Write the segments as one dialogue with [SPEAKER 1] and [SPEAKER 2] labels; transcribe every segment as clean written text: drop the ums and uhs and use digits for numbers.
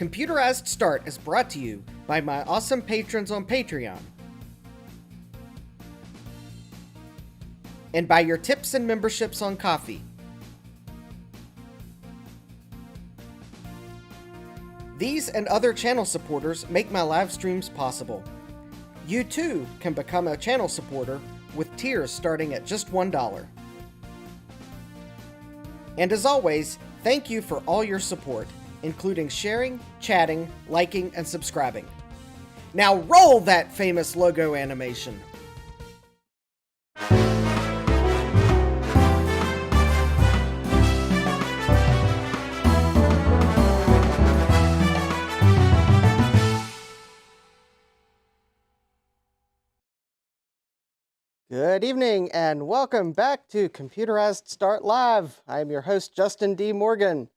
[SPEAKER 1] Computerized Start is brought to you by my awesome patrons on Patreon, and by your tips and memberships on Ko-fi. These and other channel supporters make my live streams possible. You too can become a channel supporter with tiers starting at just $1. And as always, thank you for all your support, including sharing, chatting, liking, and subscribing. Now roll that famous logo animation! Good evening and welcome back to Computerized Start Live. I am your host, Justin D. Morgan.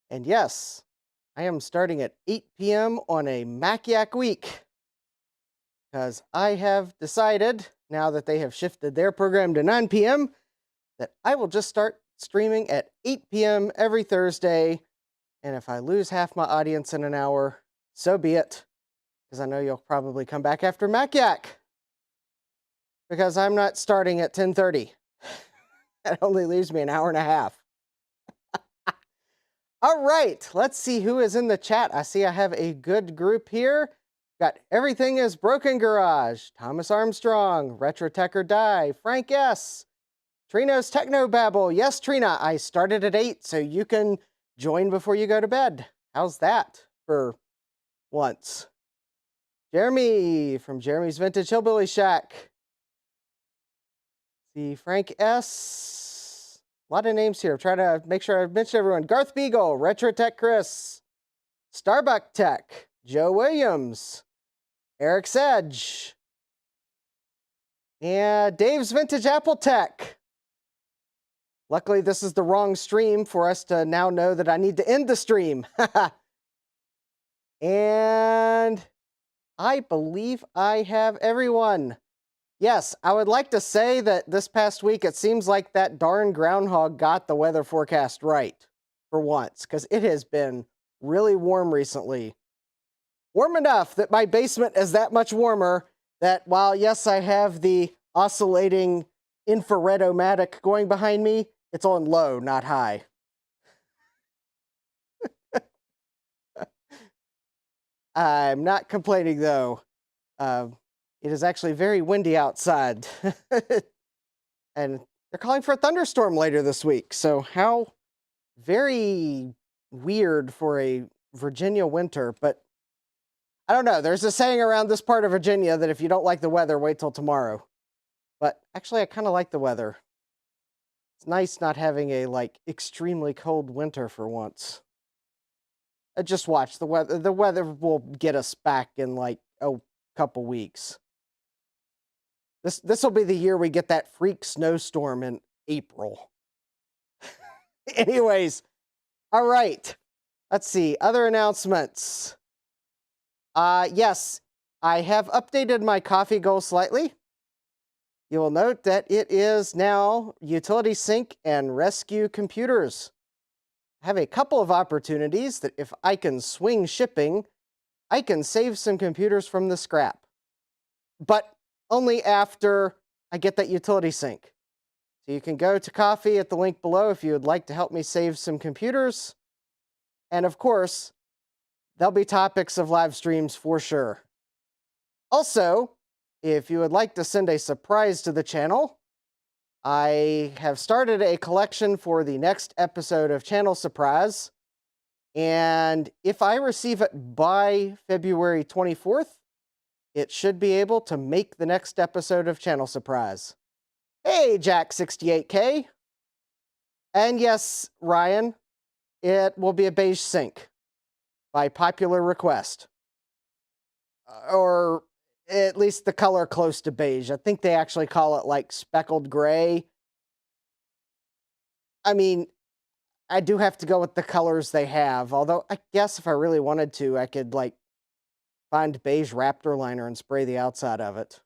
[SPEAKER 1] And yes, I am starting at 8 p.m. on a Mac-Yak week, because I have decided, now that they have shifted their program to 9 p.m., that I will just start streaming at 8 p.m. every Thursday, and if I lose half my audience in an hour, so be it, because I know you'll probably come back after Mac-Yak, because I'm not starting at 10:30. That only leaves me an hour and a half. All right, let's see who is in the chat. I see I have a good group here. Got Everything is Broken Garage, Thomas Armstrong, Retro Tech or Die, Frank S., Trino's Technobabble. Yes, Trina, I started at 8, so you can join before you go to bed. How's that for once? Jeremy from Jeremy's Vintage Hillbilly Shack. See, Frank S. A lot of names here. Try to make sure I mention everyone. Garth Beagle, Retro Tech Chris, Starbuck Tech, Joe Williams, Eric Sedge, and Dave's Vintage Apple Tech. Luckily, this is the wrong stream for us to now know that I need to end the stream. And I believe I have everyone. Yes, I would like to say that this past week, it seems like that darn groundhog got the weather forecast right for once, because it has been really warm recently. Warm enough that my basement is that much warmer that while, yes, I have the oscillating infrared-o-matic going behind me, it's on low, not high. I'm not complaining, though. It is actually very windy outside. And they're calling for a thunderstorm later this week. So how very weird for a Virginia winter. But I don't know. There's a saying around this part of Virginia that if you don't like the weather, wait till tomorrow. But actually, I kind of like the weather. It's nice not having a, extremely cold winter for once. Just watch the weather. The weather will get us back in, a couple weeks. This will be the year we get that freak snowstorm in April. Anyways, all right. Let's see, other announcements. Yes, I have updated my Ko-fi goal slightly. You will note that it is now Utility Sync and Rescue Computers. I have a couple of opportunities that if I can swing shipping, I can save some computers from the scrap. But only after I get that utility sync. So you can go to Ko-fi at the link below if you would like to help me save some computers. And of course, there'll be topics of live streams for sure. Also, if you would like to send a surprise to the channel, I have started a collection for the next episode of Channel Surprise. And if I receive it by February 24th, it should be able to make the next episode of Channel Surprise. Hey, Jack68K. And yes, Ryan, it will be a beige sink by popular request. Or at least the color close to beige. I think they actually call it speckled gray. I mean, I do have to go with the colors they have, although I guess if I really wanted to, I could find beige Raptor liner and spray the outside of it.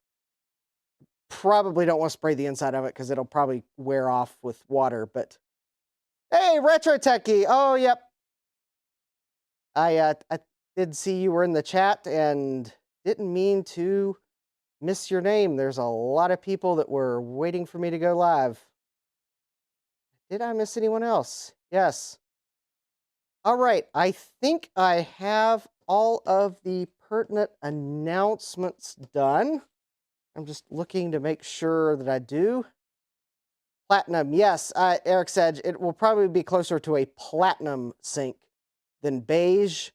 [SPEAKER 1] Probably don't want to spray the inside of it because it'll probably wear off with water, but hey, Retro Techie! Oh, yep. I did see you were in the chat and didn't mean to miss your name. There's a lot of people that were waiting for me to go live. Did I miss anyone else? Yes. All right. I think I have all of the pertinent announcements done. I'm just looking to make sure that I do. Platinum, yes. Eric said it will probably be closer to a platinum sync than beige.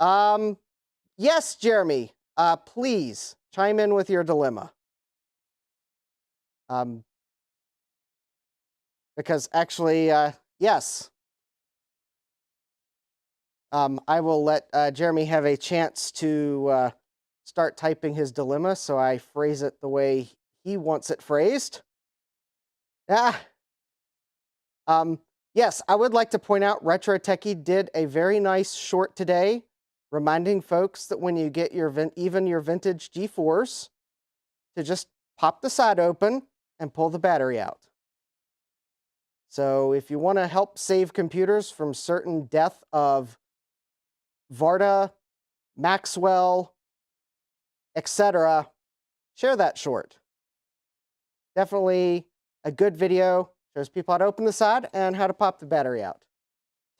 [SPEAKER 1] Yes, Jeremy. Please chime in with your dilemma. Because actually, yes. I will let Jeremy have a chance to start typing his dilemma, so I phrase it the way he wants it phrased. Ah. Yes, I would like to point out Retro Techie did a very nice short today, reminding folks that when you get your even your vintage G4s, to just pop the side open and pull the battery out. So if you want to help save computers from certain death of Varda, Maxwell, etc., share that short. Definitely a good video. Shows people how to open the side and how to pop the battery out.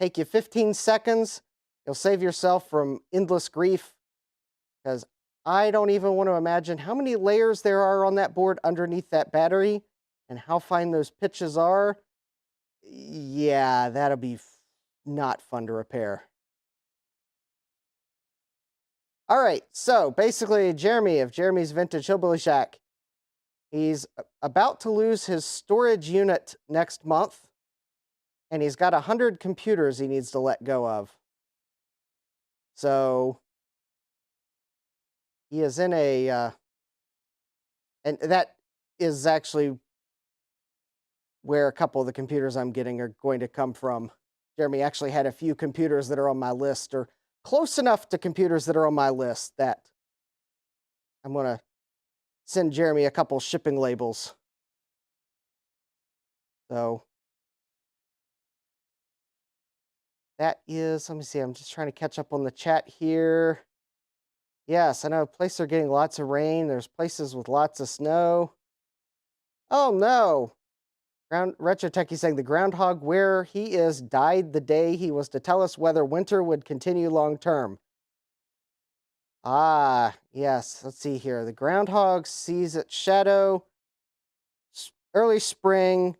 [SPEAKER 1] Take you 15 seconds. You'll save yourself from endless grief, because I don't even want to imagine how many layers there are on that board underneath that battery and how fine those pitches are. Yeah, that'll be not fun to repair. All right, so basically Jeremy of Jeremy's Vintage Hillbilly Shack, he's about to lose his storage unit next month, and he's got 100 computers he needs to let go of. So he is in a, and that is actually where a couple of the computers I'm getting are going to come from. Jeremy actually had a few computers that are on my list, or close enough to computers that are on my list, that I'm going to send Jeremy a couple shipping labels. So that is, let me see, I'm just trying to catch up on the chat here. Yes, I know places are getting lots of rain. There's places with lots of snow. Oh no. Retro Techie saying the groundhog where he is died the day he was to tell us whether winter would continue long term. Ah, yes. Let's see here. The groundhog sees its shadow. Early spring.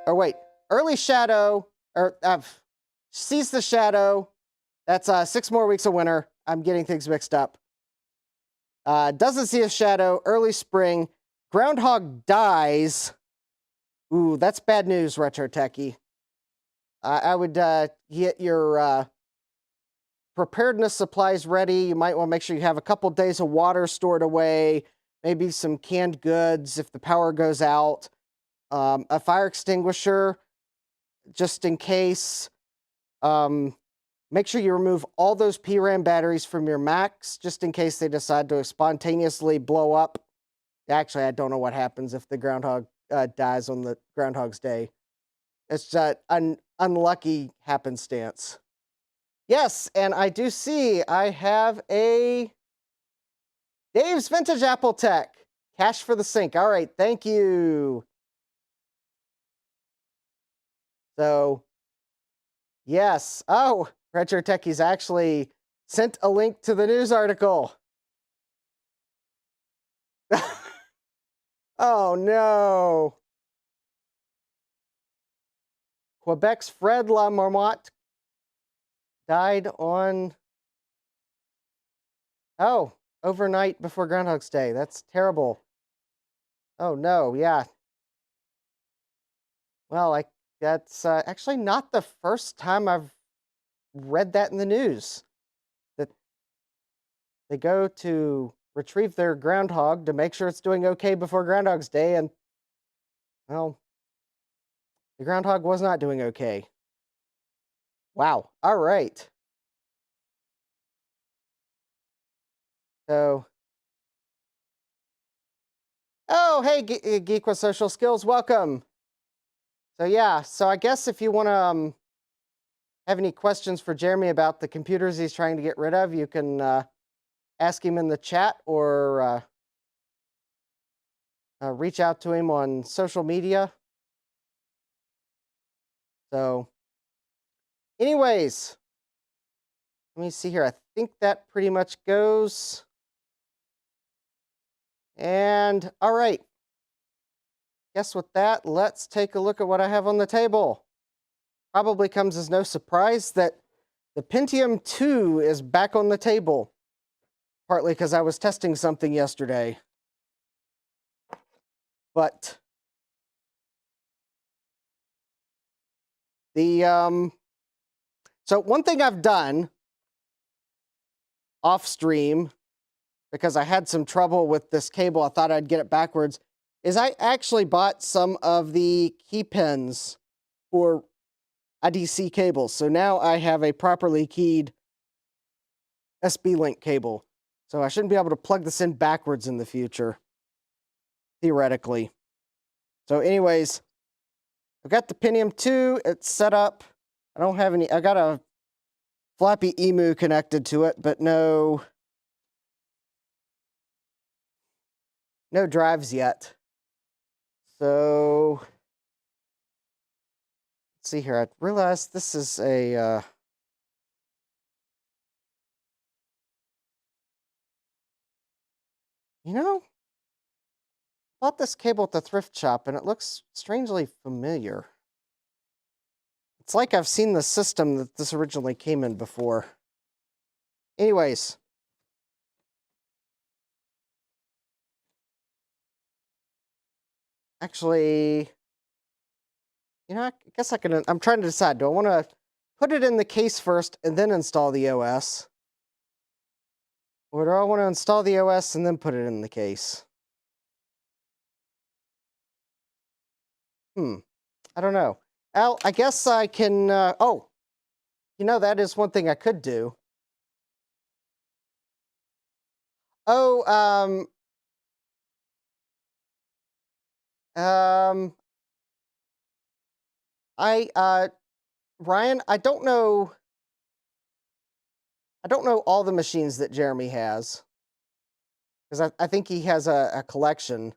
[SPEAKER 1] Or wait, early shadow. Or sees the shadow. That's 6 more weeks of winter. I'm getting things mixed up. Doesn't see a shadow. Early spring. Groundhog dies. Ooh, that's bad news, Retro Techie. I would get your preparedness supplies ready. You might want to make sure you have a couple days of water stored away, maybe some canned goods if the power goes out, a fire extinguisher just in case. Make sure you remove all those PRAM batteries from your Macs just in case they decide to spontaneously blow up. Actually, I don't know what happens if the groundhog dies on the Groundhog's Day. It's an unlucky happenstance. Yes, and I do see I have a Dave's Vintage Apple Tech. Cash for the sink. All right, thank you. So, yes. Oh, Retro Techie's actually sent a link to the news article. Oh, no. Quebec's Fred La Marmotte died on, overnight before Groundhog's Day. That's terrible. Oh, no, yeah. Well, that's actually not the first time I've read that in the news. That they go to retrieve their groundhog to make sure it's doing okay before Groundhog's Day, and, well, the groundhog was not doing okay. Wow. All right. So, oh, hey, Geek with Social Skills, welcome. So yeah, so I guess if you want to have any questions for Jeremy about the computers he's trying to get rid of, you can ask him in the chat or reach out to him on social media. So anyways, let me see here. I think that pretty much goes. And all right. Guess with that, let's take a look at what I have on the table. Probably comes as no surprise that the Pentium II is back on the table, partly because I was testing something yesterday. But the so one thing I've done off stream, because I had some trouble with this cable, I thought I'd get it backwards, is I actually bought some of the key pins for IDC cables. So now I have a properly keyed SB link cable. So I shouldn't be able to plug this in backwards in the future, theoretically. So anyways, I've got the Pentium II, it's set up. I don't have any, I got a floppy emu connected to it, but no drives yet. So let's see here. I realized this is a you know, bought this cable at the thrift shop and it looks strangely familiar. It's like I've seen the system that this originally came in before. Anyways. Actually, you know, I guess I can, I'm trying to decide, do I want to put it in the case first and then install the OS? Or do I want to install the OS and then put it in the case? I don't know. Al, I guess I can, oh, you know, that is one thing I could do. Oh, Ryan, I don't know all the machines that Jeremy has, because I think he has a collection.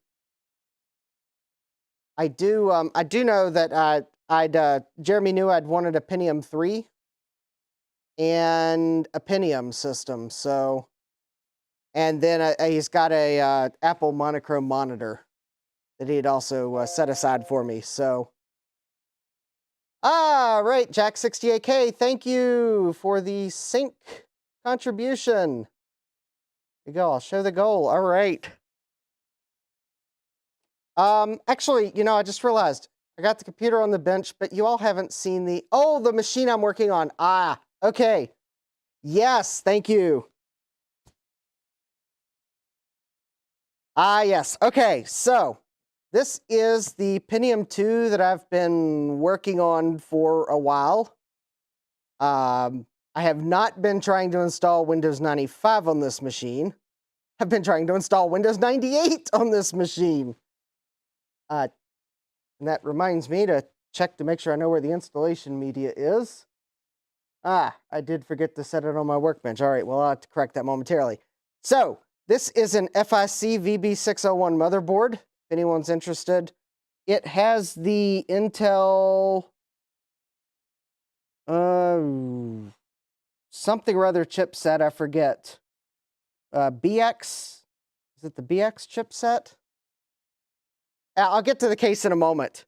[SPEAKER 1] I do know that Jeremy knew I'd wanted a Pentium III and a Pentium system, so, and then he's got a Apple monochrome monitor that he'd also set aside for me, so. Ah, right, Jack68K, thank you for the sync contribution. There you go, I'll show the goal, all right. Actually, you know, I just realized I got the computer on the bench, but you all haven't seen the machine I'm working on. Ah, okay. Yes, thank you. Ah, yes. Okay, so this is the Pentium II that I've been working on for a while. I have not been trying to install Windows 95 on this machine. I've been trying to install Windows 98 on this machine. And that reminds me to check to make sure I know where the installation media is. Ah, I did forget to set it on my workbench. All right, well, I'll have to correct that momentarily. So, this is an FIC VB601 motherboard, if anyone's interested. It has the Intel something or other chipset, I forget. BX? Is it the BX chipset? I'll get to the case in a moment.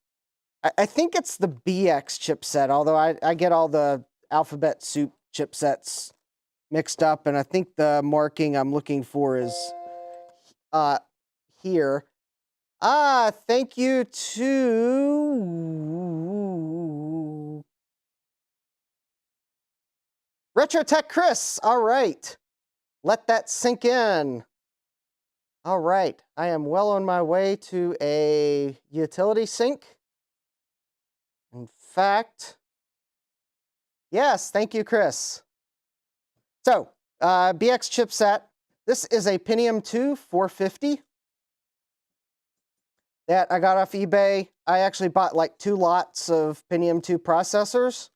[SPEAKER 1] I think it's the BX chipset, although I get all the alphabet soup chipsets mixed up, and I think the marking I'm looking for is here. Ah, thank you to RetroTech Chris. All right, let that sink in. All right, I am well on my way to a utility sync. In fact, yes, thank you, Chris. So, BX chipset. This is a Pentium II 450 that I got off eBay. I actually bought like 2 lots of Pentium II processors.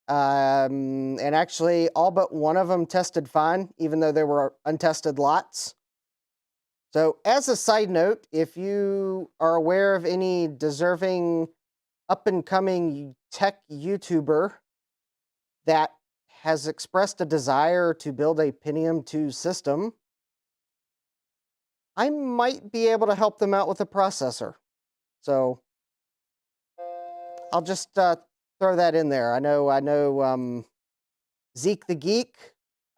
[SPEAKER 1] And actually, all but one of them tested fine, even though there were untested lots. So as a side note, if you are aware of any deserving up-and-coming tech YouTuber that has expressed a desire to build a Pentium II system, I might be able to help them out with a processor. So I'll just throw that in there. I know Zeke the Geek.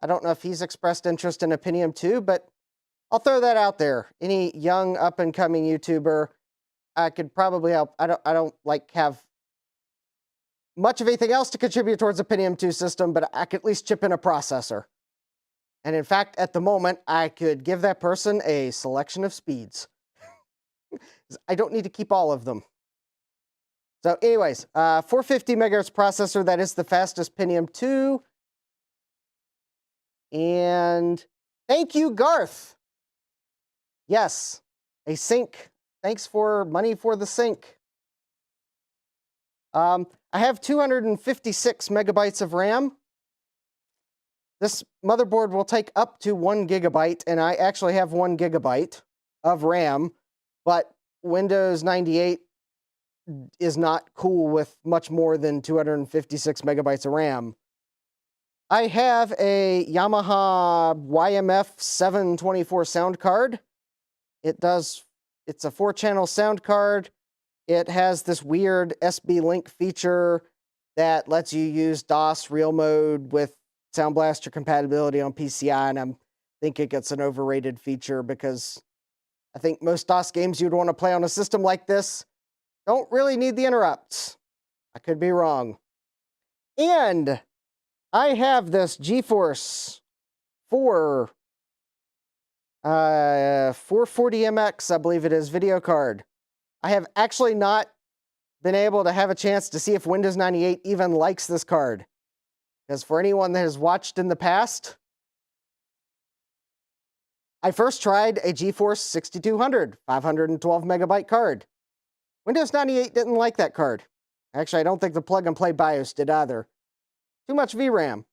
[SPEAKER 1] I don't know if he's expressed interest in a Pentium II, but I'll throw that out there. Any young up-and-coming YouTuber, I could probably help. I don't like have much of anything else to contribute towards a Pentium II system, but I could at least chip in a processor. And in fact, at the moment, I could give that person a selection of speeds. I don't need to keep all of them. So anyways, 450 megahertz processor, that is the fastest Pentium II. And thank you, Garth. Yes, a sync. Thanks for money for the sync. I have 256 megabytes of RAM. This motherboard will take up to 1 gigabyte, and I actually have 1 gigabyte of RAM, but Windows 98 is not cool with much more than 256 megabytes of RAM. I have a Yamaha YMF-744 sound card. It's a 4-channel sound card. It has this weird SB Link feature that lets you use DOS real mode with Sound Blaster compatibility on PCI, and I think it gets an overrated feature because I think most DOS games you'd want to play on a system like this don't really need the interrupts. I could be wrong. And I have this GeForce 4 440 MX, I believe it is, video card. I have actually not been able to have a chance to see if Windows 98 even likes this card. Because for anyone that has watched in the past, I first tried a GeForce 6200, 512 megabyte card. Windows 98 didn't like that card. Actually, I don't think the plug-and-play BIOS did either. Too much VRAM.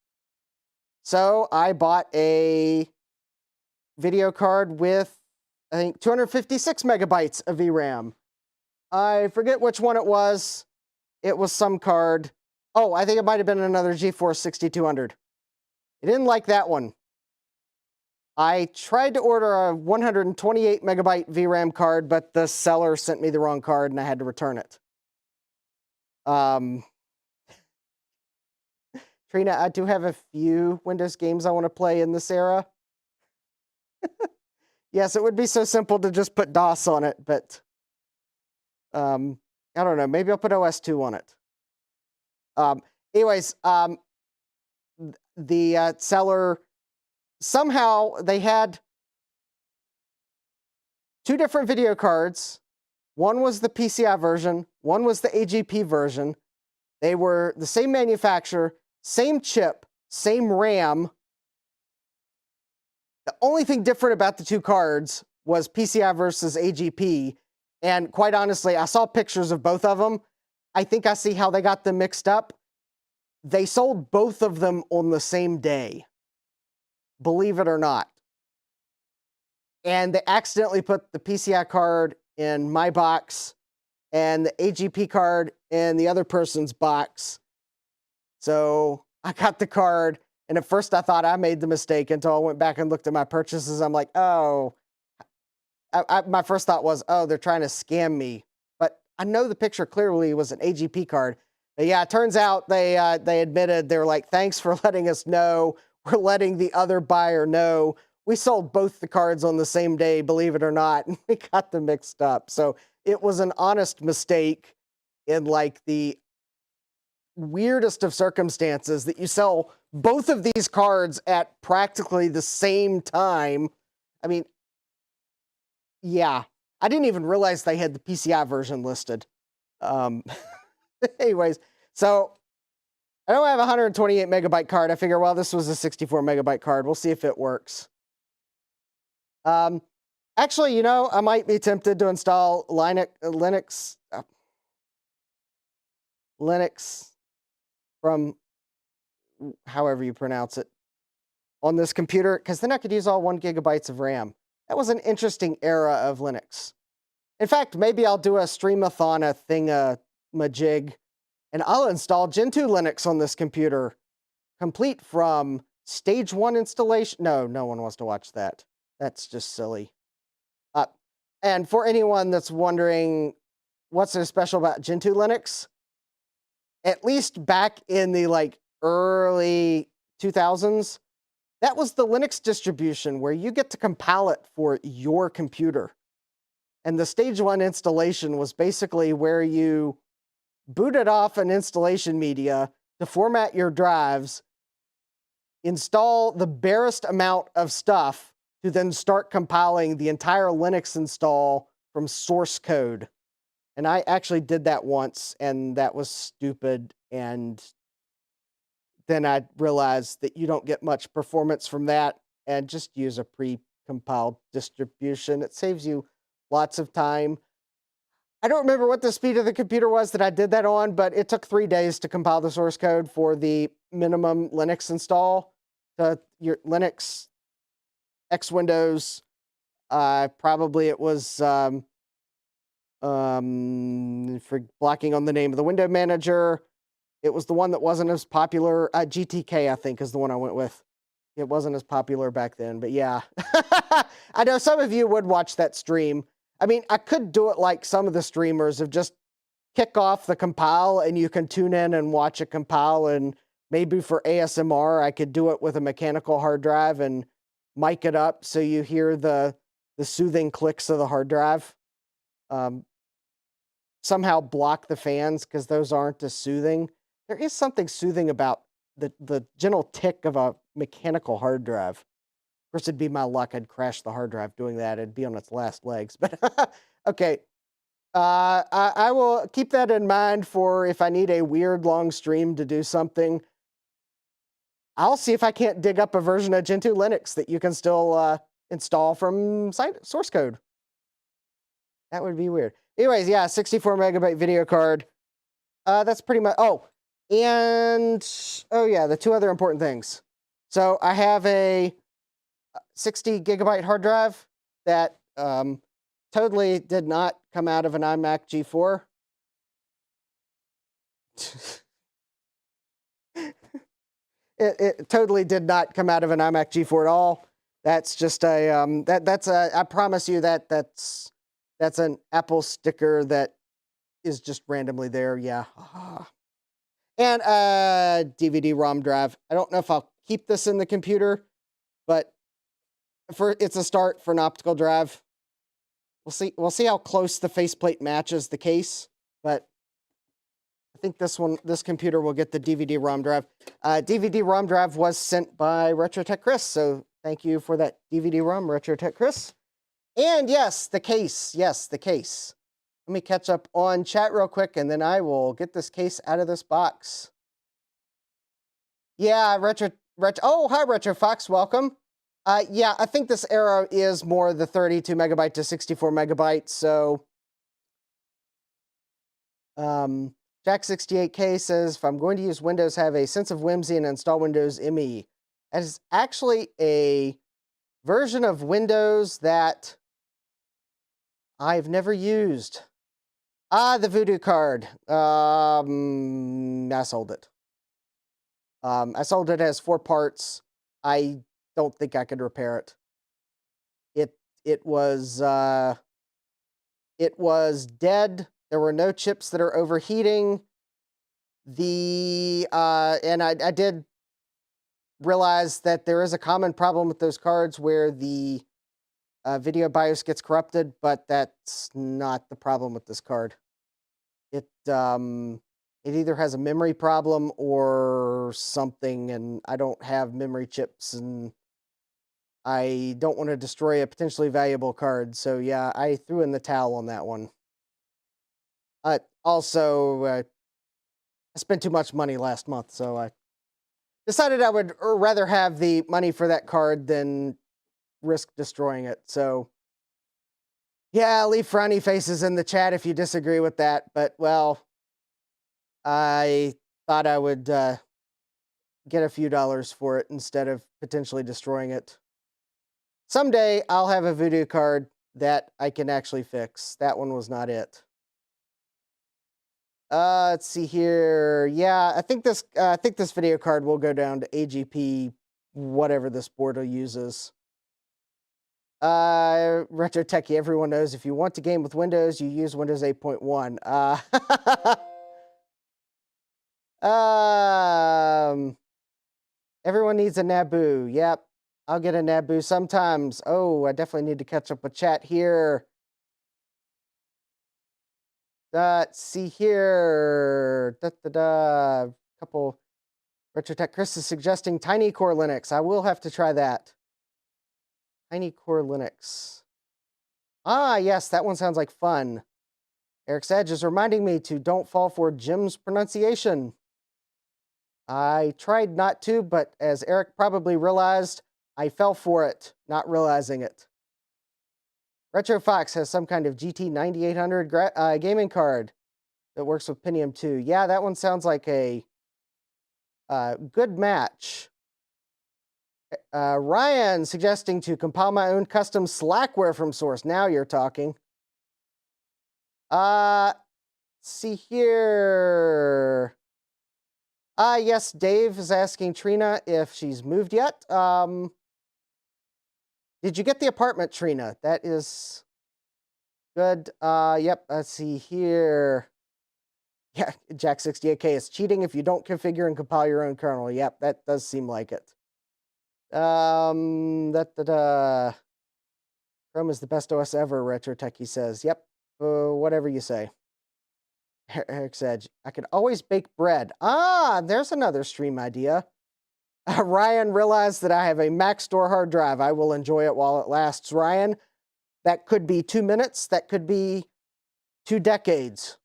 [SPEAKER 1] So I bought a video card with, I think, 256 megabytes of VRAM. I forget which one it was. It was some card. Oh, I think it might have been another GeForce 6200. It didn't like that one. I tried to order a 128 megabyte VRAM card, but the seller sent me the wrong card and I had to return it. Trina, I do have a few Windows games I want to play in this era. Yes, it would be so simple to just put DOS on it, but I don't know. Maybe I'll put OS2 on it. Anyways, the seller, somehow they had 2 different video cards. One was the PCI version, one was the AGP version. They were the same manufacturer, same chip, same RAM. The only thing different about the 2 cards was PCI versus AGP. And quite honestly, I saw pictures of both of them. I think I see how they got them mixed up. They sold both of them on the same day, believe it or not. And they accidentally put the PCI card in my box and the AGP card in the other person's box. So I got the card, and at first I thought I made the mistake until I went back and looked at my purchases. I'm like, oh, my first thought was, oh, they're trying to scam me. But I know the picture clearly was an AGP card. But yeah, it turns out they admitted, they were like, thanks for letting us know. We're letting the other buyer know. We sold both the cards on the same day, believe it or not, and we got them mixed up. So it was an honest mistake in like the weirdest of circumstances that you sell both of these cards at practically the same time. I mean, yeah, I didn't even realize they had the PCI version listed. Anyways, so I don't have a 128 megabyte card. I figure, well, this was a 64 megabyte card. We'll see if it works. Actually, you know, I might be tempted to install Linux from however you pronounce it, on this computer, because then I could use all 1 GB of RAM. That was an interesting era of Linux. In fact, maybe I'll do a streamathon, a thingamajig, and I'll install Gentoo Linux on this computer, complete from stage 1 installation. No, no one wants to watch that. That's just silly. And for anyone that's wondering what's so special about Gentoo Linux, at least back in the early 2000s, that was the Linux distribution where you get to compile it for your computer. And the stage 1 installation was basically where you booted off an installation media to format your drives, install the barest amount of stuff to then start compiling the entire Linux install from source code. And I actually did that once, and that was stupid. And then I realized that you don't get much performance from that, and just use a pre-compiled distribution. It saves you lots of time. I don't remember what the speed of the computer was that I did that on, but it took 3 days to compile the source code for the minimum Linux install. Your Linux, X Windows, probably it was for blocking on the name of the window manager. It was the one that wasn't as popular. GTK, I think, is the one I went with. It wasn't as popular back then, but yeah. I know some of you would watch that stream. I mean, I could do it like some of the streamers of just kick off the compile and you can tune in and watch it compile. And maybe for ASMR, I could do it with a mechanical hard drive and mic it up so you hear the soothing clicks of the hard drive. Somehow block the fans because those aren't as soothing. There is something soothing about the gentle tick of a mechanical hard drive. Of course, it'd be my luck. I'd crash the hard drive doing that. It'd be on its last legs. But okay, I will keep that in mind for if I need a weird long stream to do something. I'll see if I can't dig up a version of Gentoo Linux that you can still install from source code. That would be weird. Anyways, yeah, 64 megabyte video card. That's pretty much. Oh, and oh yeah, the 2 other important things. So I have a 60 gigabyte hard drive that totally did not come out of an iMac G4. It totally did not come out of an iMac G4 at all. That's just a I promise you that's an Apple sticker that is just randomly there. Yeah. And a DVD-ROM drive. I don't know if I'll keep this in the computer, but it's a start for an optical drive. We'll see how close the faceplate matches the case, but I think this computer will get the DVD-ROM drive. DVD-ROM drive was sent by RetroTech Chris, so thank you for that DVD-ROM, RetroTech Chris. And yes, the case. Yes, the case. Let me catch up on chat real quick, and then I will get this case out of this box. Yeah, oh, hi, Retro Fox, welcome. Yeah, I think this arrow is more the 32 megabyte to 64 megabyte, so Jack68K says, if I'm going to use Windows, have a sense of whimsy and install Windows ME. That is actually a version of Windows that I've never used. The Voodoo card. I sold it. I sold it as 4 parts. I don't think I could repair it. It was dead. There were no chips that are overheating. And I did realize that there is a common problem with those cards where the video BIOS gets corrupted, but that's not the problem with this card. It either has a memory problem or something, and I don't have memory chips, and I don't want to destroy a potentially valuable card. So yeah, I threw in the towel on that one. Also, I spent too much money last month, so I decided I would rather have the money for that card than risk destroying it. So yeah, leave frowny faces in the chat if you disagree with that. But well, I thought I would get a few dollars for it instead of potentially destroying it. Someday I'll have a Voodoo card that I can actually fix. That one was not it. Let's see here. Yeah, I think this video card will go down to AGP, whatever this board uses. Retro Techie, everyone knows if you want to game with Windows, you use Windows 8.1. Everyone needs a Naboo. Yep, I'll get a Naboo sometimes. Oh, I definitely need to catch up with chat here. Let's see here. Couple Retro Tech. Chris is suggesting Tiny Core Linux. I will have to try that. Tiny Core Linux. Ah, yes, that one sounds like fun. Eric's Edge is reminding me to don't fall for Jim's pronunciation. I tried not to, but as Eric probably realized, I fell for it, not realizing it. Retro Fox has some kind of GT 9800 gaming card that works with Pentium II. Yeah, that one sounds like a good match. Ryan suggesting to compile my own custom Slackware from source. Now you're talking. See here. Yes, Dave is asking Trina if she's moved yet. Did you get the apartment, Trina? That is good. Yep, let's see here. Yeah, Jack68K is cheating if you don't configure and compile your own kernel. Yep, that does seem like it. Chrome is the best OS ever, Retro Techie says. Yep, whatever you say. Eric's Edge. I could always bake bread. Ah, there's another stream idea. Ryan realized that I have a Mac Store hard drive. I will enjoy it while it lasts. Ryan, that could be 2 minutes. That could be 2 decades.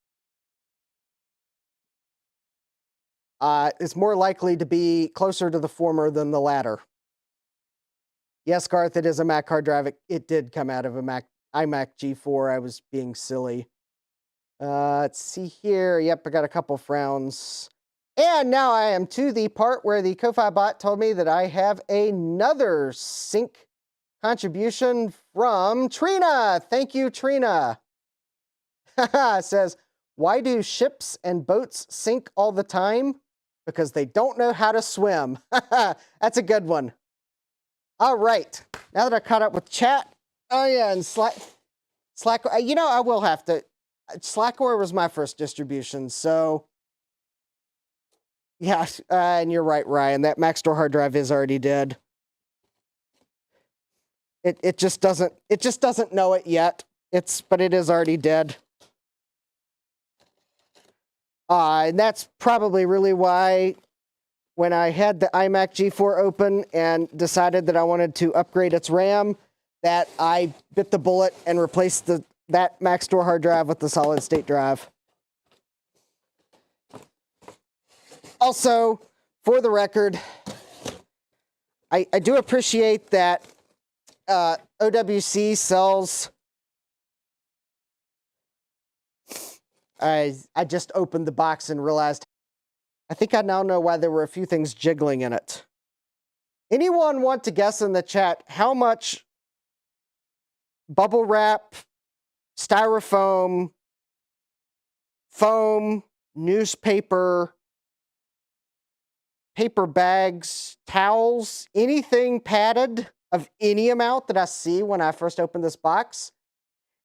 [SPEAKER 1] It's more likely to be closer to the former than the latter. Yes, Garth, it is a Mac hard drive. It did come out of a iMac G4. I was being silly. Let's see here. Yep, I got a couple frowns. And now I am to the part where the Ko-Fi bot told me that I have another sync contribution from Trina. Thank you, Trina. Says, why do ships and boats sink all the time? Because they don't know how to swim. That's a good one. All right. Now that I caught up with chat. Oh, yeah, and Slack. You know, I will have to. Slackware was my first distribution, so. Yeah, and you're right, Ryan. That Mac Store hard drive is already dead. It just doesn't know it yet. But it is already dead. And that's probably really why when I had the iMac G4 open and decided that I wanted to upgrade its RAM, that I bit the bullet and replaced that Mac Store hard drive with the solid state drive. Also, for the record, I do appreciate that OWC sells. I just opened the box and realized, I think I now know why there were a few things jiggling in it. Anyone want to guess in the chat how much bubble wrap, styrofoam, foam, newspaper, paper bags, towels, anything padded of any amount that I see when I first open this box?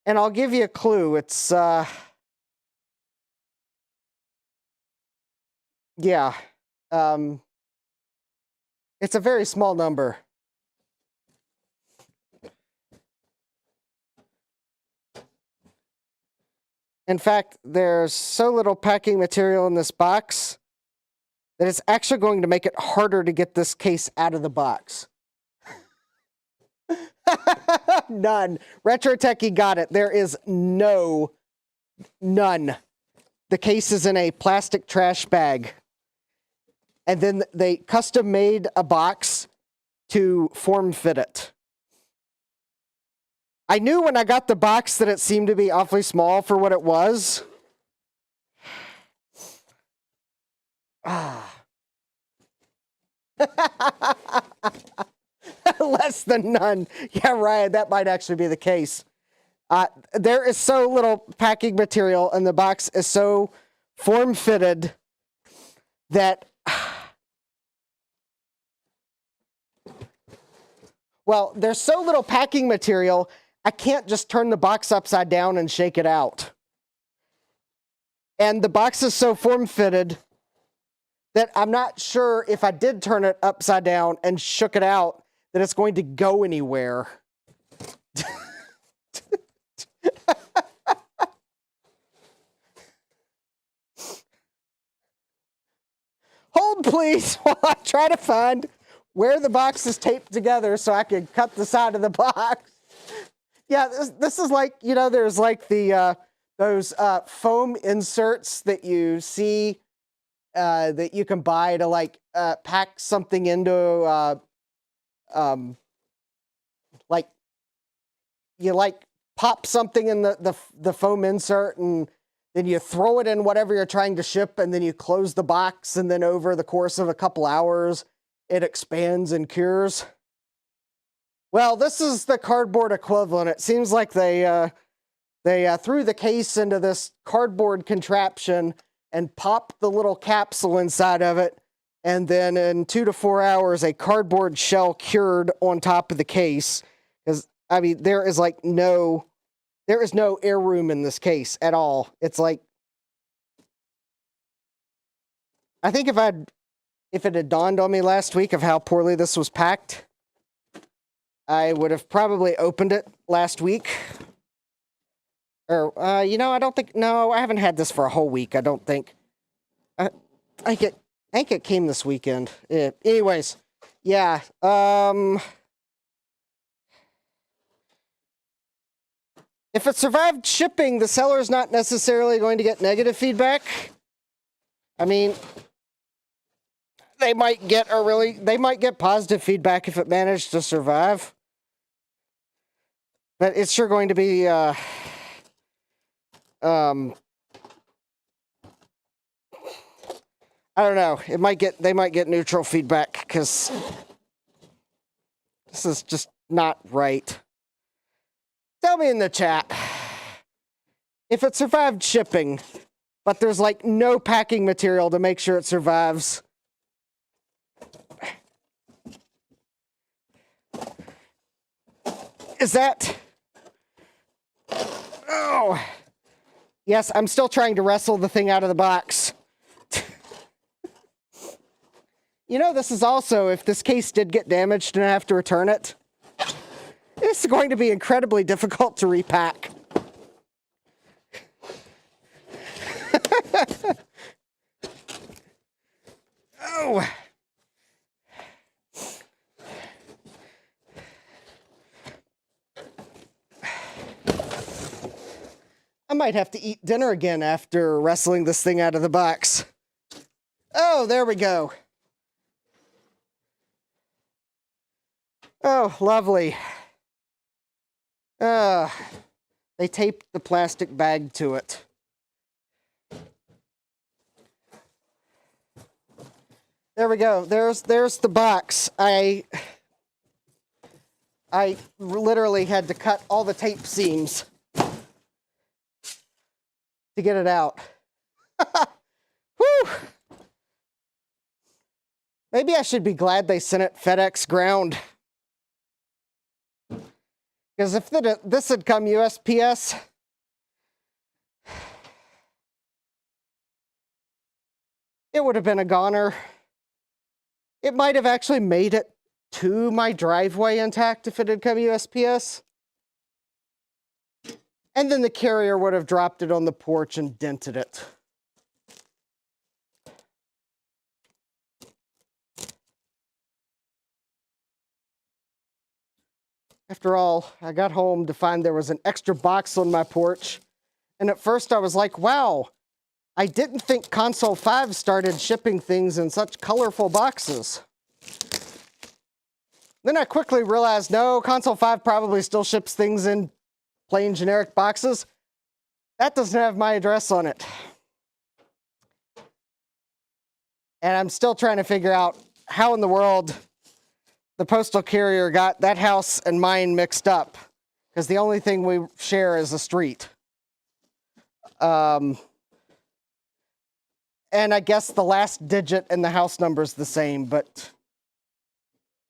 [SPEAKER 1] And I'll give you a clue. It's, yeah. It's a very small number. In fact, there's so little packing material in this box that it's actually going to make it harder to get this case out of the box. None. Retro Techie got it. There is none. The case is in a plastic trash bag. And then they custom made a box to form fit it. I knew when I got the box that it seemed to be awfully small for what it was. Less than none. Yeah, Ryan, that might actually be the case. There is so little packing material, and the box is so form-fitted that, well, there's so little packing material, I can't just turn the box upside down and shake it out. And the box is so form-fitted that I'm not sure if I did turn it upside down and shook it out, that it's going to go anywhere. Hold, please, while I try to find where the box is taped together so I can cut the side of the box. Yeah, this is like, you know, there's like the those foam inserts that you see that you can buy to like pack something into like you like pop something in the foam insert, and then you throw it in whatever you're trying to ship, and then you close the box, and then over the course of a couple hours it expands and cures. Well, this is the cardboard equivalent. It seems like they threw the case into this cardboard contraption and popped the little capsule inside of it, and then in 2 to 4 hours a cardboard shell cured on top of the case. Because I mean, there is no air room in this case at all. It's like, I think if it had dawned on me last week of how poorly this was packed, I would have probably opened it last week. Or, you know, I don't think, no, I haven't had this for a whole week, I don't think. I think it came this weekend. Anyways, yeah, if it survived shipping, the seller's not necessarily going to get negative feedback. I mean, they might get positive feedback if it managed to survive. But it's sure going to be, I don't know. They might get neutral feedback because this is just not right. Tell me in the chat if it survived shipping, but there's like no packing material to make sure it survives. Is that? Oh, yes, I'm still trying to wrestle the thing out of the box. You know, this is also, if this case did get damaged and I have to return it, it's going to be incredibly difficult to repack. Oh. I might have to eat dinner again after wrestling this thing out of the box. Oh, there we go. Oh, lovely. They taped the plastic bag to it. There we go. There's the box. I literally had to cut all the tape seams to get it out. Whew. Maybe I should be glad they sent it FedEx ground. Because if this had come USPS, it would have been a goner. It might have actually made it to my driveway intact if it had come USPS. And then the carrier would have dropped it on the porch and dented it. After all, I got home to find there was an extra box on my porch. And at first I was like, wow, I didn't think Console 5 started shipping things in such colorful boxes. Then I quickly realized, no, Console 5 probably still ships things in plain generic boxes. That doesn't have my address on it. And I'm still trying to figure out how in the world the postal carrier got that house and mine mixed up, because the only thing we share is a street. And I guess the last digit in the house number is the same, but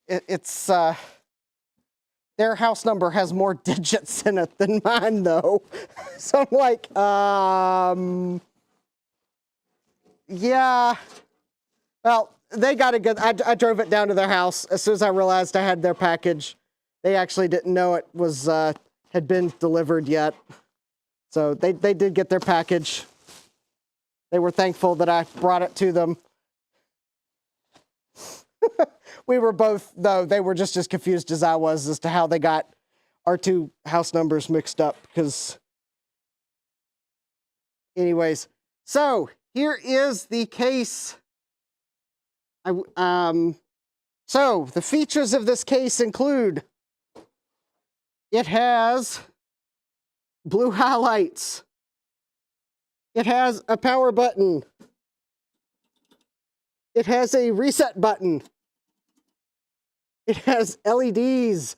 [SPEAKER 1] it's their house number has more digits in it than mine, though. So I'm like, yeah. Well, they got a good. I drove it down to their house as soon as I realized I had their package. They actually didn't know it was had been delivered yet, so they did get their package. They were thankful that I brought it to them. We were both, though, they were just as confused as I was as to how they got our two house numbers mixed up, because anyways, so here is the case. So the features of this case include, it has blue highlights. It has a power button. It has a reset button. It has LEDs.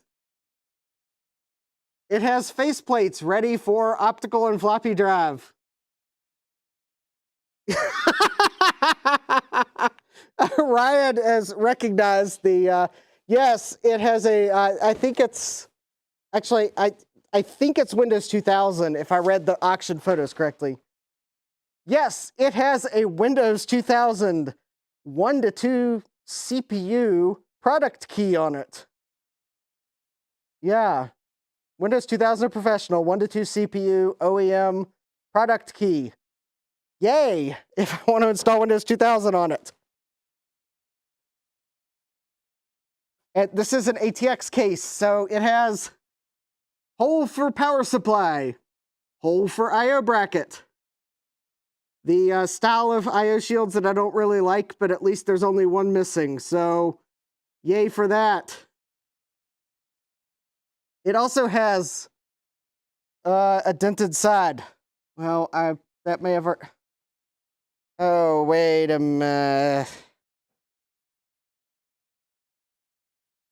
[SPEAKER 1] It has faceplates ready for optical and floppy drive. Ryan has recognized the, yes, it has a, I think it's, actually, I think it's Windows 2000, if I read the auction photos correctly. Yes, it has a Windows 2000 1-2 CPU product key on it. Yeah, Windows 2000 Professional 1-2 CPU OEM product key. Yay, if I want to install Windows 2000 on it. And this is an ATX case, so it has hole for power supply, hole for I/O bracket. The style of I/O shields that I don't really like, but at least there's only one missing, so yay for that. It also has a dented side. Well, that may have... Oh, wait a minute.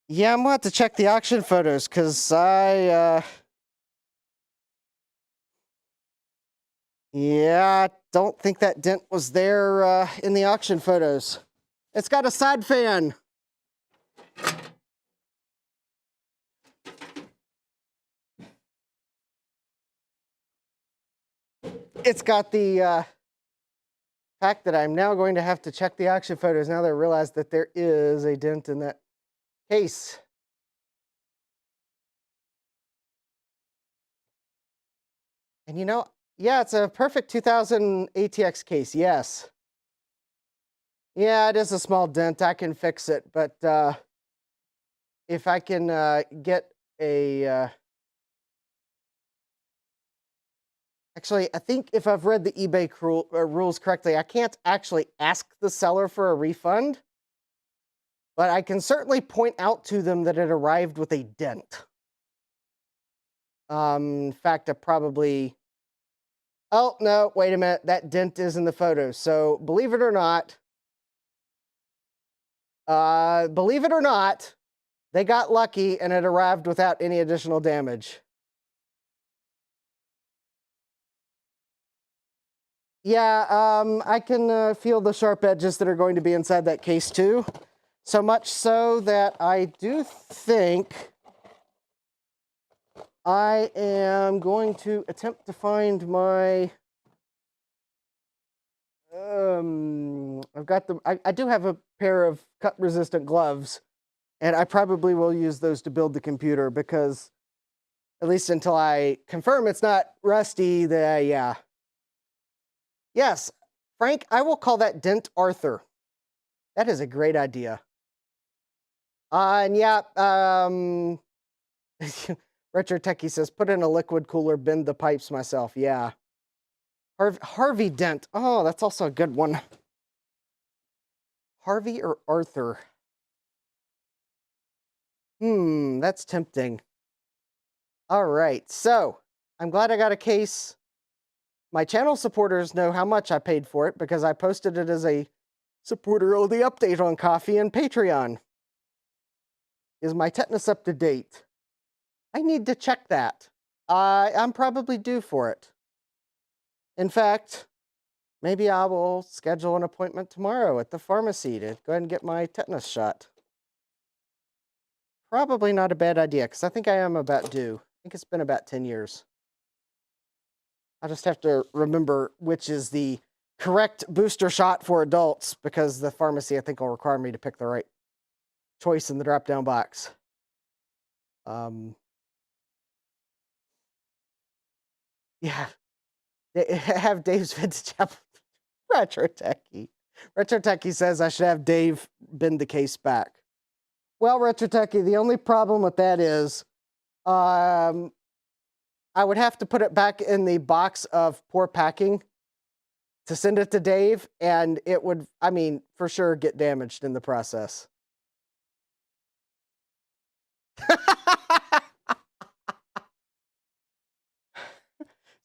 [SPEAKER 1] Yeah, I'm going to have to check the auction photos, because yeah, I don't think that dent was there in the auction photos. It's got a side fan. It's got the fact that I'm now going to have to check the auction photos now that I realize that there is a dent in that case. And you know, yeah, it's a perfect 2000 ATX case, yes. Yeah, it is a small dent. I can fix it, but if I can get a... Actually, I think if I've read the eBay rules correctly, I can't actually ask the seller for a refund, but I can certainly point out to them that it arrived with a dent. In fact, I probably... Oh, no, wait a minute. That dent is in the photo. So believe it or not, they got lucky and it arrived without any additional damage. Yeah, I can feel the sharp edges that are going to be inside that case too. So much so that I do think I am going to attempt to find my... I've got the... I do have a pair of cut-resistant gloves, and I probably will use those to build the computer because, at least until I confirm it's not rusty, yeah. Yes, Frank, I will call that Dent Arthur. That is a great idea. And yeah, Retro Techie says, put in a liquid cooler, bend the pipes myself. Yeah. Harvey Dent. Oh, that's also a good one. Harvey or Arthur? That's tempting. All right, so I'm glad I got a case. My channel supporters know how much I paid for it because I posted it as a supporter of the update on Coffee and Patreon. Is my tetanus up to date? I need to check that. I'm probably due for it. In fact, maybe I will schedule an appointment tomorrow at the pharmacy to go ahead and get my tetanus shot. Probably not a bad idea, because I think I am about due. I think it's been about 10 years. I'll just have to remember which is the correct booster shot for adults, because the pharmacy, I think, will require me to pick the right choice in the drop-down box. Yeah. Have Dave's Vintage Apple. Retro Techie. Retro Techie says I should have Dave bend the case back. Well, Retro Techie, the only problem with that is I would have to put it back in the box of poor packing to send it to Dave, and it would, I mean, for sure get damaged in the process.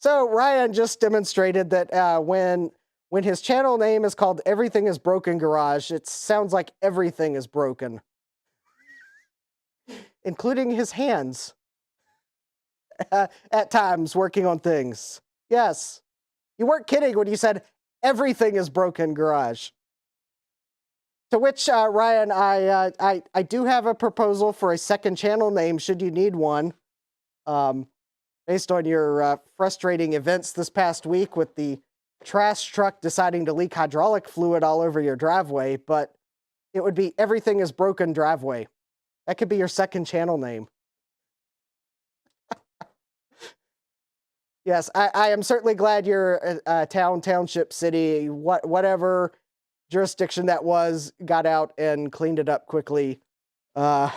[SPEAKER 1] So Ryan just demonstrated that when his channel name is called Everything is Broken Garage, it sounds like everything is broken, including his hands at times working on things. Yes, you weren't kidding when you said Everything is Broken Garage. To which, Ryan, I do have a proposal for a second channel name should you need one. Based on your frustrating events this past week with the trash truck deciding to leak hydraulic fluid all over your driveway, but it would be Everything is Broken Driveway. That could be your second channel name. Yes, I am certainly glad your township, city, whatever jurisdiction that was, got out and cleaned it up quickly. Yeah.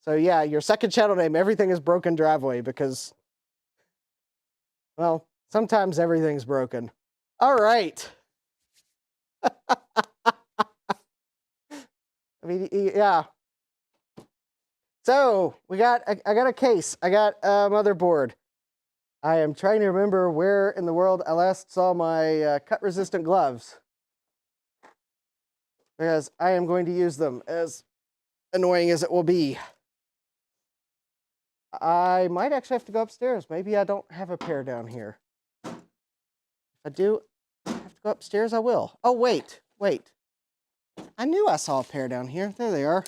[SPEAKER 1] So yeah, your second channel name, Everything is Broken Driveway, because, well, sometimes everything's broken. All right. I mean, yeah. So I got a case. I got a motherboard. I am trying to remember where in the world I last saw my cut-resistant gloves, because I am going to use them, as annoying as it will be. I might actually have to go upstairs. Maybe I don't have a pair down here. If I do have to go upstairs, I will. Oh, wait. I knew I saw a pair down here. There they are.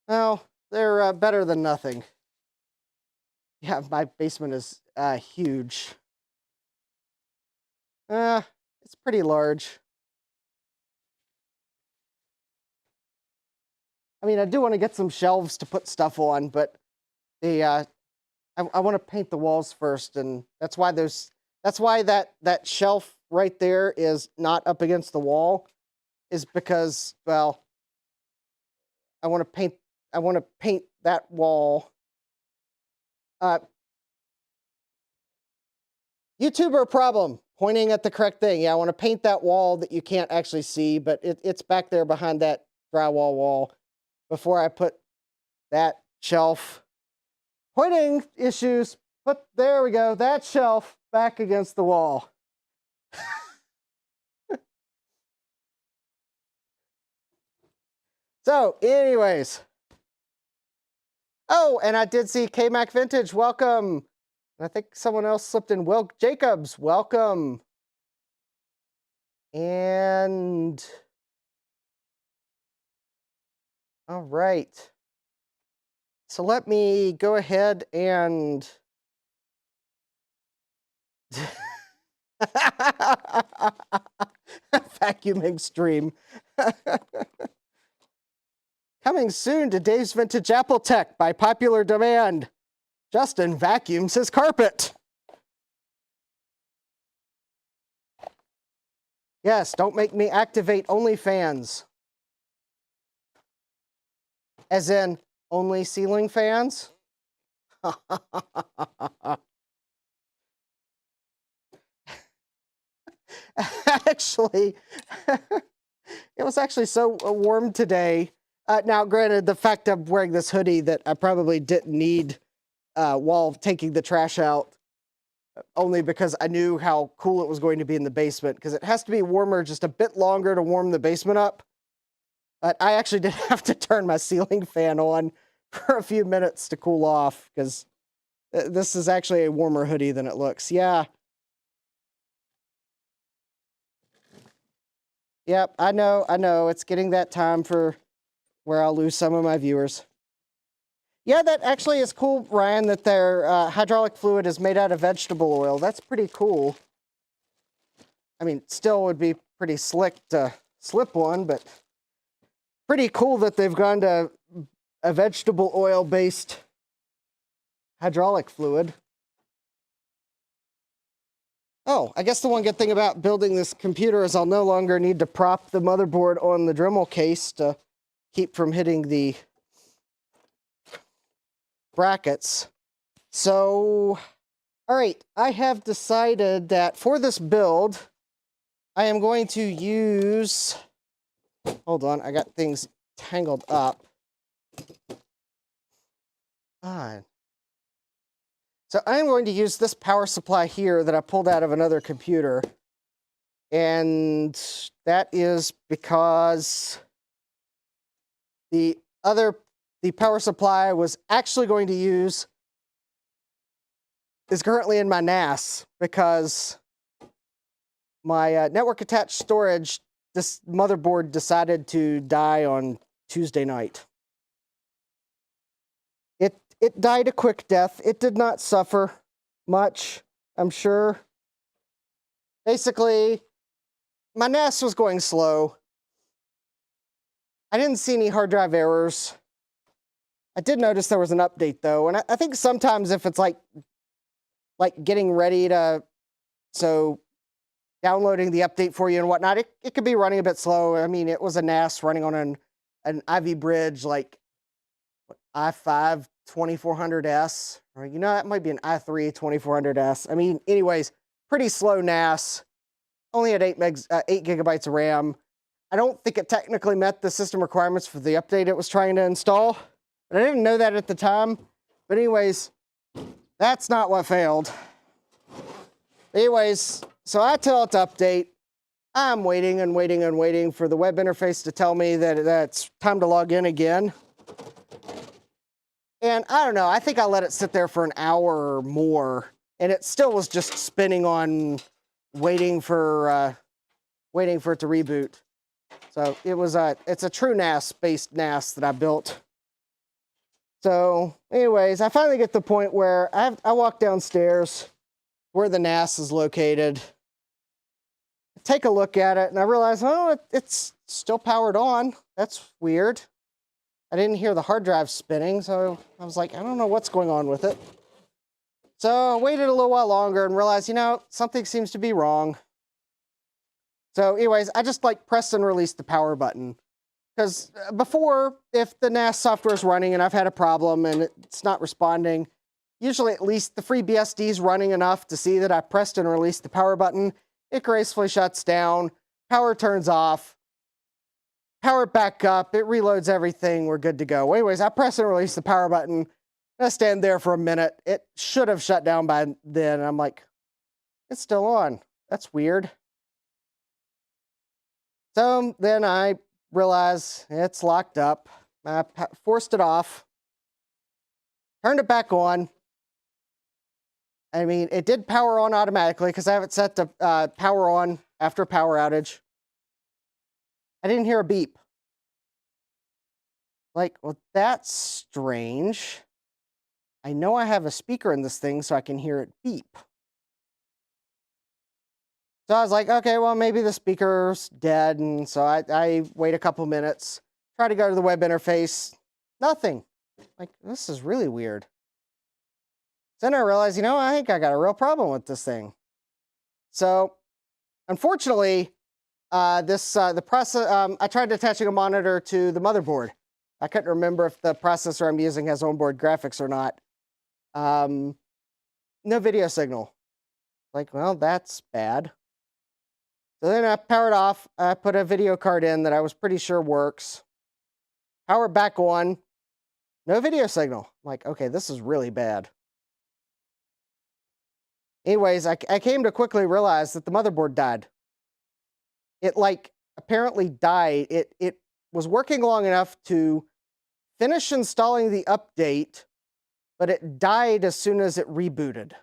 [SPEAKER 1] Well, they're better than nothing. Yeah, my basement is huge. It's pretty large. I mean, I do want to get some shelves to put stuff on, but I want to paint the walls first, and that's why that shelf right there is not up against the wall, is because, well, I want to paint that wall. YouTuber problem, pointing at the correct thing. Yeah, I want to paint that wall that you can't actually see, but it's back there behind that drywall wall before I put that shelf. Pointing issues, but there we go. That shelf back against the wall. So, anyways. Oh, and I did see K-Mac Vintage, welcome. I think someone else slipped in. Will Jacobs, welcome. And all right. So let me go ahead and vacuuming stream. Coming soon to Dave's Vintage Apple Tech by popular demand. Justin vacuums his carpet. Yes, don't make me activate OnlyFans. As in, only ceiling fans? Actually, it was actually so warm today. Now, granted, the fact I'm wearing this hoodie that I probably didn't need while taking the trash out only because I knew how cool it was going to be in the basement, because it has to be warmer just a bit longer to warm the basement up. But I actually did have to turn my ceiling fan on for a few minutes to cool off, because this is actually a warmer hoodie than it looks. Yeah. Yep, I know. It's getting that time for where I'll lose some of my viewers. Yeah, that actually is cool, Ryan, that their hydraulic fluid is made out of vegetable oil. That's pretty cool. I mean, still would be pretty slick to slip one, but pretty cool that they've gone to a vegetable oil-based hydraulic fluid. Oh, I guess the one good thing about building this computer is I'll no longer need to prop the motherboard on the Dremel case to keep from hitting the brackets. So, all right, I have decided that for this build, I am going to use, hold on, I got things tangled up. So I'm going to use this power supply here that I pulled out of another computer. And that is because the power supply I was actually going to use is currently in my NAS, because my network attached storage, this motherboard decided to die on Tuesday night. It died a quick death. It did not suffer much, I'm sure. Basically, my NAS was going slow. I didn't see any hard drive errors. I did notice there was an update though, and I think sometimes if it's like getting ready to, so downloading the update for you and whatnot, it could be running a bit slow. I mean, it was a NAS running on an Ivy Bridge, like i5 2400S, or that might be an i3 2400S. I mean, anyways, pretty slow NAS. Only had 8 gigabytes of RAM. I don't think it technically met the system requirements for the update it was trying to install, but I didn't know that at the time. But anyways, that's not what failed. Anyways, so I tell it to update. I'm waiting and waiting and waiting for the web interface to tell me that it's time to log in again. And I don't know, I think I let it sit there for an hour or more, and it still was just spinning on waiting for it to reboot. So it's a true NAS-based NAS that I built. So anyways, I finally get to the point where I walk downstairs where the NAS is located, take a look at it, and I realize, oh, it's still powered on. That's weird. I didn't hear the hard drive spinning, so I was like, I don't know what's going on with it. So I waited a little while longer and realized, something seems to be wrong. So anyways, I just pressed and released the power button. Because before, if the NAS software is running and I've had a problem and it's not responding, usually at least the FreeBSD is running enough to see that I pressed and released the power button. It gracefully shuts down, power turns off, power it back up, it reloads everything, we're good to go. Anyways, I press and release the power button, I stand there for a minute. It should have shut down by then. I'm like, it's still on. That's weird. So then I realize it's locked up. I forced it off, turned it back on. I mean, it did power on automatically because I have it set to power on after a power outage. I didn't hear a beep. Well, that's strange. I know I have a speaker in this thing so I can hear it beep. So I was like, okay, well, maybe the speaker's dead. And so I wait a couple minutes, try to go to the web interface, nothing. This is really weird. Then I realized, I think I got a real problem with this thing. So unfortunately, the process, I tried attaching a monitor to the motherboard. I couldn't remember if the processor I'm using has onboard graphics or not. No video signal. Well, that's bad. So then I powered off. I put a video card in that I was pretty sure works. Power back on. No video signal. Okay, this is really bad. Anyways, I came to quickly realize that the motherboard died. It apparently died. It was working long enough to finish installing the update, but it died as soon as it rebooted.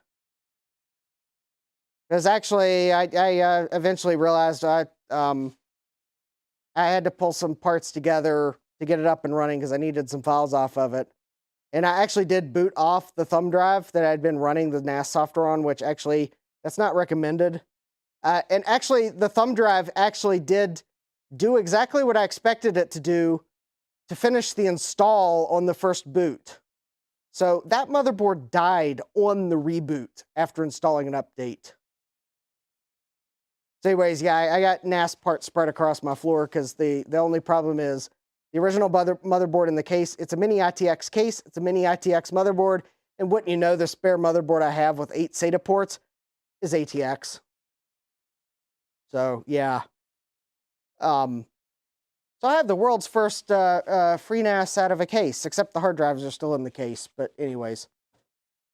[SPEAKER 1] Because actually, I eventually realized I had to pull some parts together to get it up and running because I needed some files off of it. And I actually did boot off the thumb drive that I'd been running the NAS software on, which actually, that's not recommended. And actually, the thumb drive actually did do exactly what I expected it to do to finish the install on the first boot. So that motherboard died on the reboot after installing an update. So anyways, yeah, I got NAS parts spread across my floor because the only problem is the original motherboard in the case, it's a mini ITX case, it's a mini ITX motherboard, and wouldn't you know, the spare motherboard I have with 8 SATA ports is ATX. So yeah. So I have the world's first free NAS out of a case, except the hard drives are still in the case. But anyways,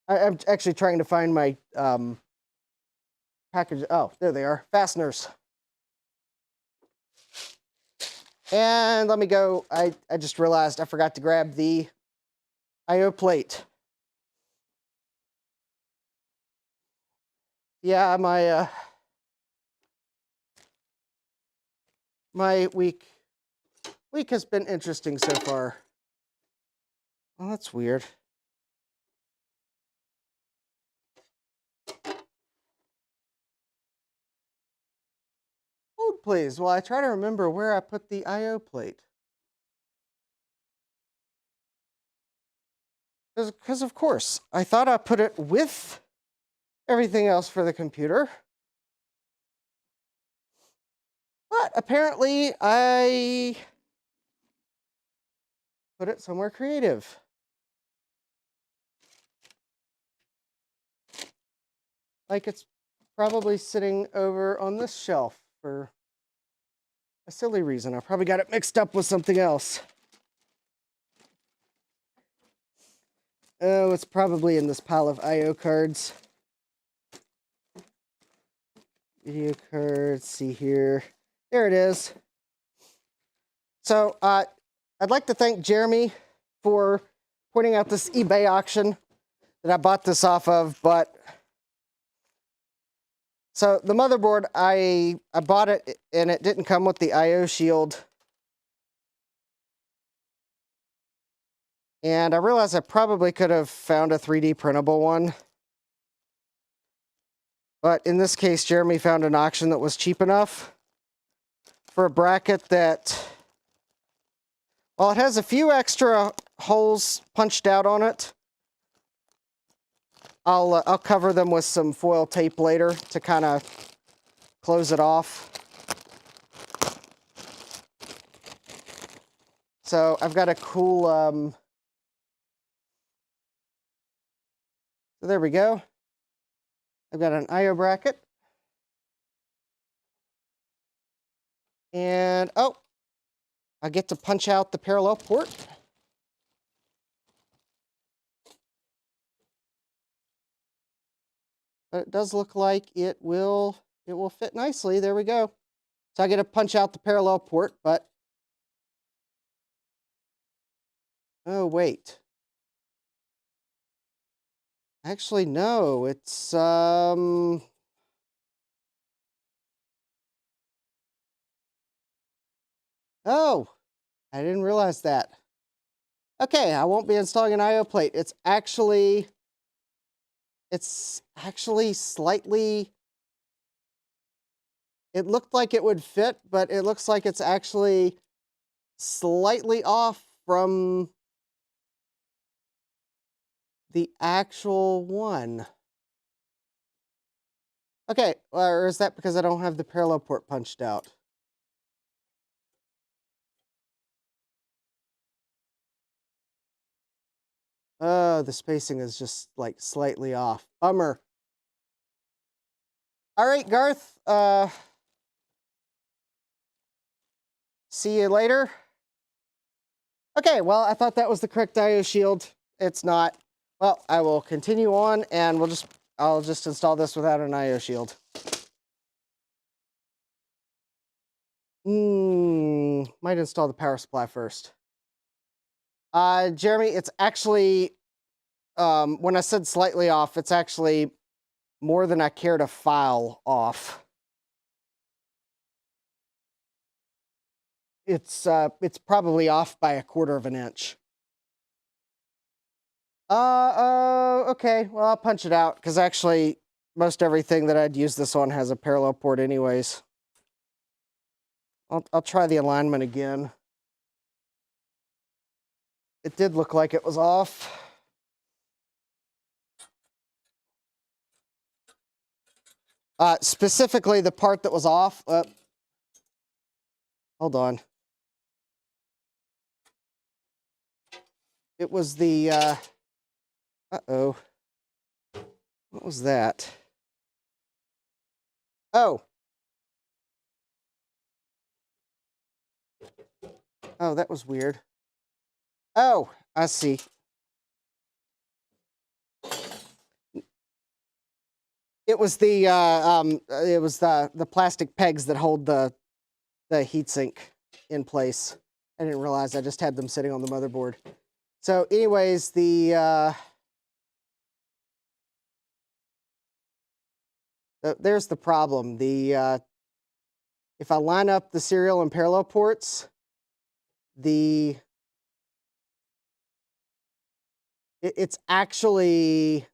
[SPEAKER 1] I'm actually trying to find my package. Oh, there they are, fasteners. And let me go, I just realized I forgot to grab the I/O plate. Yeah, my week has been interesting so far. Well, that's weird. Hold please while I try to remember where I put the I/O plate. Because of course, I thought I put it with everything else for the computer. But apparently I put it somewhere creative. Like it's probably sitting over on this shelf for a silly reason. I probably got it mixed up with something else. Oh, it's probably in this pile of I/O cards. Video cards, see here. There it is. So I'd like to thank Jeremy for pointing out this eBay auction that I bought this off of, but so the motherboard, I bought it and it didn't come with the I/O shield. And I realized I probably could have found a 3D printable one. But in this case, Jeremy found an auction that was cheap enough for a bracket that, well, it has a few extra holes punched out on it. I'll cover them with some foil tape later to kind of close it off. So I've got a cool, so there we go. I've got an I/O bracket. And, oh, I get to punch out the parallel port. But it does look like it will fit nicely. There we go. So I get to punch out the parallel port, but oh wait. Actually, no, it's oh, I didn't realize that. Okay, I won't be installing an I/O plate. It's actually slightly, it looked like it would fit, but it looks like it's actually slightly off from the actual one. Okay, or is that because I don't have the parallel port punched out? Oh, the spacing is just like slightly off. Bummer. All right, Garth. See you later. Okay, well, I thought that was the correct I/O shield. It's not. Well, I will continue on and we'll just I'll just install this without an I/O shield. Might install the power supply first. Jeremy, it's actually, when I said slightly off, it's actually more than I care to file off. It's probably off by 1/4 of an inch. Okay, well, I'll punch it out, because actually, most everything that I'd use this on has a parallel port anyways. I'll try the alignment again. It did look like it was off. Specifically, the part that was off, hold on. It was the, uh-oh. What was that? Oh. Oh, that was weird. Oh, I see. It was the plastic pegs that hold the heatsink in place. I didn't realize I just had them sitting on the motherboard. So anyways, there's the problem. If I line up the serial and parallel ports, it's actually,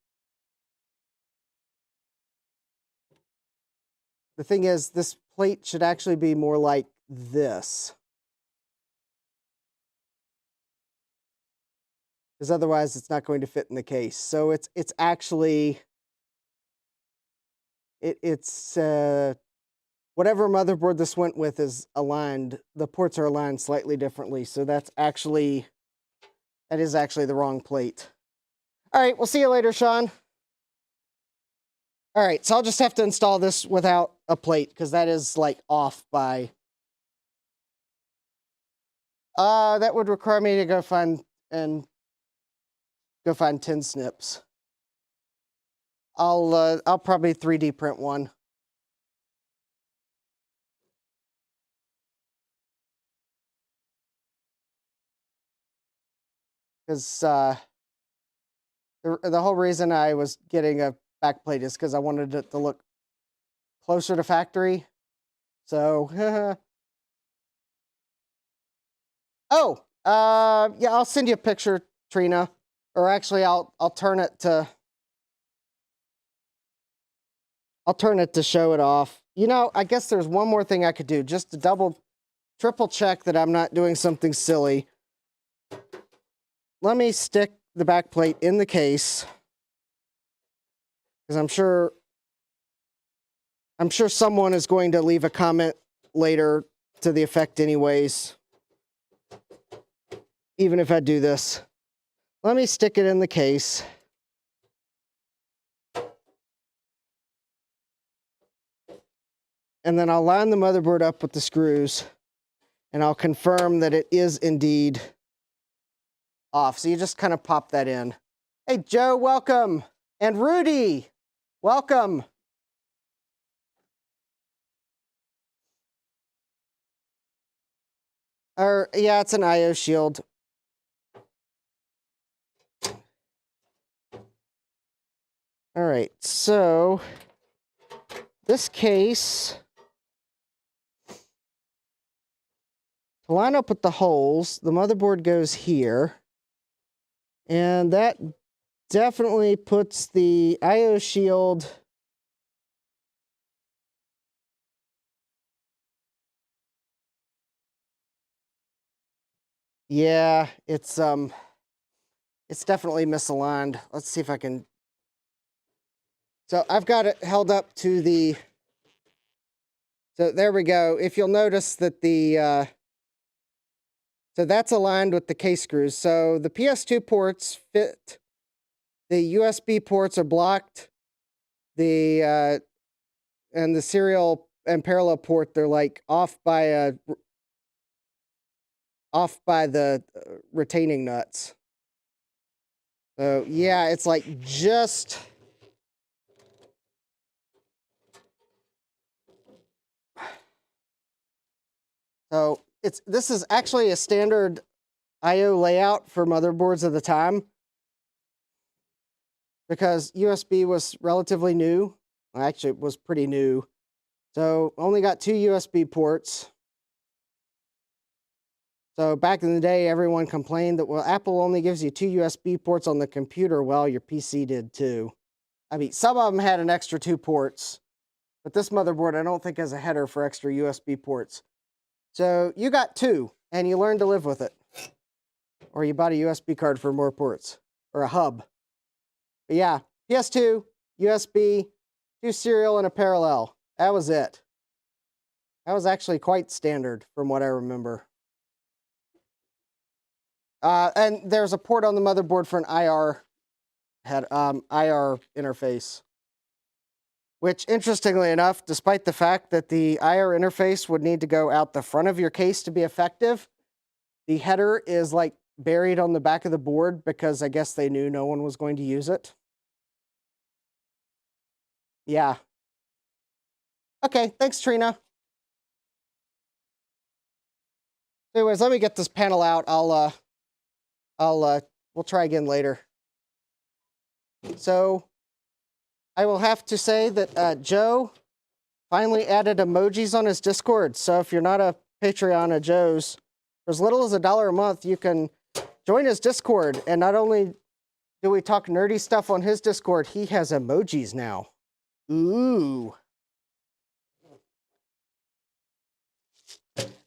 [SPEAKER 1] the thing is, this plate should actually be more like this. Because otherwise it's not going to fit in the case. So it's actually, it's whatever motherboard this went with is aligned, the ports are aligned slightly differently. So that is actually the wrong plate. All right, we'll see you later, Sean. All right, so I'll just have to install this without a plate, because that is like off by, that would require me to go find 10 snips. I'll probably 3D print one. Because the whole reason I was getting a backplate is because I wanted it to look closer to factory. So, oh, yeah, I'll send you a picture, Trina. Or actually, I'll turn it to show it off. You know, I guess there's one more thing I could do, just to triple check that I'm not doing something silly. Let me stick the backplate in the case, because I'm sure someone is going to leave a comment later to the effect anyways, even if I do this. Let me stick it in the case. And then I'll line the motherboard up with the screws, and I'll confirm that it is indeed off. So you just kind of pop that in. Hey, Joe, welcome. And Rudy, welcome. Yeah, it's an I/O shield. All right, so this case, to line up with the holes, the motherboard goes here, and that definitely puts the I/O shield yeah, it's definitely misaligned. Let's see if I can. So I've got it held up to the, so there we go. If you'll notice that so that's aligned with the case screws. So the PS2 ports fit, the USB ports are blocked, and the serial and parallel port, they're like off by the retaining nuts. So yeah, it's like just So this is actually a standard I/O layout for motherboards of the time, because USB was relatively new. Well, actually, it was pretty new. So only got 2 USB ports. So back in the day, everyone complained that, well, Apple only gives you 2 USB ports on the computer. Well, your PC did too. I mean, some of them had an extra 2 ports, but this motherboard I don't think has a header for extra USB ports. So you got 2, and you learned to live with it. Or you bought a USB card for more ports, or a hub. But yeah, PS2, USB, 2 serial, and a parallel. That was it. That was actually quite standard from what I remember. And there's a port on the motherboard for an IR interface. Which, interestingly enough, despite the fact that the IR interface would need to go out the front of your case to be effective, the header is like buried on the back of the board because I guess they knew no one was going to use it. Yeah. Okay, thanks, Trina. Anyways, let me get this panel out. We'll try again later. So I will have to say that Joe finally added emojis on his Discord. So if you're not a Patreon of Joe's, for as little as $1 a month, you can join his Discord. And not only do we talk nerdy stuff on his Discord, he has emojis now. Ooh.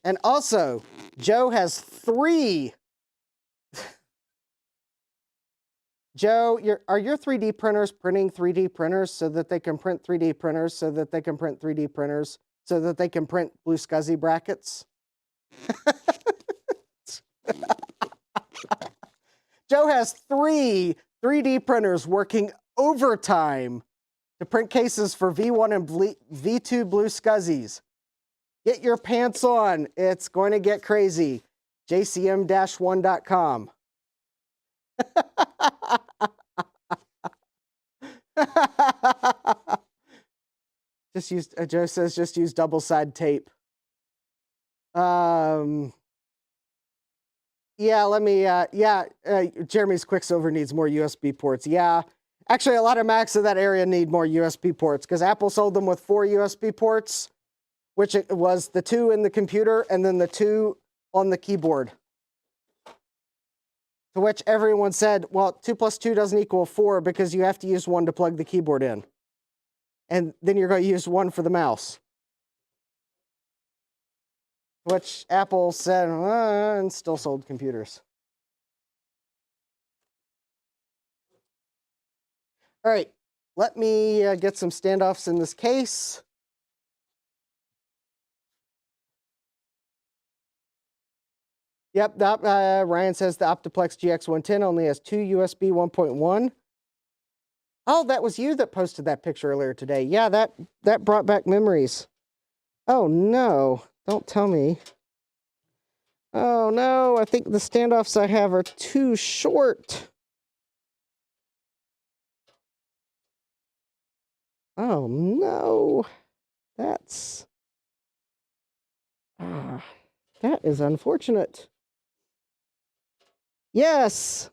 [SPEAKER 1] And also, Joe has 3. Joe, are your 3D printers printing 3D printers so that they can print 3D printers so that they can print 3D printers so that they can print blue SCSI brackets? Joe has 3 3D printers working overtime to print cases for V1 and V2 blue SCSIs. Get your pants on. It's going to get crazy. jcm-1.com. Joe says just use double-side tape. Yeah, Jeremy's Quicksilver needs more USB ports. Yeah, actually a lot of Macs in that area need more USB ports because Apple sold them with 4 USB ports, which it was the 2 in the computer and then the 2 on the keyboard. To which everyone said, well, 2 plus 2 doesn't equal 4 because you have to use 1 to plug the keyboard in. And then you're going to use 1 for the mouse. Which Apple said, and still sold computers. All right, let me get some standoffs in this case. Yep, Ryan says the Optiplex GX110 only has 2 USB 1.1. Oh, that was you that posted that picture earlier today. Yeah, that brought back memories. Oh no, don't tell me. Oh no, I think the standoffs I have are too short. Oh no, that is unfortunate. Yes.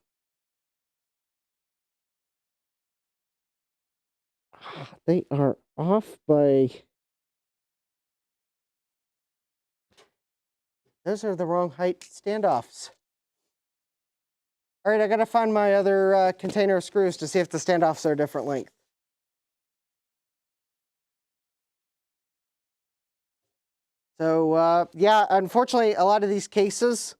[SPEAKER 1] They are off by... Those are the wrong height standoffs. All right, I gotta find my other container of screws to see if the standoffs are a different length. So, yeah, unfortunately, a lot of these cases,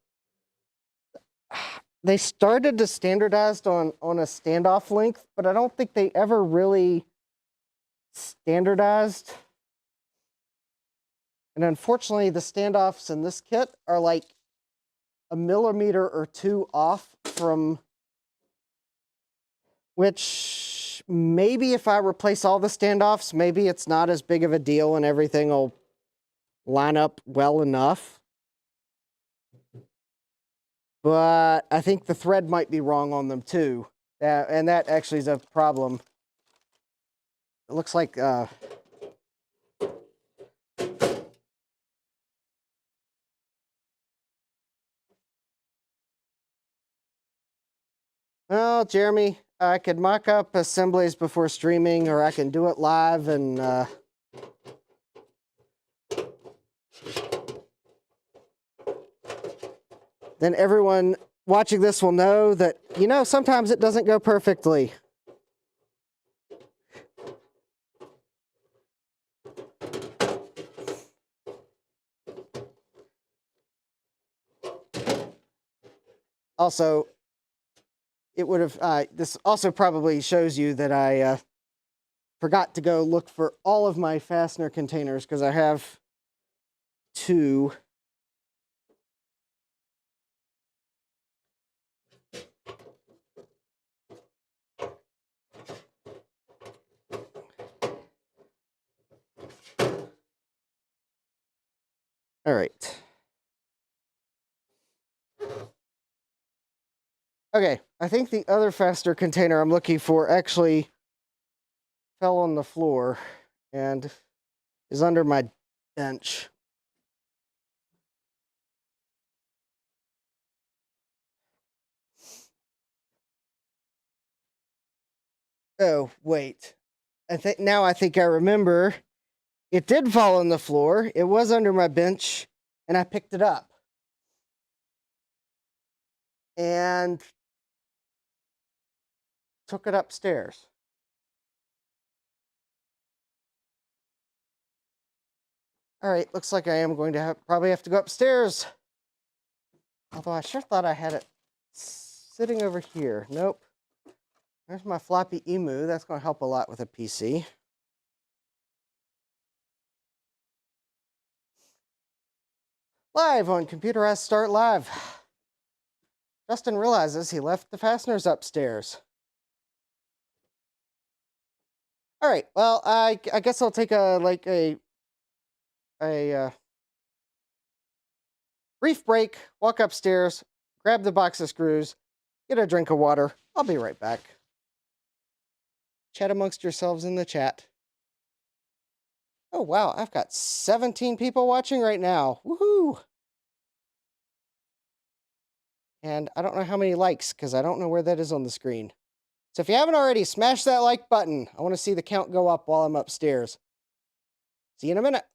[SPEAKER 1] they started to standardize on a standoff length, but I don't think they ever really standardized. And unfortunately, the standoffs in this kit are like 1 millimeter or 2 off from, which maybe if I replace all the standoffs, maybe it's not as big of a deal and everything will line up well enough. But I think the thread might be wrong on them too. And that actually is a problem. It looks like Well, Jeremy, I could mock up assemblies before streaming, or I can do it live and then everyone watching this will know that, you know, sometimes it doesn't go perfectly. Also, it would have, this also probably shows you that I forgot to go look for all of my fastener containers because I have 2. All right. Okay, I think the other fastener container I'm looking for actually fell on the floor and is under my bench. Oh, wait. I think I remember. It did fall on the floor. It was under my bench, and I picked it up. And took it upstairs. All right, looks like I am going to probably have to go upstairs. Although I sure thought I had it sitting over here. Nope. There's my floppy emu. That's going to help a lot with a PC. Live on Computerized Start Live. Justin realizes he left the fasteners upstairs. All right, well, I guess I'll take a brief break, walk upstairs, grab the box of screws, get a drink of water. I'll be right back. Chat amongst yourselves in the chat. Oh, wow, I've got 17 people watching right now. Woohoo! And I don't know how many likes, because I don't know where that is on the screen. So if you haven't already, smash that like button. I want to see the count go up while I'm upstairs. See you in a minute.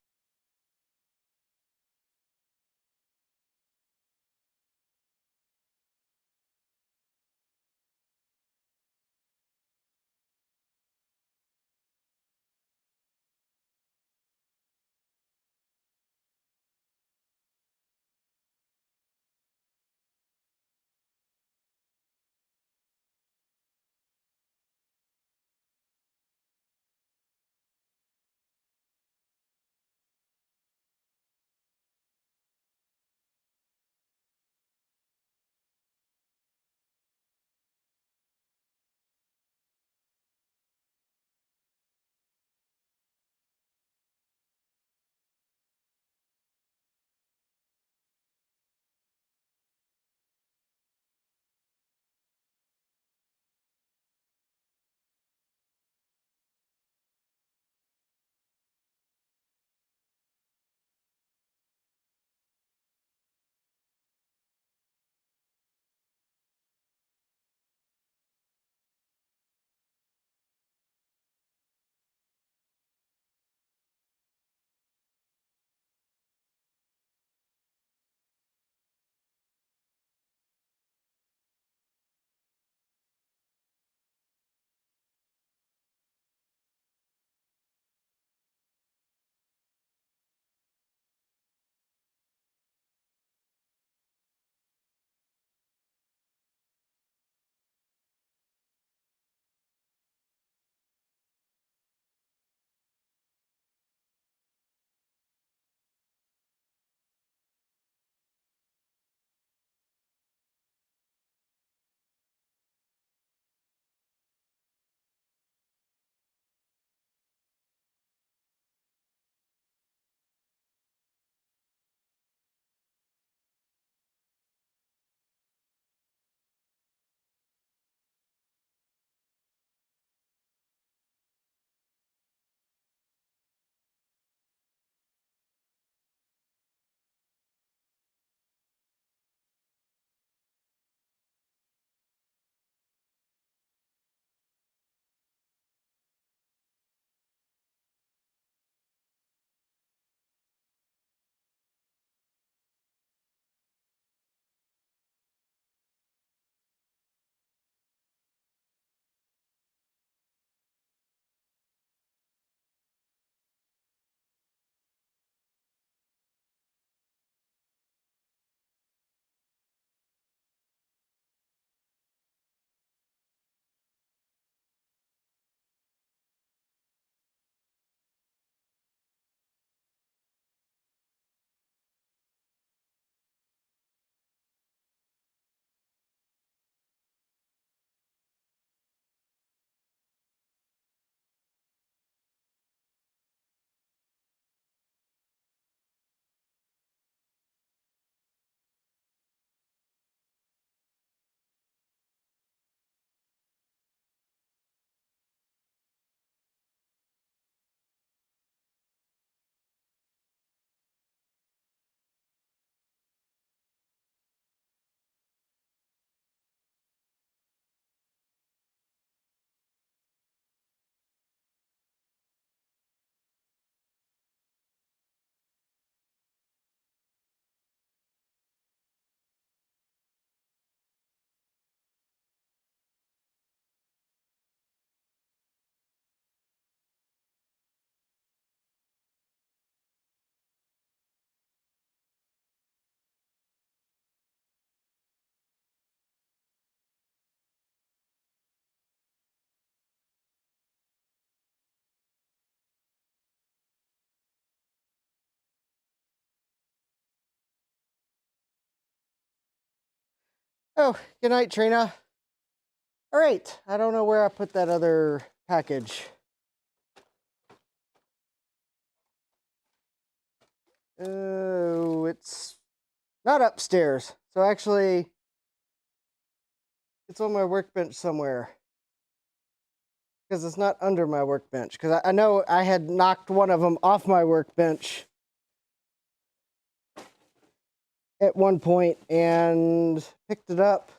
[SPEAKER 1] Oh, good night, Trina. All right, I don't know where I put that other package. Oh, it's not upstairs. So actually, it's on my workbench somewhere. Because it's not under my workbench. Because I know I had knocked one of them off my workbench at one point and picked it up.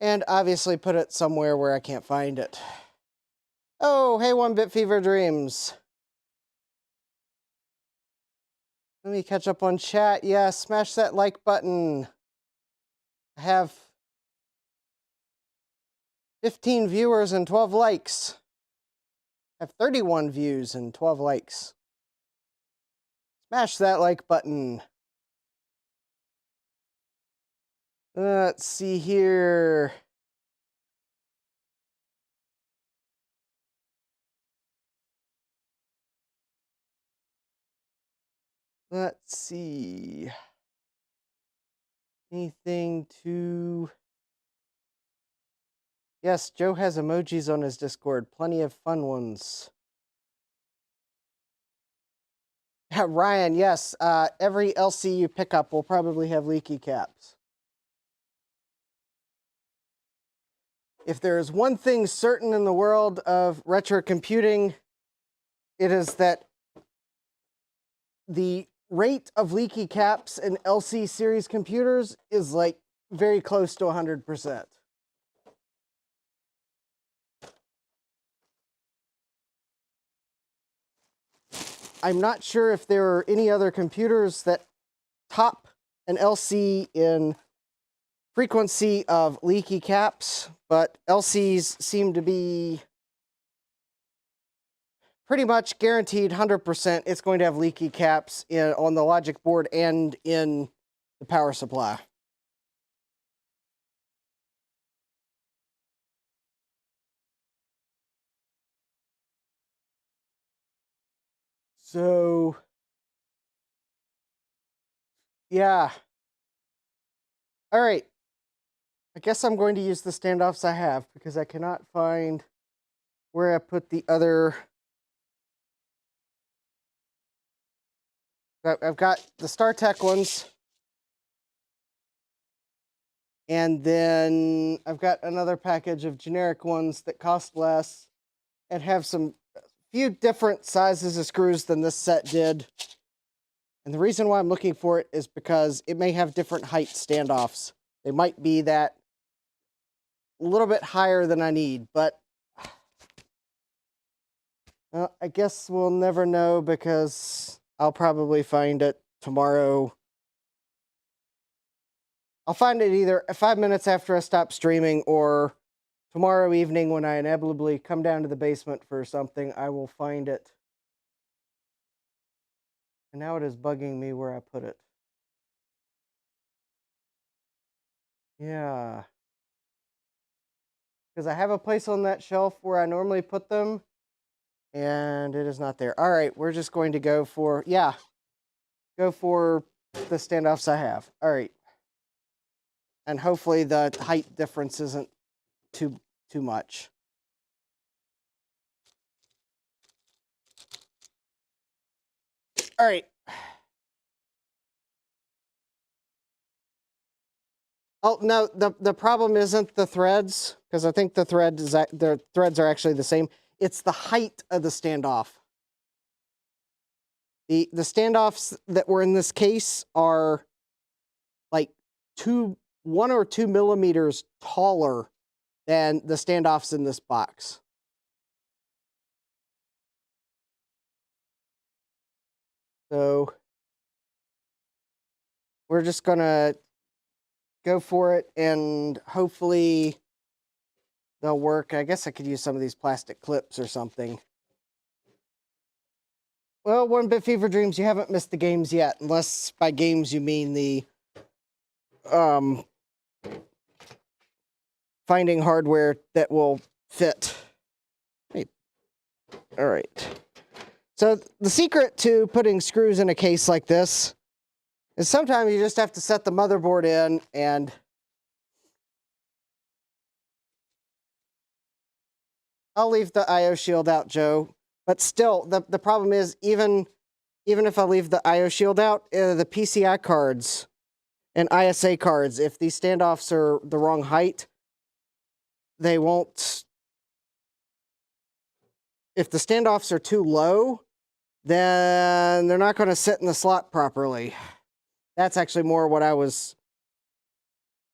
[SPEAKER 1] And obviously put it somewhere where I can't find it. Oh, hey, 1-Bit Fever Dreams. Let me catch up on chat. Yeah, smash that like button. I have 15 viewers and 12 likes. I have 31 views and 12 likes. Smash that like button. Let's see here. Let's see. Anything to... Yes, Joe has emojis on his Discord. Plenty of fun ones. Ryan, yes. Every LC you pick up will probably have leaky caps. If there is one thing certain in the world of retro computing, it is that the rate of leaky caps in LC series computers is like very close to 100%. I'm not sure if there are any other computers that top an LC in frequency of leaky caps, but LCs seem to be pretty much guaranteed 100% it's going to have leaky caps on the logic board and in the power supply. So, yeah. All right. I guess I'm going to use the standoffs I have because I cannot find where I put the other. I've got the StarTech ones. And then I've got another package of generic ones that cost less and have some few different sizes of screws than this set did. And the reason why I'm looking for it is because it may have different height standoffs. They might be that a little bit higher than I need, but I guess we'll never know because I'll probably find it tomorrow. I'll find it either 5 minutes after I stop streaming or tomorrow evening when I inevitably come down to the basement for something. I will find it. And now it is bugging me where I put it. Yeah. Because I have a place on that shelf where I normally put them, and it is not there. All right, we're just going to go for, go for the standoffs I have. All right. And hopefully the height difference isn't too much. All right. Oh, no, the problem isn't the threads, because I think the threads are actually the same. It's the height of the standoff. The standoffs that were in this case are like 1 or 2 millimeters taller than the standoffs in this box. So we're just gonna go for it and hopefully they'll work. I guess I could use some of these plastic clips or something. Well, 1-Bit Fever Dreams, you haven't missed the games yet, unless by games you mean the finding hardware that will fit. Wait. All right. So the secret to putting screws in a case like this is sometimes you just have to set the motherboard in and I'll leave the I/O shield out, Joe. But still, the problem is, even if I leave the I/O shield out, the PCI cards and ISA cards, if these standoffs are the wrong height, they won't. If the standoffs are too low, then they're not going to sit in the slot properly. That's actually more what I was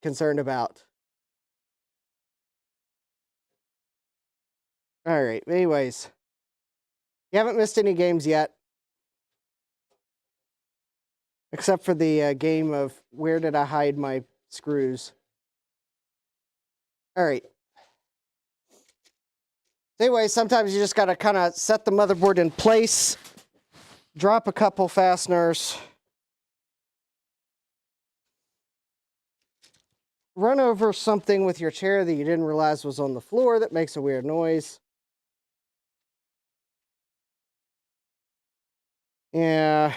[SPEAKER 1] concerned about. All right, anyways. You haven't missed any games yet. Except for the game of where did I hide my screws. All right. Anyway, sometimes you just got to kind of set the motherboard in place, drop a couple fasteners, run over something with your chair that you didn't realize was on the floor that makes a weird noise. Yeah.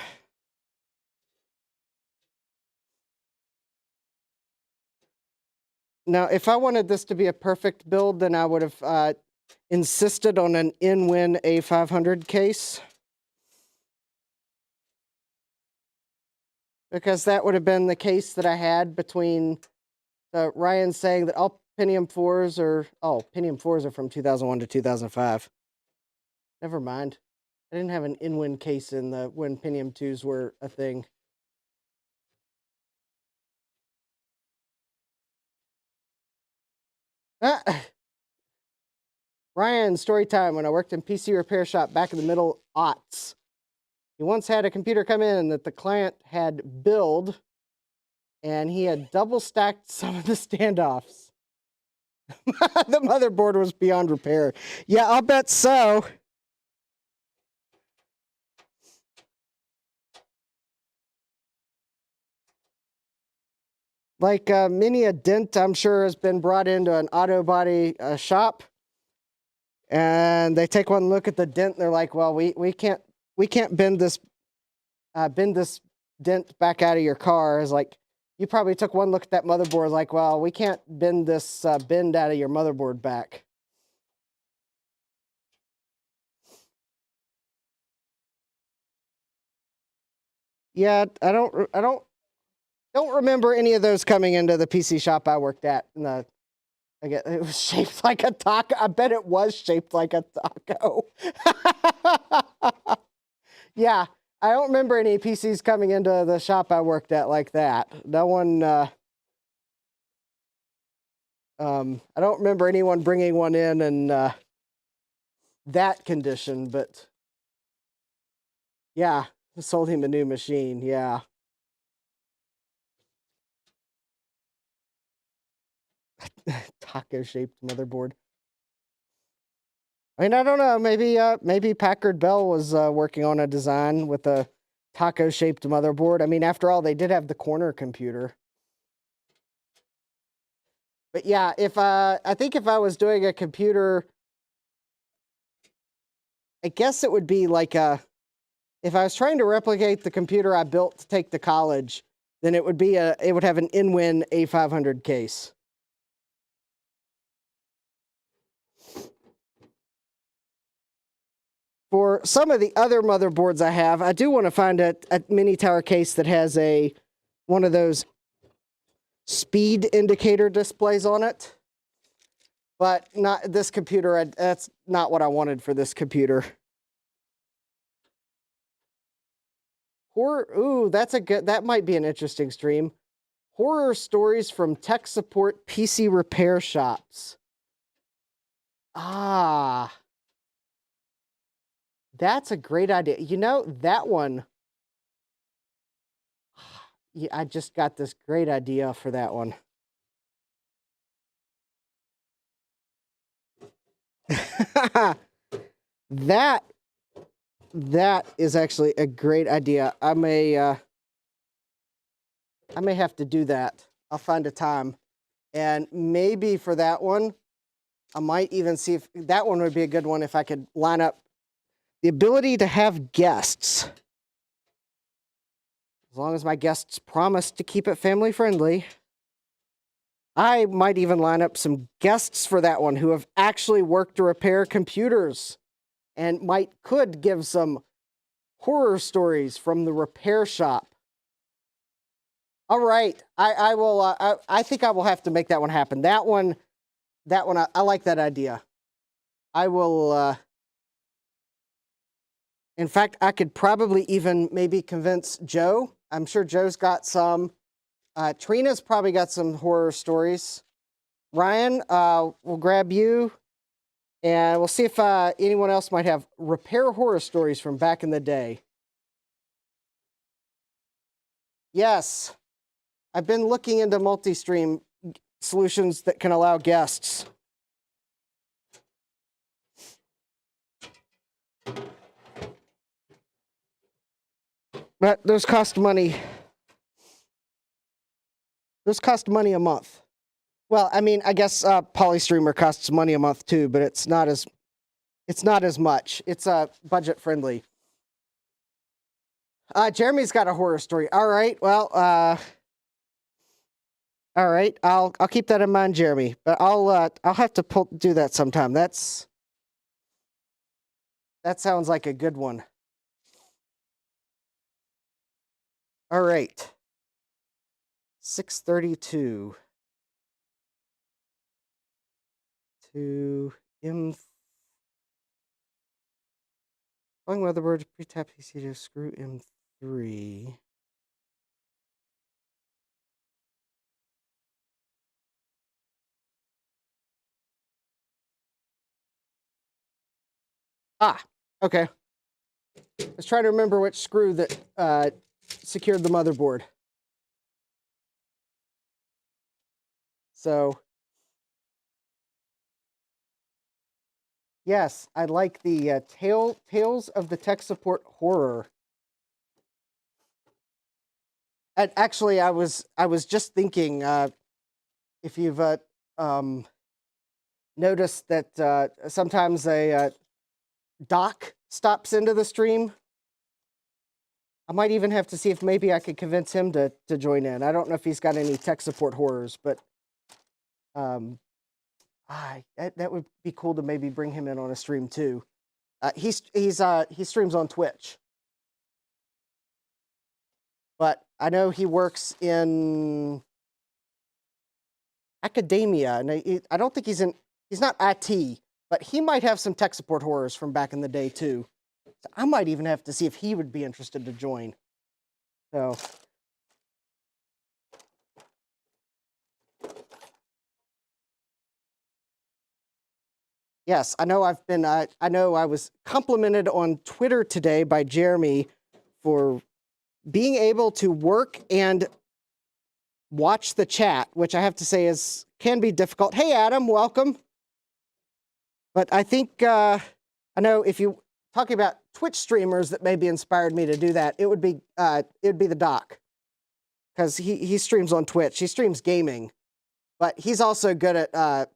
[SPEAKER 1] Now, if I wanted this to be a perfect build, then I would have insisted on an in-win A500 case. Because that would have been the case that I had between Ryan saying that all Pentium 4s are... Oh, Pentium 4s are from 2001 to 2005. Never mind. I didn't have an in-win case in when Pentium 2s were a thing. Ryan, story time. When I worked in PC repair shop back in the middle aughts, he once had a computer come in that the client had billed, and he had double stacked some of the standoffs. The motherboard was beyond repair. Yeah, I'll bet so. Like many a dent, I'm sure, has been brought into an auto body shop, and they take one look at the dent, and they're like, "Well, we can't bend this dent back out of your car." It's like, you probably took one look at that motherboard, like, "Well, we can't bend this bend out of your motherboard back." Yeah, I don't remember any of those coming into the PC shop I worked at. It was shaped like a taco. I bet it was shaped like a taco. Yeah, I don't remember any PCs coming into the shop I worked at like that. No one. I don't remember anyone bringing one in that condition, but yeah, sold him a new machine. Yeah. Taco-shaped motherboard. I mean, I don't know. Maybe Packard Bell was working on a design with a taco-shaped motherboard. I mean, after all, they did have the corner computer. But yeah, I think if I was doing a computer, I guess it would be like if I was trying to replicate the computer I built to take to college, then it would have an in-win A500 case. For some of the other motherboards I have, I do want to find a mini tower case that has one of those speed indicator displays on it. But not this computer. That's not what I wanted for this computer. Horror. Ooh, that might be an interesting stream. Horror stories from tech support PC repair shops. Ah. That's a great idea. You know, that one. Yeah, I just got this great idea for that one. That is actually a great idea. I may have to do that. I'll find a time. And maybe for that one, I might even see if that one would be a good one if I could line up the ability to have guests. As long as my guests promise to keep it family friendly. I might even line up some guests for that one who have actually worked to repair computers and could give some horror stories from the repair shop. All right, I will. I think I will have to make that one happen. That one, I like that idea. I will. In fact, I could probably even maybe convince Joe. I'm sure Joe's got some. Trina's probably got some horror stories. Ryan, we'll grab you, and we'll see if anyone else might have repair horror stories from back in the day. Yes, I've been looking into multi-stream solutions that can allow guests. But those cost money. Those cost money a month. Well, I mean, I guess Polystreamer costs money a month too, but it's not as much. It's budget friendly. Jeremy's got a horror story. All right. Well, all right. I'll keep that in mind, Jeremy. But I'll have to do that sometime. That sounds like a good one. All right. 632 to M. Following motherboard, pre-tap PC to screw M3. Ah, okay. Let's try to remember which screw that secured the motherboard. So, yes, I like the Tales of the Tech Support horror. And actually, I was just thinking, if you've noticed that sometimes a doc stops into the stream, I might even have to see if maybe I could convince him to join in. I don't know if he's got any tech support horrors, but that would be cool to maybe bring him in on a stream too. He streams on Twitch, but I know he works in academia, and I don't think he's not IT, but he might have some tech support horrors from back in the day too. So I might even have to see if he would be interested to join. So. Yes, I know I've been, I know I was complimented on Twitter today by Jeremy for being able to work and watch the chat, which I have to say can be difficult. Hey, Adam, welcome. But I think, I know if you talking about Twitch streamers that maybe inspired me to do that, it would be the doc. Because he streams on Twitch. He streams gaming, but he's also good at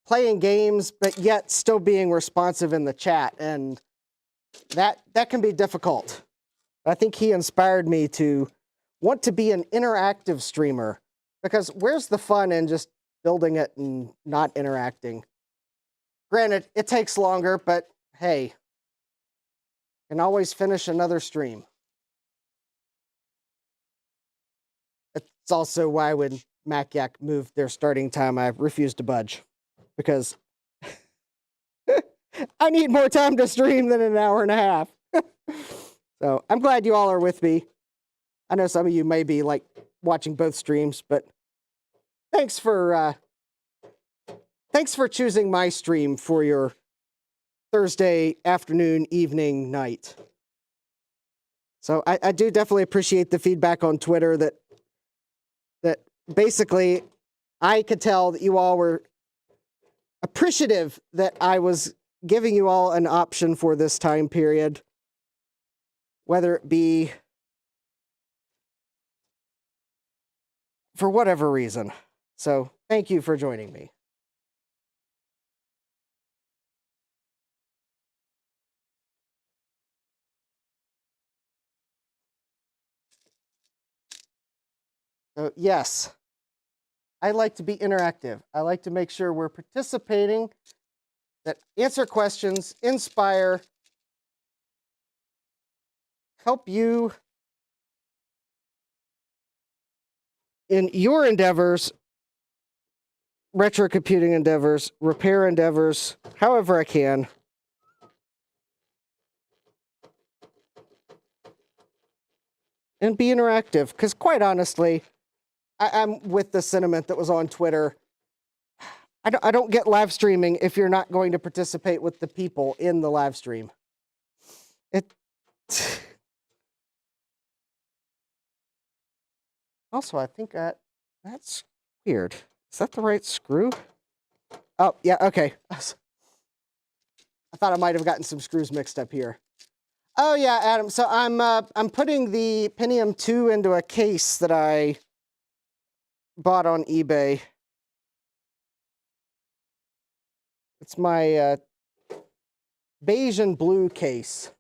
[SPEAKER 1] playing games, but yet still being responsive in the chat, and that can be difficult. I think he inspired me to want to be an interactive streamer, because where's the fun in just building it and not interacting? Granted, it takes longer, but hey, can always finish another stream. It's also why when MacYac moved their starting time, I refused to budge, because I need more time to stream than an hour and a half. So I'm glad you all are with me. I know some of you may be like watching both streams, but thanks for choosing my stream for your Thursday afternoon, evening, night. So I do definitely appreciate the feedback on Twitter that basically I could tell that you all were appreciative that I was giving you all an option for this time period, whether it be for whatever reason. So thank you for joining me. So yes, I like to be interactive. I like to make sure we're participating, that answer questions, inspire, help you in your endeavors, retro computing endeavors, repair endeavors, however I can. And be interactive, because quite honestly, I'm with the sentiment that was on Twitter. I don't get live streaming if you're not going to participate with the people in the live stream. Also, I think that's weird. Is that the right screw? Oh, yeah, okay. I thought I might have gotten some screws mixed up here. Oh yeah, Adam. So I'm putting the Pentium II into a case that I bought on eBay. It's my beige and blue case.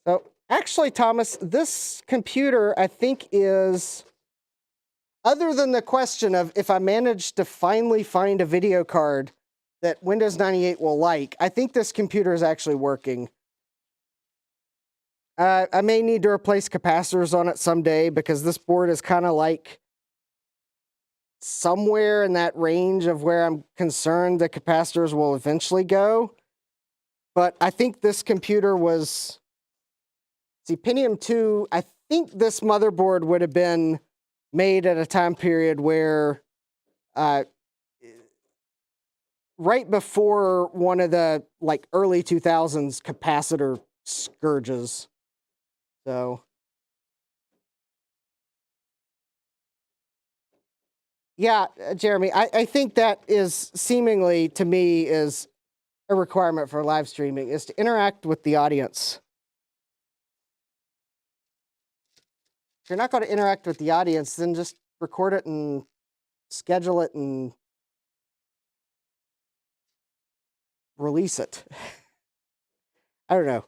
[SPEAKER 1] So actually, Thomas, this computer I think is, other than the question of if I manage to finally find a video card that Windows 98 will like, I think this computer is actually working. I may need to replace capacitors on it someday because this board is kind of like somewhere in that range of where I'm concerned the capacitors will eventually go. But I think this computer was, see, Pentium II, I think this motherboard would have been made at a time period where right before one of the like early 2000s capacitor scourges. So yeah, Jeremy, I think that is seemingly to me is a requirement for live streaming, is to interact with the audience. If you're not going to interact with the audience, then just record it and schedule it and release it. I don't know.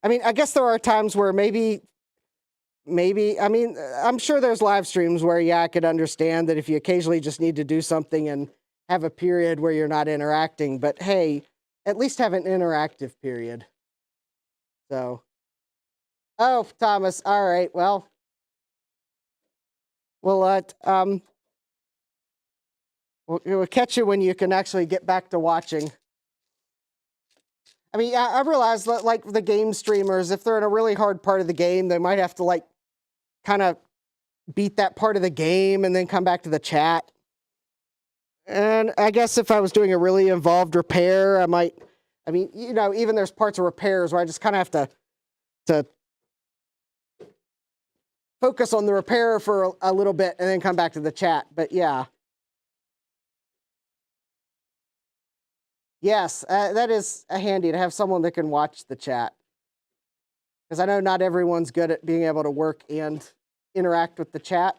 [SPEAKER 1] I mean, I guess there are times where maybe, I mean, I'm sure there's live streams where, yeah, I could understand that if you occasionally just need to do something and have a period where you're not interacting, but hey, at least have an interactive period. So, oh, Thomas, all right, well, we'll catch you when you can actually get back to watching. I mean, I realize that, like, the game streamers, if they're in a really hard part of the game, they might have to, like, kind of beat that part of the game and then come back to the chat. And I guess if I was doing a really involved repair, I might, I mean, you know, even there's parts of repairs where I just kind of have to focus on the repair for a little bit and then come back to the chat. But yeah. Yes, that is handy to have someone that can watch the chat. Because I know not everyone's good at being able to work and interact with the chat.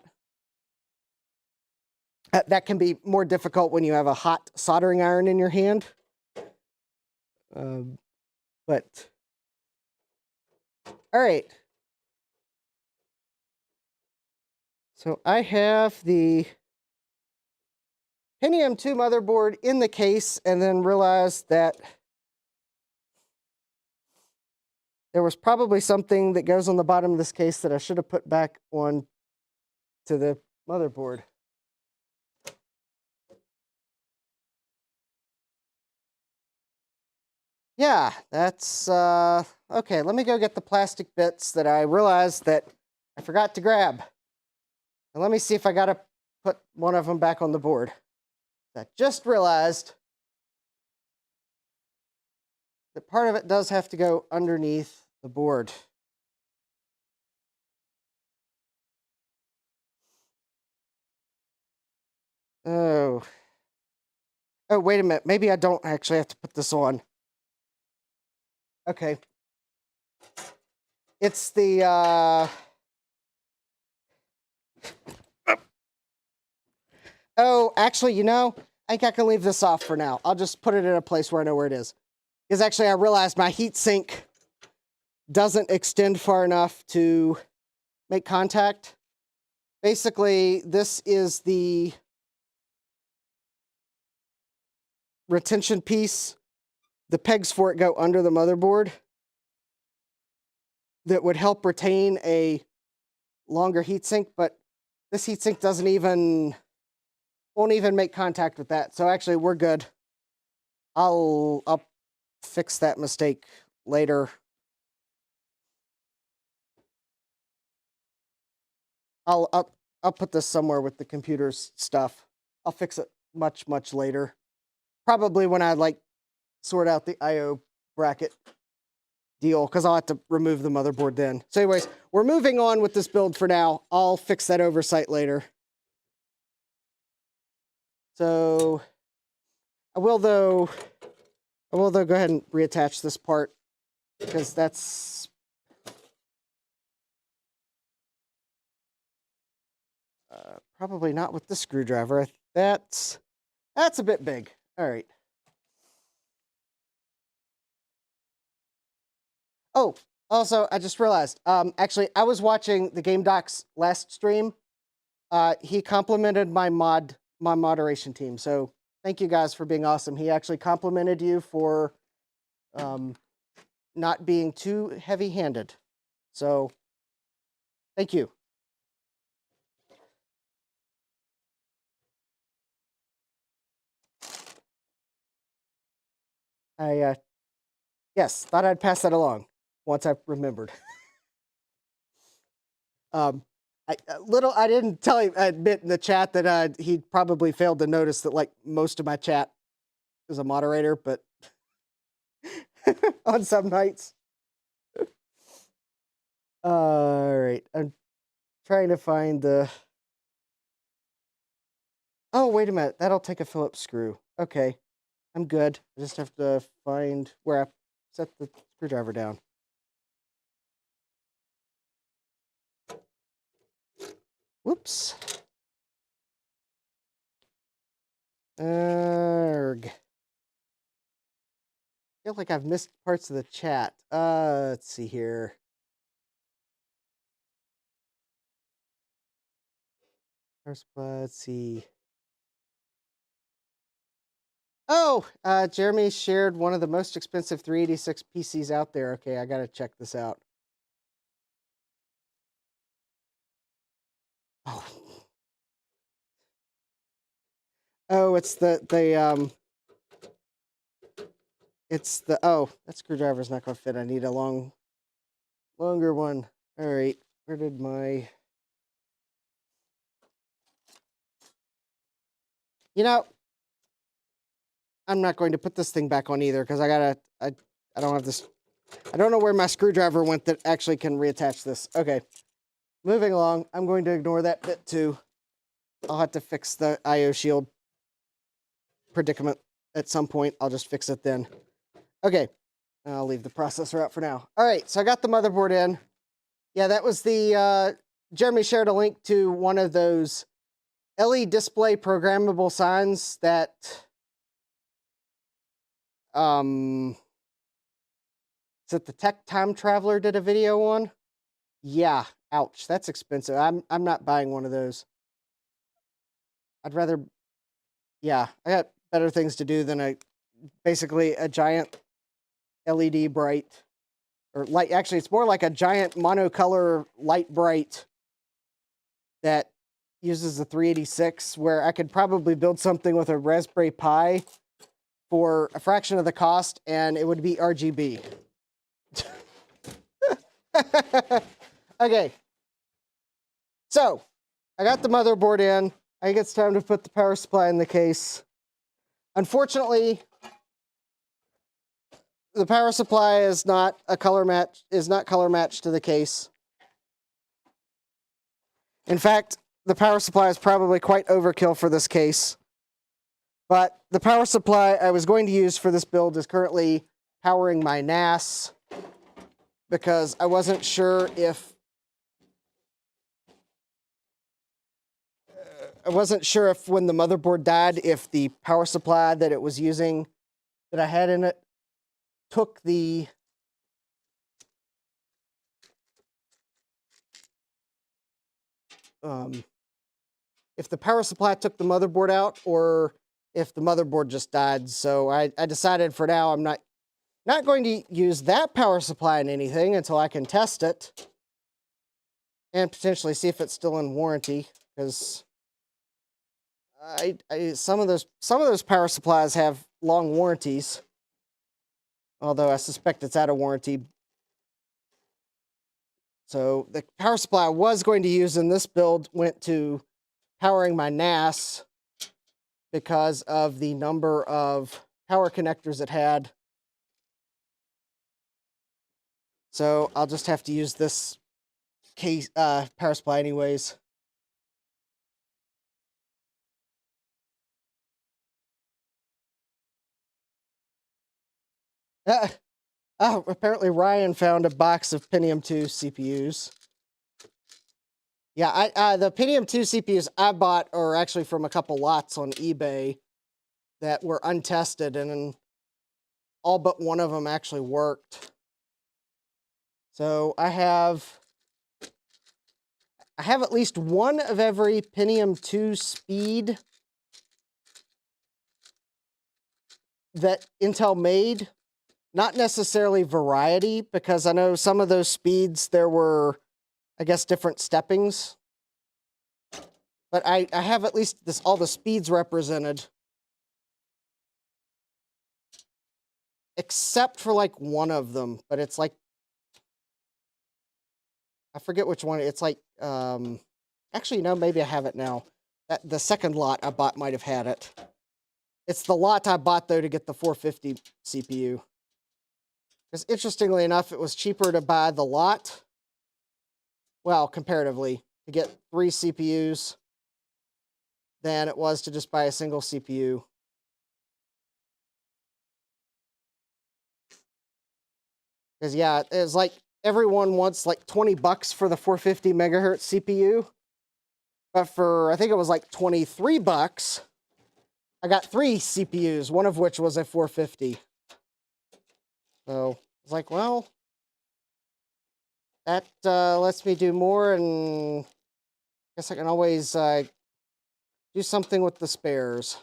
[SPEAKER 1] That can be more difficult when you have a hot soldering iron in your hand. But, all right. So I have the Pentium II motherboard in the case and then realized that there was probably something that goes on the bottom of this case that I should have put back on to the motherboard. Yeah, that's, okay, let me go get the plastic bits that I realized that I forgot to grab. And let me see if I gotta put one of them back on the board. I just realized that part of it does have to go underneath the board. Oh, wait a minute. Maybe I don't actually have to put this on. Okay. It's the, oh, actually, you know, I think I can leave this off for now. I'll just put it in a place where I know where it is. Because actually, I realized my heatsink doesn't extend far enough to make contact. Basically, this is the retention piece. The pegs for it go under the motherboard. That would help retain a longer heatsink, but this heatsink won't even make contact with that. So actually, we're good. I'll fix that mistake later. I'll put this somewhere with the computer's stuff. I'll fix it much later. Probably when I sort out the I/O bracket deal, because I'll have to remove the motherboard then. So anyways, we're moving on with this build for now. I'll fix that oversight later. So I will though go ahead and reattach this part, because that's probably not with the screwdriver. That's a bit big. All right. Oh, also, I just realized, actually, I was watching the Game Doc's last stream. He complimented my moderation team. So thank you guys for being awesome. He actually complimented you for not being too heavy-handed. So thank you. Yes, thought I'd pass that along once I remembered. I didn't admit in the chat that he probably failed to notice that most of my chat is a moderator, but on some nights. All right, I'm trying to find the. Oh, wait a minute, that'll take a Phillips screw. Okay, I'm good. I just have to find where I set the screwdriver down. Whoops. Arg. I feel like I've missed parts of the chat. Let's see here. Let's see. Oh, Jeremy shared one of the most expensive 386 PCs out there. Okay, I gotta check this out. Oh. Oh, it's that screwdriver's not gonna fit. I need a longer one. All right, where did my? You know, I'm not going to put this thing back on either because I don't have this. I don't know where my screwdriver went that actually can reattach this. Okay, moving along. I'm going to ignore that bit too. I'll have to fix the I/O shield predicament at some point. I'll just fix it then. Okay, I'll leave the processor out for now. All right, so I got the motherboard in. Yeah, that was the, Jeremy shared a link to one of those LED display programmable signs that, is it the Tech Time Traveler did a video on? Yeah, ouch, that's expensive. I'm not buying one of those. I'd rather, yeah, I got better things to do than basically a giant LED bright, or light, actually it's more like a giant monocolor light bright that uses the 386, where I could probably build something with a Raspberry Pi for a fraction of the cost, and it would be RGB. Okay. So, I got the motherboard in. I think it's time to put the power supply in the case. Unfortunately, the power supply is not color matched to the case. In fact, the power supply is probably quite overkill for this case. But the power supply I was going to use for this build is currently powering my NAS, because I wasn't sure if when the motherboard died, if the power supply that it was using, that I had in it, took the if the power supply took the motherboard out or if the motherboard just died. So I decided for now I'm not going to use that power supply in anything until I can test it and potentially see if it's still in warranty, because some of those power supplies have long warranties, although I suspect it's out of warranty. So the power supply I was going to use in this build went to powering my NAS because of the number of power connectors it had. So I'll just have to use this case power supply anyways. Oh, apparently Ryan found a box of Pentium II CPUs. Yeah, the Pentium II CPUs I bought are actually from a couple lots on eBay that were untested, and all but one of them actually worked. So I have at least one of every Pentium II speed that Intel made. Not necessarily variety, because I know some of those speeds there were, I guess, different steppings. But I have at least all the speeds represented. Except for like one of them, but it's like, I forget which one. It's like, actually, no, maybe I have it now. The second lot I bought might have had it. It's the lot I bought, though, to get the 450 CPU. Because interestingly enough, it was cheaper to buy the lot, well, comparatively, to get 3 CPUs than it was to just buy a single CPU. Because, yeah, it was like everyone wants like $20 for the 450 megahertz CPU. But for, I think it was like $23, I got 3 CPUs, one of which was a 450. So I was like, well, that lets me do more, and I guess I can always do something with the spares.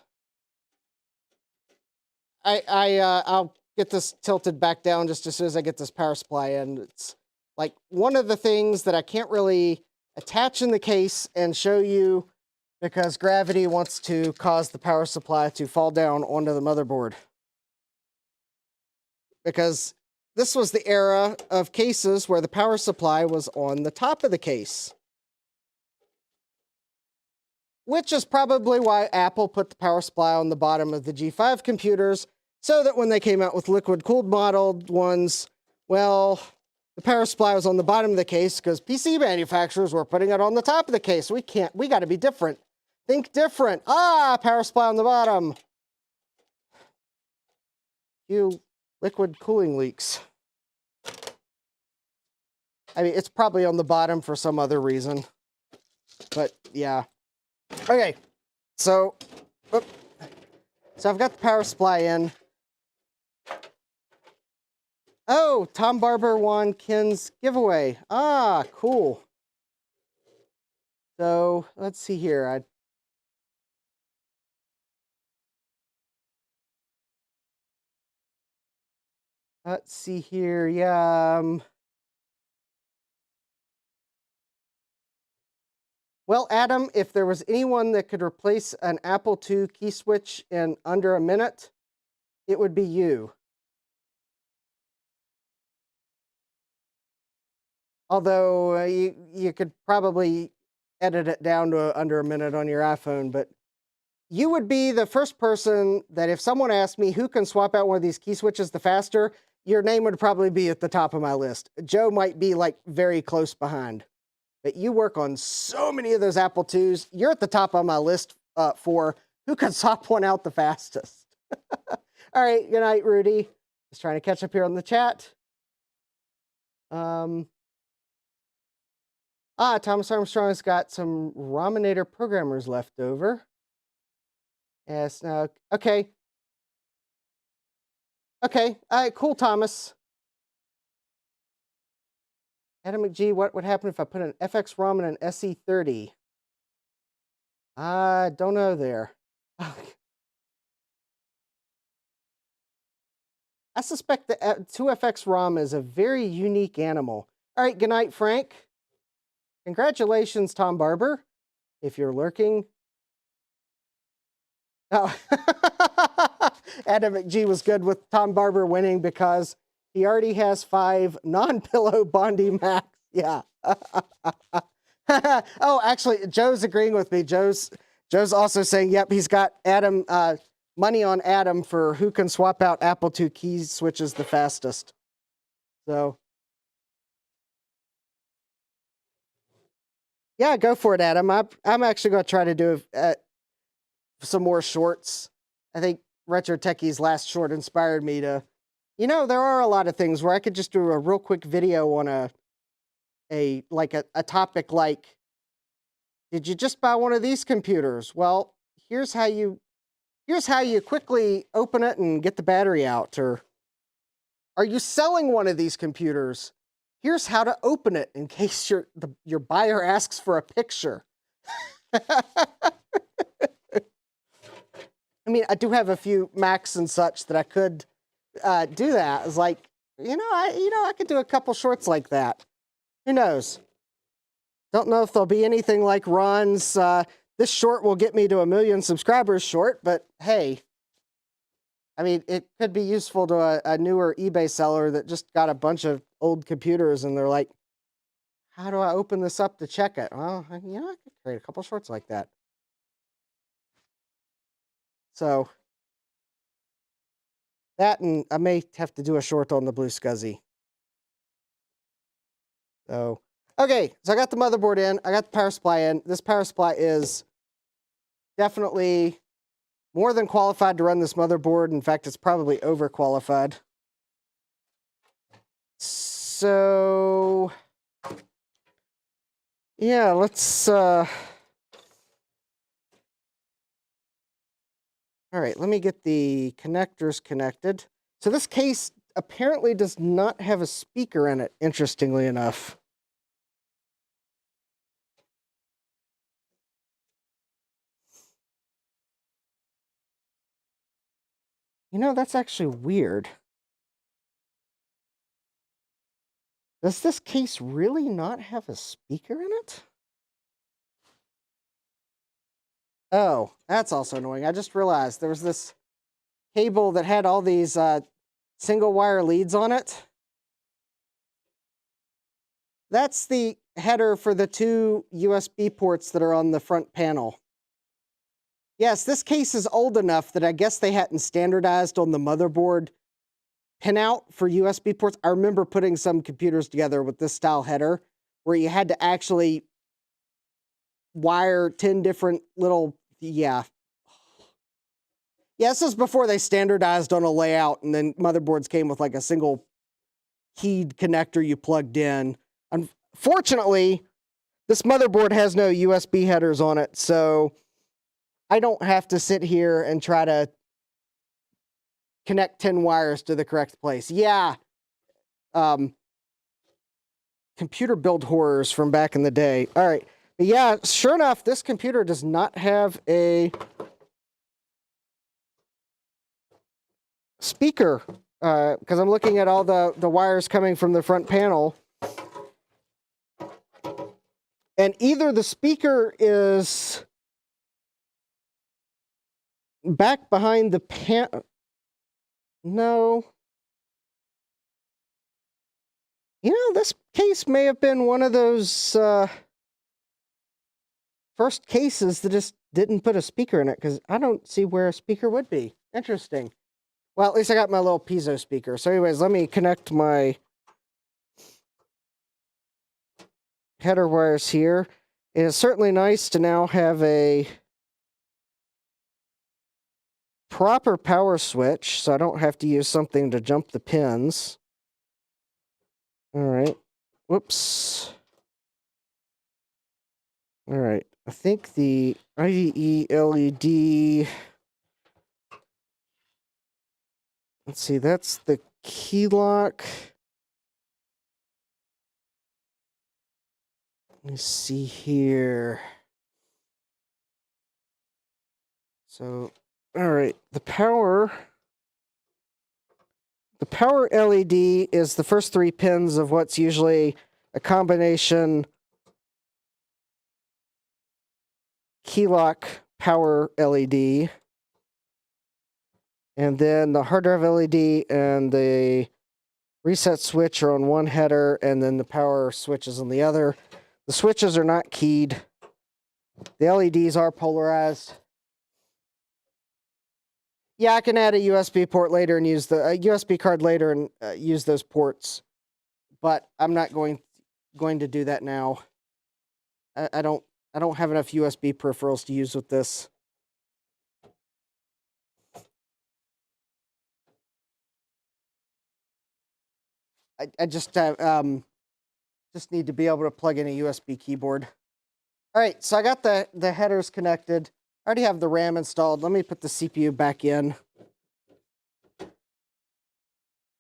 [SPEAKER 1] I'll get this tilted back down just as soon as I get this power supply in. It's like one of the things that I can't really attach in the case and show you because gravity wants to cause the power supply to fall down onto the motherboard. Because this was the era of cases where the power supply was on the top of the case. Which is probably why Apple put the power supply on the bottom of the G5 computers, so that when they came out with liquid-cooled modeled ones, well, the power supply was on the bottom of the case because PC manufacturers were putting it on the top of the case. We got to be different. Think different. Power supply on the bottom. You liquid cooling leaks. I mean, it's probably on the bottom for some other reason. But, yeah. Okay, so I've got the power supply in. Oh, Tom Barber won Ken's giveaway. Cool. So let's see here. Let's see here. Yeah. Well, Adam, if there was anyone that could replace an Apple II key switch in under a minute, it would be you. Although you could probably edit it down to under a minute on your iPhone, but you would be the first person that if someone asked me who can swap out one of these key switches the faster, your name would probably be at the top of my list. Joe might be like very close behind. But you work on so many of those Apple IIs. You're at the top of my list for who can swap one out the fastest. All right, good night, Rudy. Just trying to catch up here on the chat. Thomas Armstrong's got some Raminator programmers left over. Yes, no, okay. Okay, all right, cool, Thomas. Adam McGee, what would happen if I put an FX ROM in an SE30? I don't know there. I suspect the 2FX ROM is a very unique animal. All right, good night, Frank. Congratulations, Tom Barber, if you're lurking. Oh, Adam McG was good with Tom Barber winning because he already has 5 non-pillow Bondi Max. Yeah. Oh, actually, Joe's agreeing with me. Joe's also saying, yep, he's got Adam money on Adam for who can swap out Apple II key switches the fastest. So, yeah, go for it, Adam. I'm actually going to try to do some more shorts. I think Retro Techie's last short inspired me to, there are a lot of things where I could just do a real quick video on a topic like, did you just buy one of these computers? Well, here's how you quickly open it and get the battery out. Or, are you selling one of these computers? Here's how to open it in case your buyer asks for a picture. I mean, I do have a few Macs and such that I could do that. It's like, I could do a couple shorts like that. Who knows? Don't know if there'll be anything like Ron's. This short will get me to 1 million subscribers short, but hey, I mean, it could be useful to a newer eBay seller that just got a bunch of old computers and they're like, how do I open this up to check it? Well, I could create a couple shorts like that. So that, and I may have to do a short on the Blue Scuzzy. So, okay, so I got the motherboard in, I got the power supply in. This power supply is definitely more than qualified to run this motherboard. In fact, it's probably overqualified. So, yeah, let's, all right, let me get the connectors connected. So this case apparently does not have a speaker in it, interestingly enough. That's actually weird. Does this case really not have a speaker in it? Oh, that's also annoying. I just realized there was this cable that had all these single wire leads on it. That's the header for the 2 USB ports that are on the front panel. Yes, this case is old enough that I guess they hadn't standardized on the motherboard pinout for USB ports. I remember putting some computers together with this style header where you had to actually wire 10 different little, yeah. Yeah, this is before they standardized on a layout and then motherboards came with like a single keyed connector you plugged in. Unfortunately, this motherboard has no USB headers on it, so I don't have to sit here and try to connect 10 wires to the correct place. Yeah. Computer build horrors from back in the day. All right. But yeah, sure enough, this computer does not have a speaker because I'm looking at all the wires coming from the front panel. And either the speaker is back behind the no. This case may have been one of those first cases that just didn't put a speaker in it, because I don't see where a speaker would be. Interesting. Well, at least I got my little piezo speaker. So anyways, let me connect my header wires here. It is certainly nice to now have a proper power switch, so I don't have to use something to jump the pins. All right. Whoops. All right. I think the IDE LED. Let's see, that's the key lock. Let me see here. So, all right, the power LED is the first 3 pins of what's usually a combination key lock power LED. And then the hard drive LED and the reset switch are on one header, and then the power switch is on the other. The switches are not keyed. The LEDs are polarized. Yeah, I can add a USB port later and use the USB card later and use those ports, but I'm not going to do that now. I don't have enough USB peripherals to use with this. I just need to be able to plug in a USB keyboard. All right, so I got the headers connected. I already have the RAM installed. Let me put the CPU back in.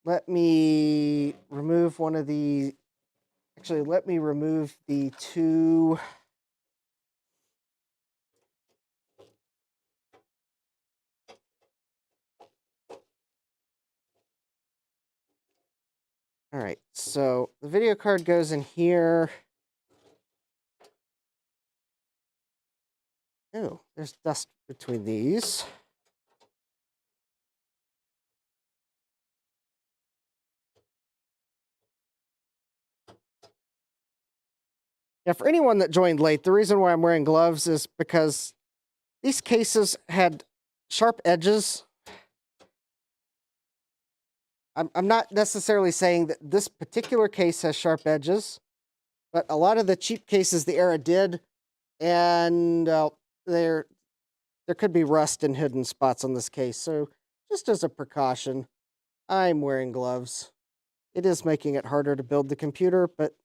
[SPEAKER 1] Let me remove one of the... Actually, let me remove the 2... All right, so the video card goes in here. Oh, there's dust between these. Yeah, for anyone that joined late, the reason why I'm wearing gloves is because these cases had sharp edges. I'm not necessarily saying that this particular case has sharp edges, but a lot of the cheap cases the era did, and there could be rust in hidden spots on this case. So just as a precaution, I'm wearing gloves. It is making it harder to build the computer, but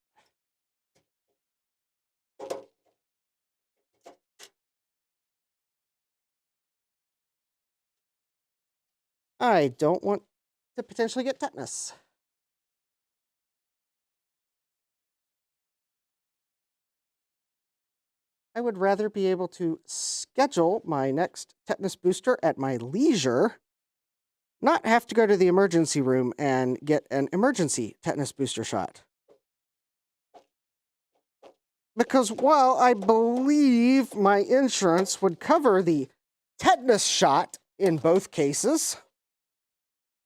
[SPEAKER 1] I don't want to potentially get tetanus. I would rather be able to schedule my next tetanus booster at my leisure, not have to go to the emergency room and get an emergency tetanus booster shot. Because while I believe my insurance would cover the tetanus shot in both cases,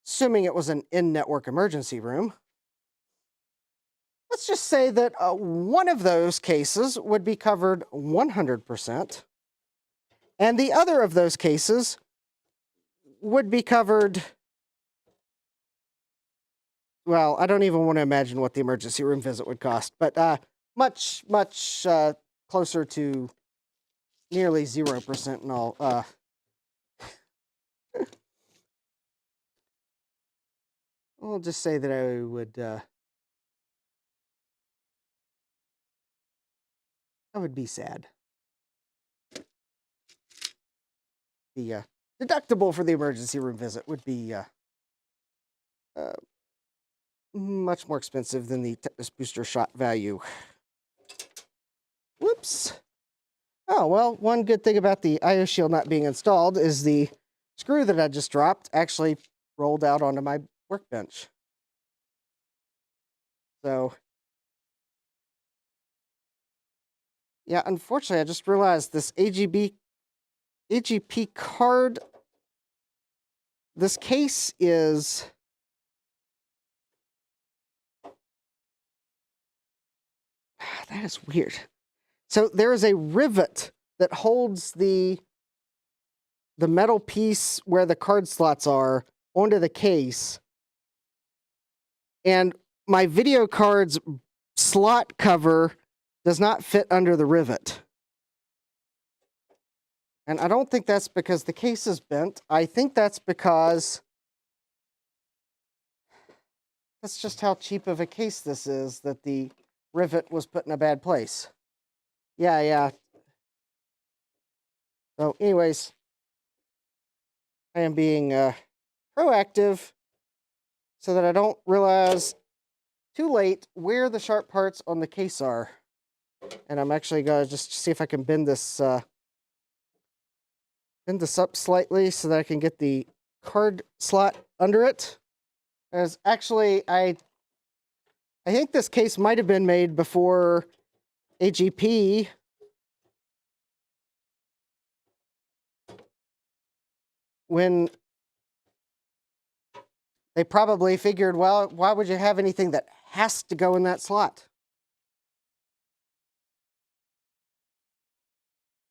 [SPEAKER 1] assuming it was an in-network emergency room, let's just say that one of those cases would be covered 100%, and the other of those cases would be covered... Well, I don't even want to imagine what the emergency room visit would cost, but much closer to nearly 0% and all. I'll just say that I would be sad. The deductible for the emergency room visit would be much more expensive than the tetanus booster shot value. Whoops. Oh, well, one good thing about the IO shield not being installed is the screw that I just dropped actually rolled out onto my workbench. So, yeah, unfortunately, I just realized this AGP card, this case is... That is weird. So there is a rivet that holds the metal piece where the card slots are onto the case. And my video card's slot cover does not fit under the rivet. And I don't think that's because the case is bent. I think that's because that's just how cheap of a case this is, that the rivet was put in a bad place. Yeah. So anyways, I am being proactive so that I don't realize too late where the sharp parts on the case are. And I'm actually going to just see if I can bend this bend this up slightly so that I can get the card slot under it. As actually, I think this case might have been made before AGP. When they probably figured, well, why would you have anything that has to go in that slot?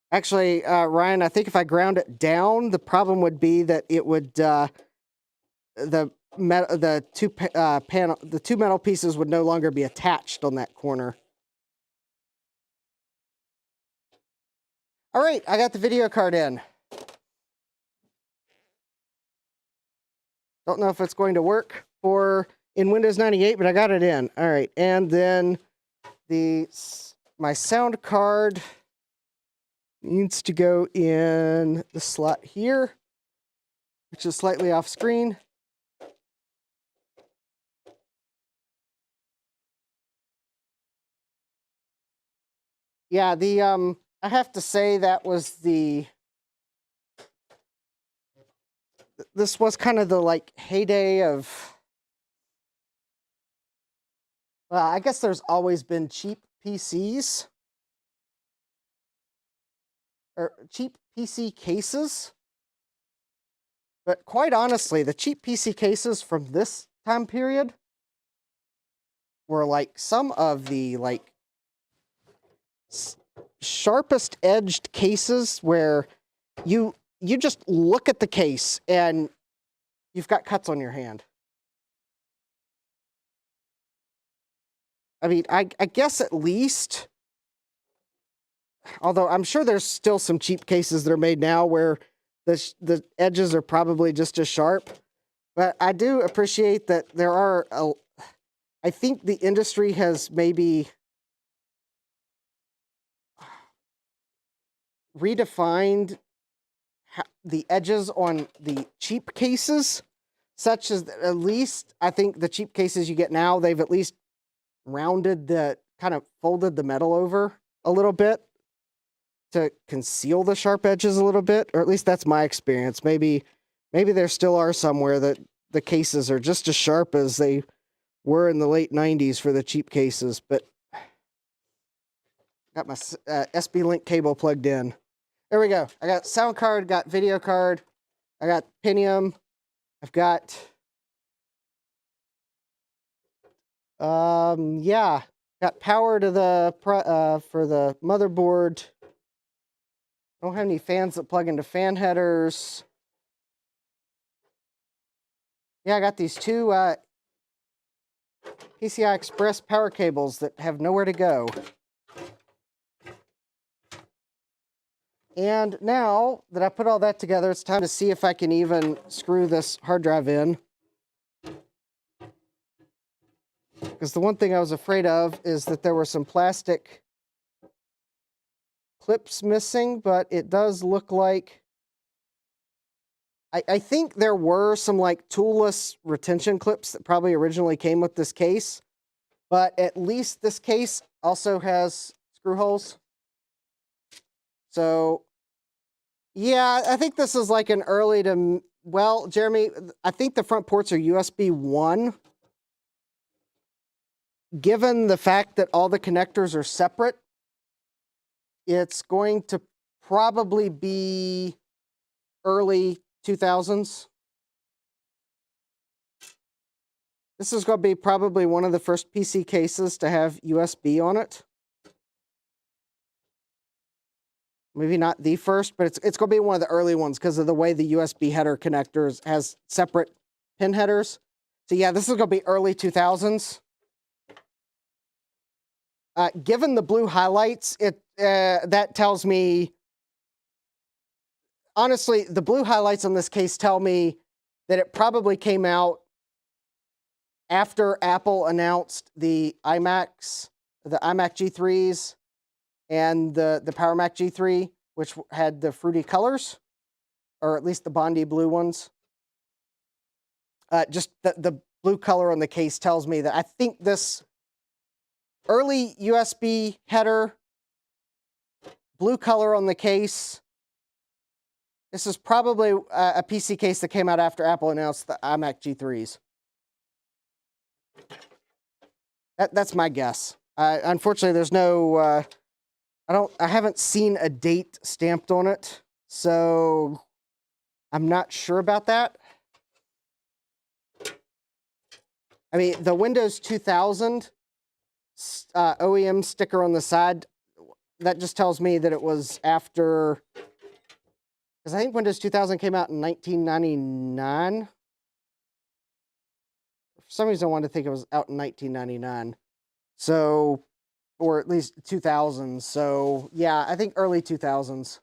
[SPEAKER 1] Actually, Ryan, I think if I ground it down, the problem would be that it would the two metal pieces would no longer be attached on that corner. All right, I got the video card in. Don't know if it's going to work in Windows 98, but I got it in. All right, and then my sound card needs to go in the slot here, which is slightly off screen. Yeah, I have to say that was this was kind of the like heyday of, well, I guess there's always been cheap PCs or cheap PC cases. But quite honestly, the cheap PC cases from this time period were like some of the like sharpest edged cases where you just look at the case and you've got cuts on your hand. I mean, I guess at least, although I'm sure there's still some cheap cases that are made now where the edges are probably just as sharp. But I do appreciate that there are, I think the industry has maybe redefined the edges on the cheap cases, such as at least I think the cheap cases you get now, they've at least rounded kind of folded the metal over a little bit to conceal the sharp edges a little bit, or at least that's my experience. Maybe there still are somewhere that the cases are just as sharp as they were in the late 90s for the cheap cases, but got my SB Link cable plugged in. There we go. I got sound card, got video card, I got Pentium, I've got, yeah, got power to for the motherboard. Don't have any fans that plug into fan headers. Yeah, I got these two PCI Express power cables that have nowhere to go. And now that I put all that together, it's time to see if I can even screw this hard drive in. Because the one thing I was afraid of is that there were some plastic clips missing, but it does look like, I think there were some like toolless retention clips that probably originally came with this case, but at least this case also has screw holes. So yeah, I think this is like an early to, well, Jeremy, I think the front ports are USB 1. Given the fact that all the connectors are separate, it's going to probably be early 2000s. This is going to be probably one of the first PC cases to have USB on it. Maybe not the first, but it's going to be one of the early ones because of the way the USB header connectors has separate pin headers. So yeah, this is going to be early 2000s. Given the blue highlights, that tells me, honestly, the blue highlights on this case tell me that it probably came out after Apple announced the iMacs, the iMac G3s, and the Power Mac G3, which had the fruity colors, or at least the Bondi blue ones. Just the blue color on the case tells me that I think this early USB header, blue color on the case, This is probably a PC case that came out after Apple announced the iMac G3s. That's my guess. Unfortunately, there's no. I haven't seen a date stamped on it, so I'm not sure about that. I mean, the Windows 2000 OEM sticker on the side, that just tells me that it was after, because I think Windows 2000 came out in 1999. For some reason, I wanted to think it was out in 1999. So, or at least 2000s. So, yeah, I think early 2000s.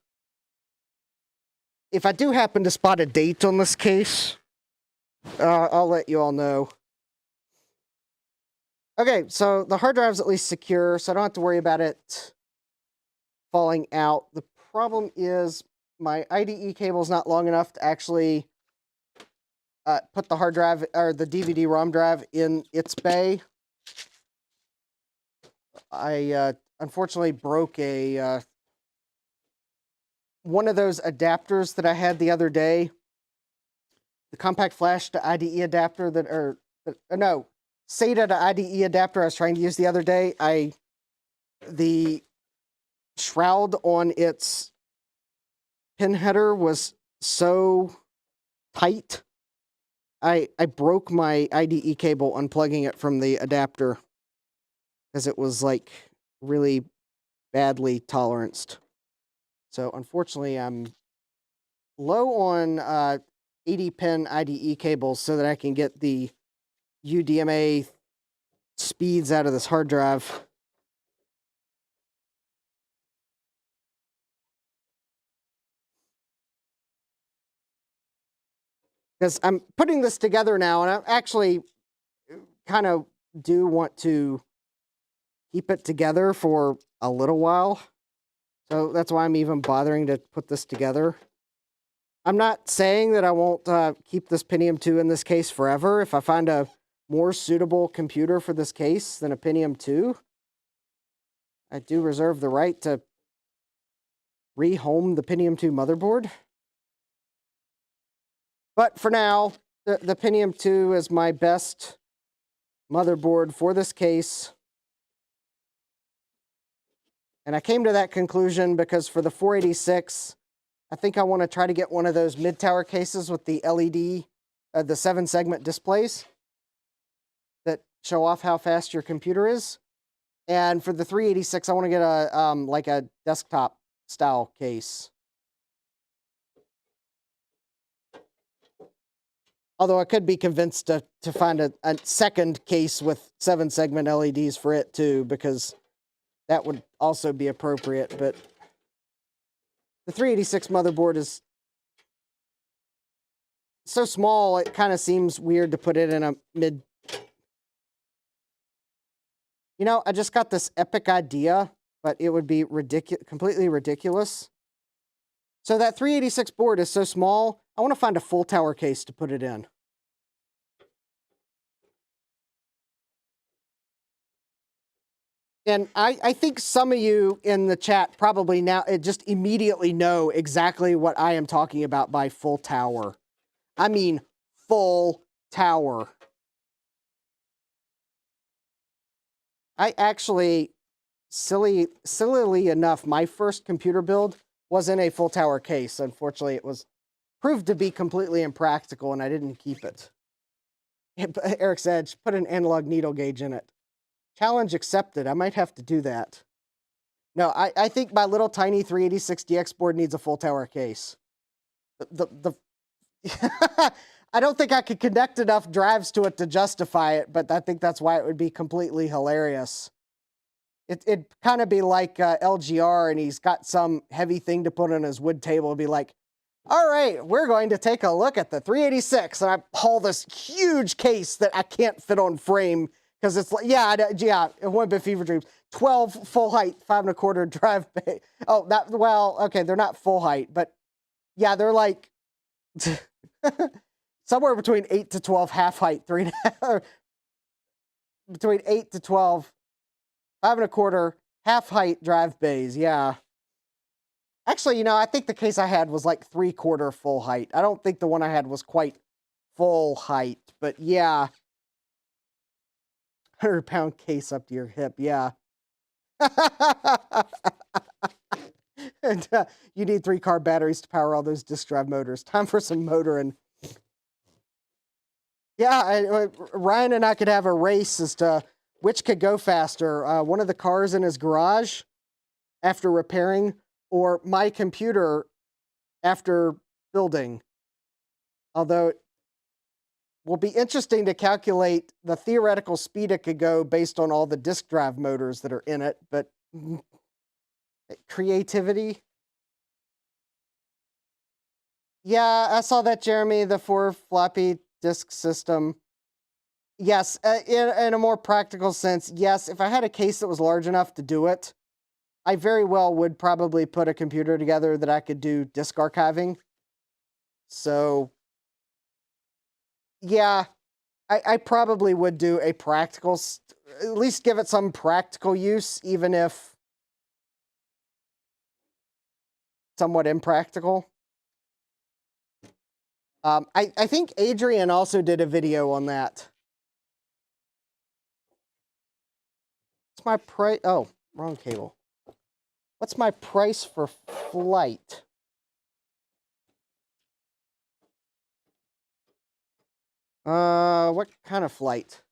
[SPEAKER 1] If I do happen to spot a date on this case, I'll let you all know. Okay, so the hard drive's at least secure, so I don't have to worry about it falling out. The problem is my IDE cable is not long enough to actually put the hard drive or the DVD-ROM drive in its bay. I unfortunately broke a one of those adapters that I had the other day. The compact flash to IDE adapter no, SATA to IDE adapter I was trying to use the other day. The shroud on its pin header was so tight, I broke my IDE cable unplugging it from the adapter because it was like really badly toleranced. So unfortunately, I'm low on 80-pin IDE cables so that I can get the UDMA speeds out of this hard drive. Because I'm putting this together now, and I actually kind of do want to keep it together for a little while. So that's why I'm even bothering to put this together. I'm not saying that I won't keep this Pentium II in this case forever. If I find a more suitable computer for this case than a Pentium II, I do reserve the right to rehome the Pentium II motherboard. But for now, the Pentium II is my best motherboard for this case. And I came to that conclusion because for the 486, I think I want to try to get one of those mid-tower cases with the LED, the 7-segment displays that show off how fast your computer is. And for the 386, I want to get a like a desktop style case. Although I could be convinced to find a second case with 7-segment LEDs for it too, because that would also be appropriate. But the 386 motherboard is so small, it kind of seems weird to put it in a mid. You know, I just got this epic idea, but it would be completely ridiculous. So that 386 board is so small, I want to find a full tower case to put it in. And I think some of you in the chat probably now just immediately know exactly what I am talking about by full tower. I mean, full tower. I actually, sillily enough, my first computer build was in a full tower case. Unfortunately, it was proved to be completely impractical, and I didn't keep it. Eric said, put an analog needle gauge in it. Challenge accepted. I might have to do that. No, I think my little tiny 386DX board needs a full tower case. I don't think I could connect enough drives to it to justify it, but I think that's why it would be completely hilarious. It'd kind of be like LGR, and he's got some heavy thing to put on his wood table. It'd be like, all right, we're going to take a look at the 386, and I haul this huge case that I can't fit on frame because it's like, yeah, it would be fever dreams. 12 full height, 5 1/4 drive bay. Oh, well, okay, they're not full height, but yeah, they're like somewhere between 8 to 12 half height, between 8 to 12, 5 1/4 half height drive bays. Yeah. Actually, you know, I think the case I had was like 3/4 full height. I don't think the one I had was quite full height, but yeah. 100-pound case up to your hip, yeah. And you need 3-car batteries to power all those disk drive motors. Time for some motoring. Yeah, Ryan and I could have a race as to which could go faster. One of the cars in his garage after repairing, or my computer after building. Although it will be interesting to calculate the theoretical speed it could go based on all the disk drive motors that are in it, but creativity. Yeah, I saw that, Jeremy, the 4 floppy disk system. Yes, in a more practical sense, yes, if I had a case that was large enough to do it, I very well would probably put a computer together that I could do disk archiving. So, yeah, I probably would do a practical, at least give it some practical use, even if somewhat impractical. I think Adrian also did a video on that. What's my price? Oh, wrong cable. What's my price for flight? What kind of flight?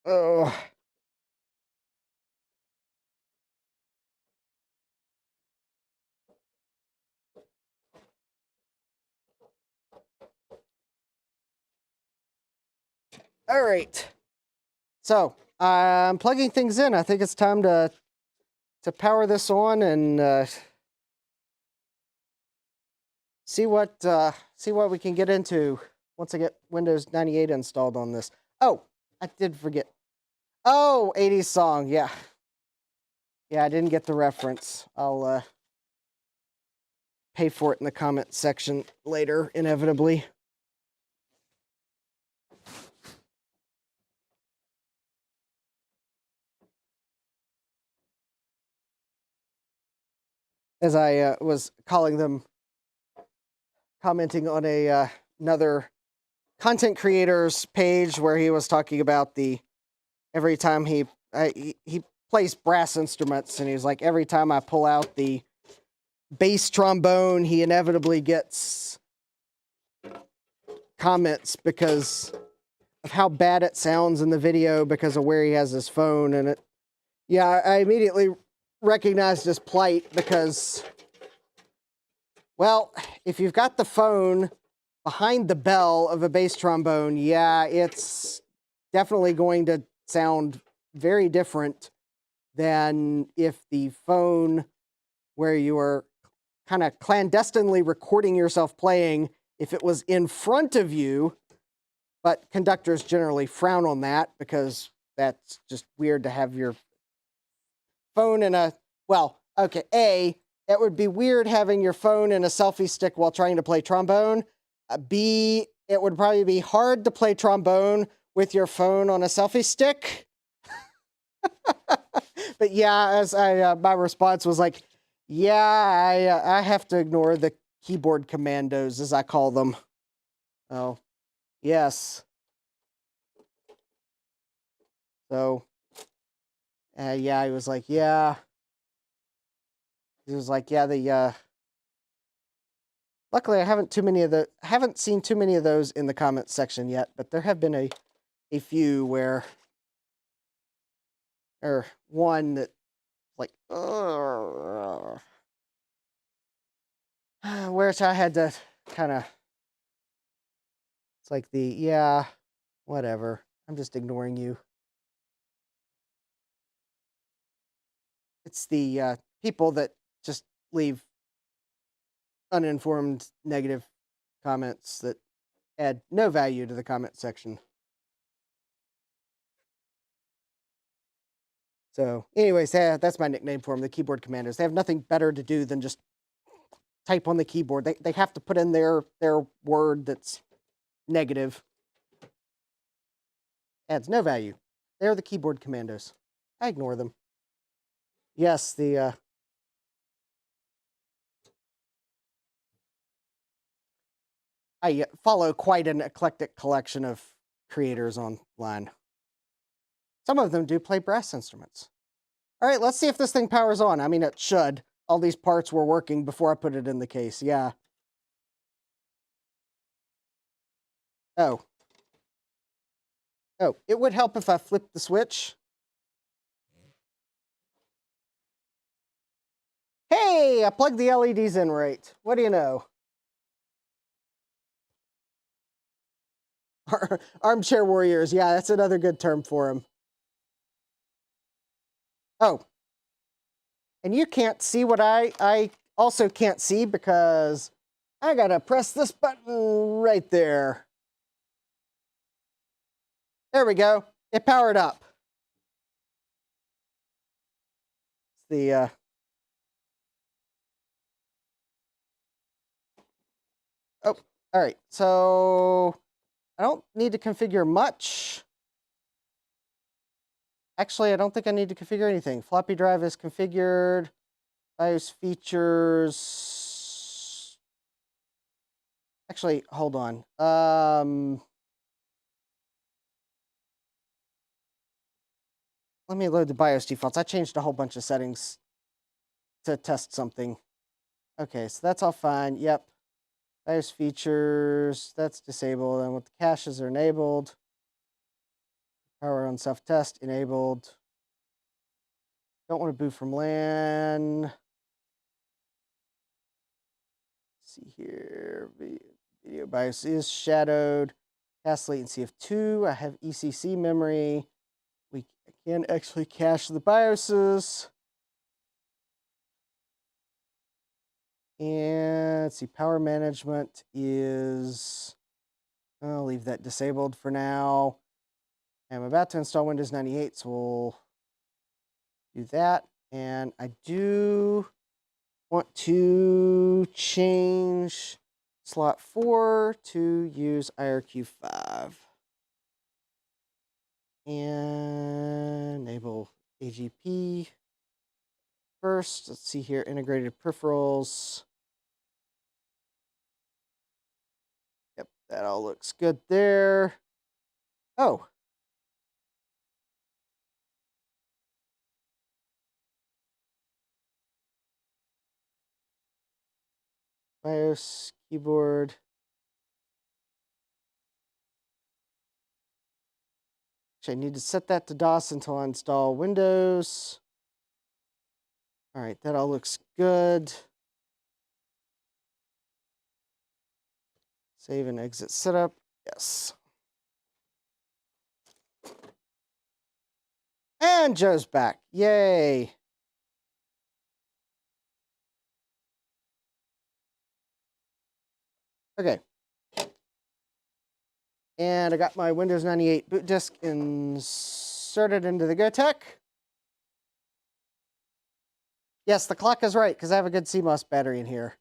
[SPEAKER 1] Oh. All right. So I'm plugging things in. I think it's time to power this on and see what we can get into once I get Windows 98 installed on this. Oh, I did forget. Oh, 80s song. Yeah. Yeah, I didn't get the reference. I'll pay for it in the comment section later, inevitably. As I was calling them, commenting on a another content creator's page where he was talking about every time he plays brass instruments, and he was like, every time I pull out the bass trombone, he inevitably gets comments because of how bad it sounds in the video because of where he has his phone. And I immediately recognized his plight because, well, if you've got the phone behind the bell of a bass trombone, yeah, it's definitely going to sound very different than if the phone where you are kind of clandestinely recording yourself playing, if it was in front of you. But conductors generally frown on that because that's just weird to have your phone in a, well, okay, A, it would be weird having your phone in a selfie stick while trying to play trombone. B, it would probably be hard to play trombone with your phone on a selfie stick. But yeah, as my response was like, yeah, I have to ignore the keyboard commandos, as I call them. Oh, yes. So, yeah, he was like, yeah. He was like, yeah, luckily I haven't seen too many of those in the comments section yet, but there have been a few where, or one that, like, where I had to kind of, it's like yeah, whatever, I'm just ignoring you. It's the people that just leave uninformed negative comments that add no value to the comment section. So anyways, yeah, that's my nickname for them, the keyboard commanders. They have nothing better to do than just type on the keyboard. They have to put in their word that's negative. Adds no value. They're the keyboard commandos. I ignore them. Yes, the I follow quite an eclectic collection of creators online. Some of them do play brass instruments. All right, let's see if this thing powers on. I mean, it should. All these parts were working before I put it in the case. Yeah. Oh. Oh, it would help if I flipped the switch. Hey, I plugged the LEDs in right. What do you know? Armchair warriors. Yeah, that's another good term for them. Oh. And you can't see what I also can't see because I gotta press this button right there. There we go. It powered up. It's the oh, all right. So I don't need to configure much. Actually, I don't think I need to configure anything. Floppy drive is configured. BIOS features. Actually, hold on. Let me load the BIOS defaults. I changed a whole bunch of settings to test something. Okay, so that's all fine. Yep. BIOS features, that's disabled. And with the caches are enabled. Power on self-test enabled. Don't want to boot from LAN. Let's see here. Video BIOS is shadowed. Cache latency of 2. I have ECC memory. We can actually cache the BIOSes. And let's see, power management is, I'll leave that disabled for now. I'm about to install Windows 98, so we'll do that. And I do want to change slot 4 to use IRQ5. And enable AGP first. Let's see here, integrated peripherals. Yep, that all looks good there. Oh. BIOS, keyboard. Actually, I need to set that to DOS until I install Windows. All right, that all looks good. Save and exit setup. Yes. And Joe's back. Yay. Okay. And I got my Windows 98 boot disk inserted into the GoTech. Yes, the clock is right because I have a good CMOS battery in here.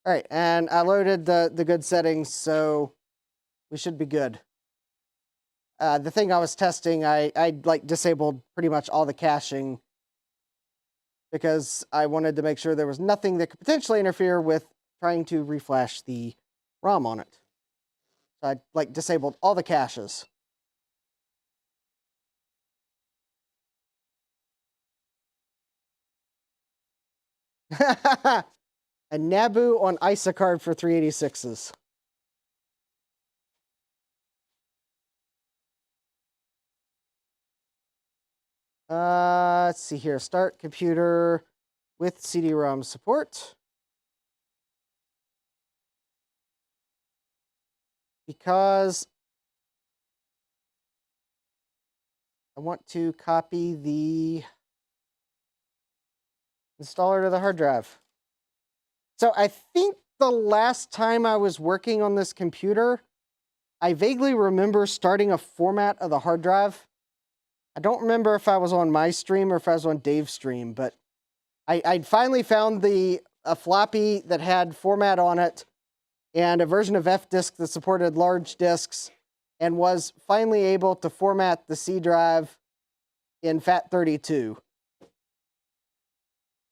[SPEAKER 1] All right, and I loaded the good settings, so we should be good. The thing I was testing, I like disabled pretty much all the caching because I wanted to make sure there was nothing that could potentially interfere with trying to reflash the ROM on it. So I like disabled all the caches. A Nabu on ISA card for 386s. Let's see here. Start computer with CD-ROM support. Because I want to copy the installer to the hard drive. So I think the last time I was working on this computer, I vaguely remember starting a format of the hard drive. I don't remember if I was on my stream or if I was on Dave's stream, but I'd finally found a floppy that had format on it and a version of F-Disk that supported large disks and was finally able to format the C drive in FAT32.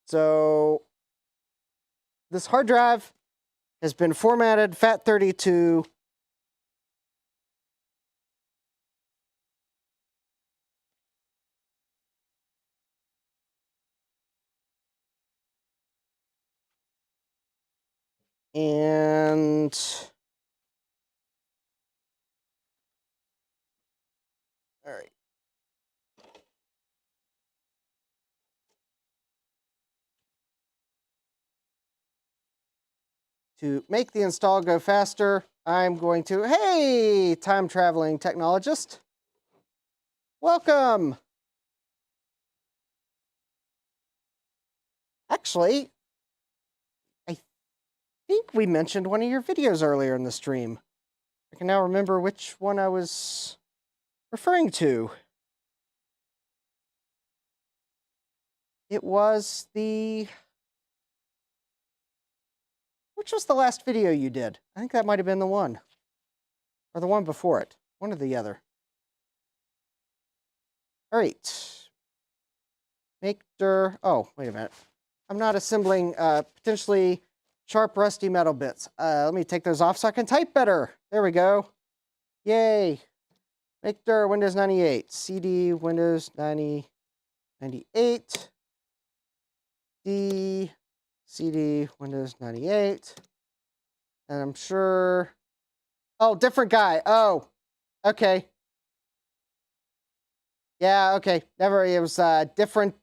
[SPEAKER 1] So this hard drive has been formatted FAT32. And all right. To make the install go faster, I'm going to, hey, time traveling technologist. Welcome. Actually, I think we mentioned one of your videos earlier in the stream. I can now remember which one I was referring to. It was the... Which was the last video you did? I think that might have been the one. Or the one before it. One or the other. All right. Make dir... Oh, wait a minute. I'm not assembling potentially sharp, rusty metal bits. Let me take those off so I can type better. There we go. Yay. Make dir Windows 98. CD Windows 98. D CD Windows 98. And I'm sure... Oh, different guy. Oh, okay. Yeah, okay. Never, it was different...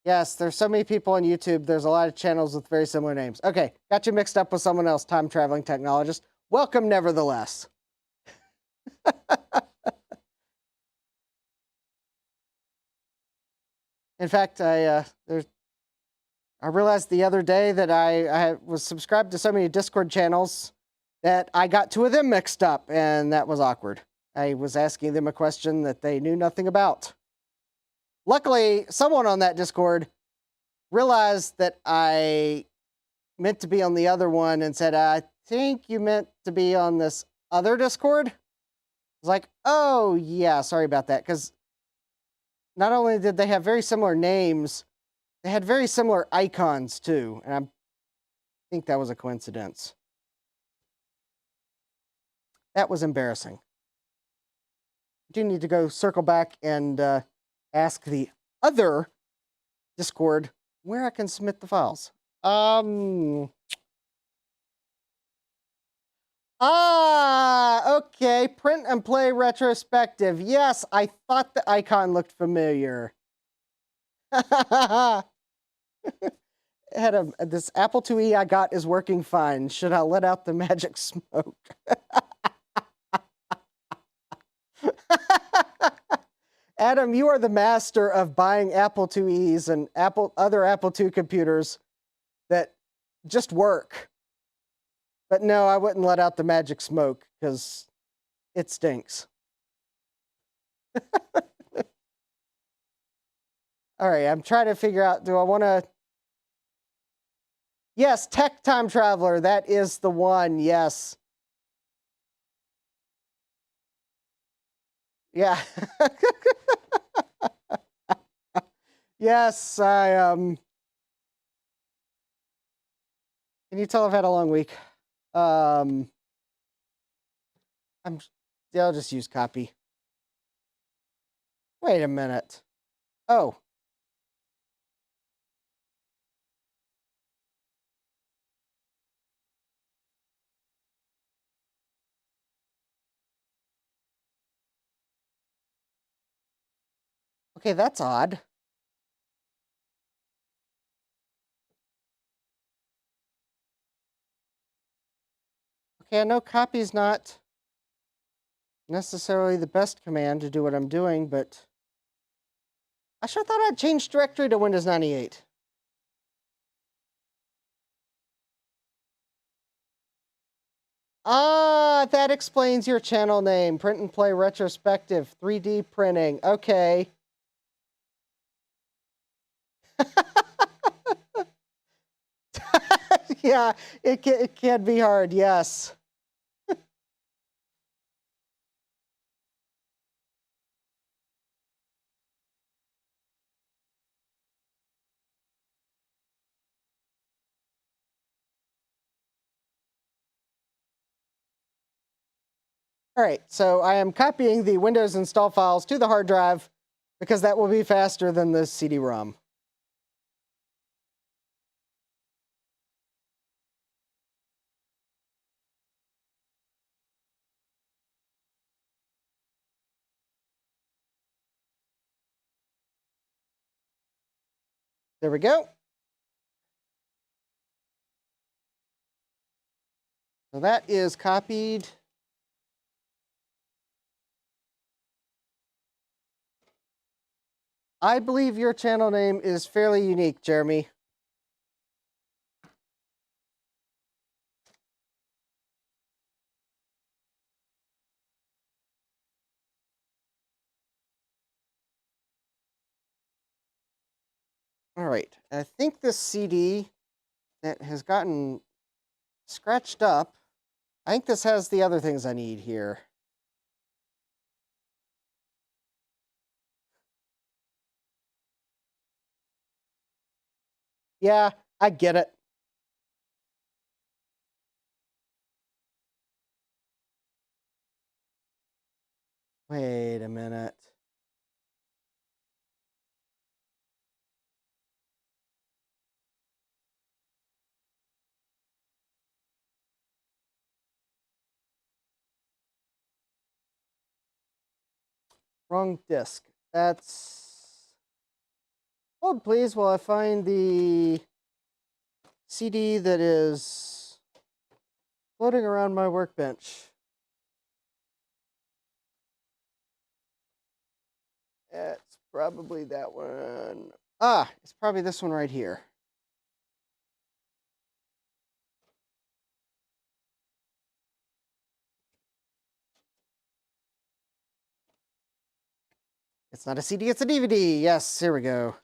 [SPEAKER 1] Yes, there's so many people on YouTube. There's a lot of channels with very similar names. Okay, got you mixed up with someone else, time traveling technologist. Welcome, nevertheless. In fact, I realized the other day that I was subscribed to so many Discord channels that I got two of them mixed up, and that was awkward. I was asking them a question that they knew nothing about. Luckily, someone on that Discord realized that I meant to be on the other one and said, I think you meant to be on this other Discord. I was like, oh, yeah, sorry about that. Because not only did they have very similar names, they had very similar icons, too. And I think that was a coincidence. That was embarrassing. I do need to go circle back and ask the other Discord where I can submit the files. Okay. Print and play retrospective. Yes, I thought the icon looked familiar. This Apple IIe I got is working fine. Should I let out the magic smoke? Adam, you are the master of buying Apple IIes and other Apple II computers that just work. But no, I wouldn't let out the magic smoke because it stinks. All right, I'm trying to figure out, do I want to... Yes, Tech Time Traveler, that is the one, yes. Yeah. Yes, can you tell I've had a long week? I'll just use copy. Wait a minute. Oh. Okay, that's odd. Okay, I know copy is not necessarily the best command to do what I'm doing, but I sure thought I'd change directory to Windows 98. Ah, that explains your channel name. Print and play retrospective, 3D printing. Okay. Yeah, it can be hard, yes. All right, so I am copying the Windows install files to the hard drive because that will be faster than the CD-ROM. There we go. So that is copied. I believe your channel name is fairly unique, Jeremy. All right, I think this CD that has gotten scratched up, I think this has the other things I need here. Yeah, I get it. Wait a minute. Wrong disk. That's... Hold please while I find the CD that is floating around my workbench. It's probably that one. Ah, it's probably this one right here. It's not a CD, it's a DVD. Yes, here we go.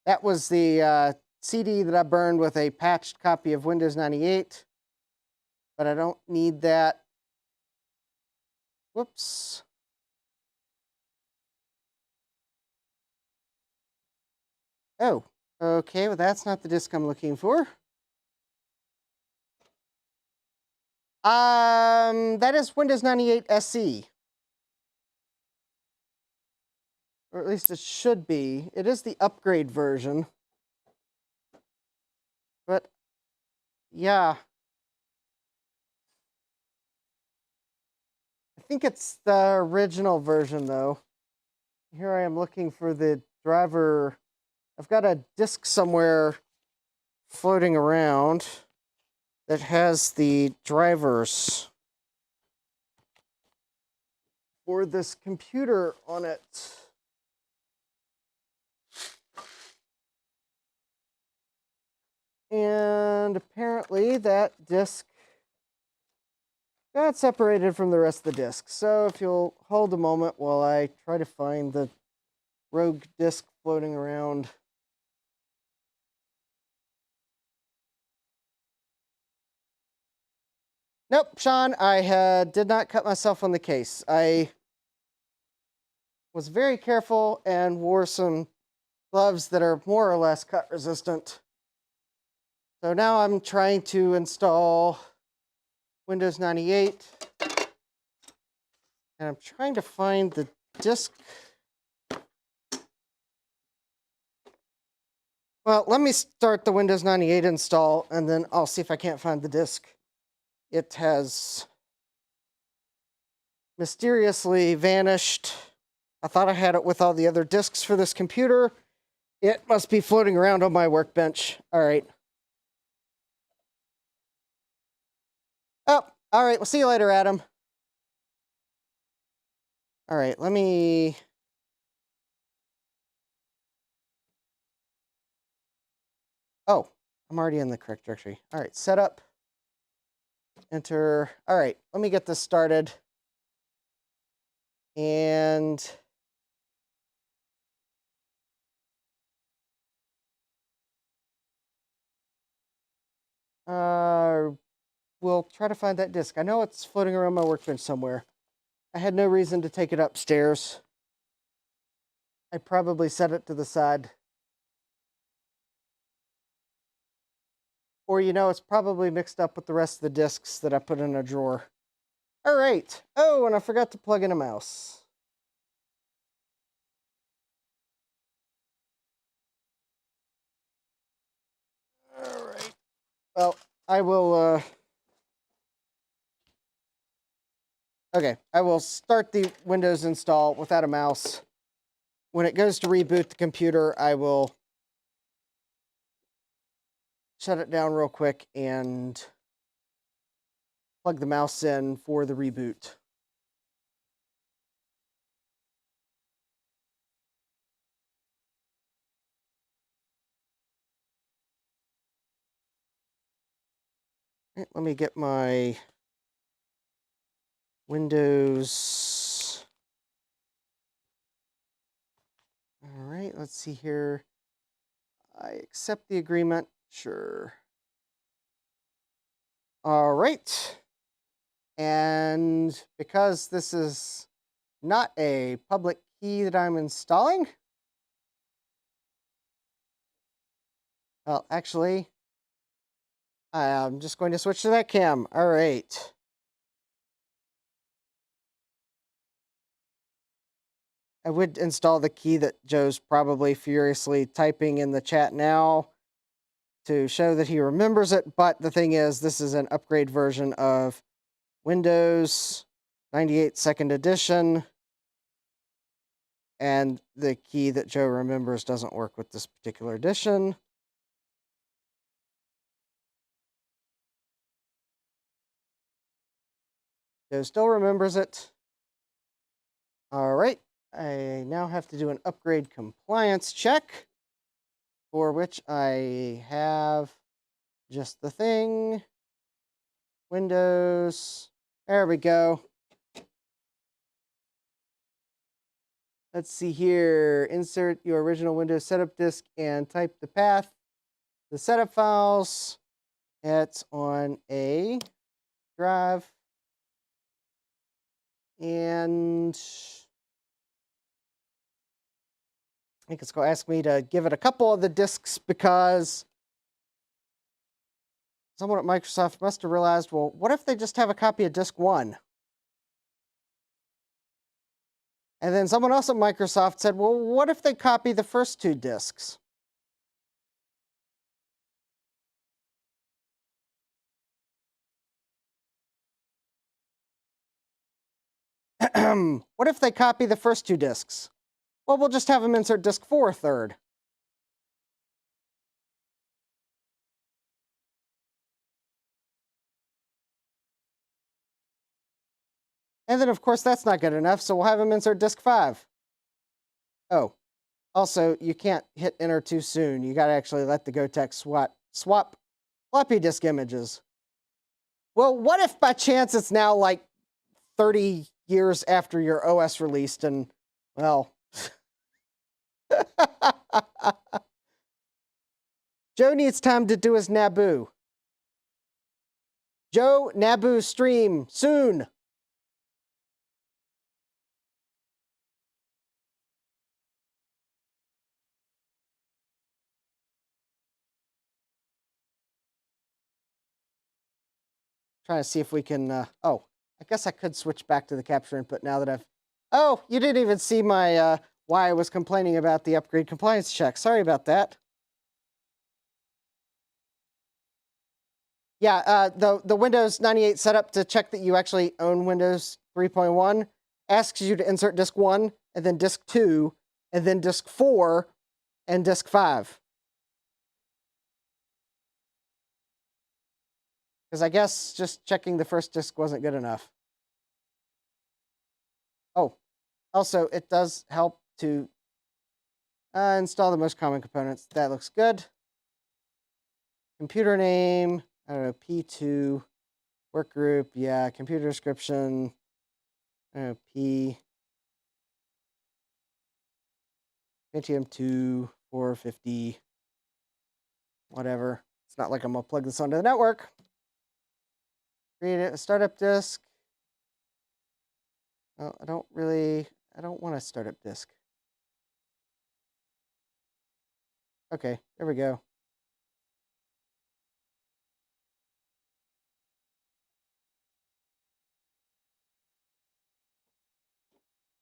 [SPEAKER 1] That was the CD that I burned with a patched copy of Windows 98. But I don't need that. Whoops. Oh, okay, well that's not the disk I'm looking for. That is Windows 98 SE. Or at least it should be. It is the upgrade version. But, yeah. I think it's the original version, though. Here I am looking for the driver. I've got a disk somewhere floating around that has the drivers for this computer on it. And apparently that disk got separated from the rest of the disk. So if you'll hold a moment while I try to find the rogue disk floating around. Nope, Sean, I did not cut myself on the case. I was very careful and wore some gloves that are more or less cut resistant. So now I'm trying to install Windows 98. And I'm trying to find the disk. Well, let me start the Windows 98 install, and then I'll see if I can't find the disk. It has mysteriously vanished. I thought I had it with all the other disks for this computer. It must be floating around on my workbench. All right. Oh, all right. We'll see you later, Adam. All right, let me... Oh, I'm already in the correct directory. All right, setup. Enter. All right, let me get this started. And... We'll try to find that disk. I know it's floating around my workbench somewhere. I had no reason to take it upstairs. I probably set it to the side. Or, you know, it's probably mixed up with the rest of the disks that I put in a drawer. All right. Oh, and I forgot to plug in a mouse. All right. Well, I will, okay, I will start the Windows install without a mouse. When it goes to reboot the computer, I will shut it down real quick and plug the mouse in for the reboot. Right, let me get my Windows. All right, let's see here. I accept the agreement. Sure. All right. And because this is not a public key that I'm installing, well, actually, I'm just going to switch to that cam. All right. I would install the key that Joe's probably furiously typing in the chat now to show that he remembers it, but the thing is, this is an upgrade version of Windows 98 Second Edition, and the key that Joe remembers doesn't work with this particular edition. Joe still remembers it. All right, I now have to do an upgrade compliance check, for which I have just the thing. Windows, there we go. Let's see here, insert your original Windows setup disk and type the path. The setup files, it's on a drive. And I think it's going to ask me to give it a couple of the disks because someone at Microsoft must have realized, well, what if they just have a copy of disk 1? And then someone else at Microsoft said, well, what if they copy the first 2 disks? What if they copy the first 2 disks? Well, we'll just have them insert disk 4 third. And then, of course, that's not good enough, so we'll have them insert disk 5. Oh, also, you can't hit enter too soon. You got to actually let the Gotek swap floppy disk images. Well, what if by chance it's now like 30 years after your OS released and, well... Joe needs time to do his Naboo. Joe, Naboo stream soon. Trying to see if we can, oh, I guess I could switch back to the capture input now that I've, oh, you didn't even see my, why I was complaining about the upgrade compliance check. Sorry about that. Yeah, the Windows 98 setup to check that you actually own Windows 3.1 asks you to insert disk 1, and then disk 2, and then disk 4, and disk 5. Because I guess just checking the first disk wasn't good enough. Oh, also, it does help to install the most common components. That looks good. Computer name, I don't know, P2. Work group, yeah. Computer description, I don't know, P. Pentium II, 450, whatever. It's not like I'm going to plug this onto the network. Create a startup disk. Well, I don't want a startup disk. Okay, there we go.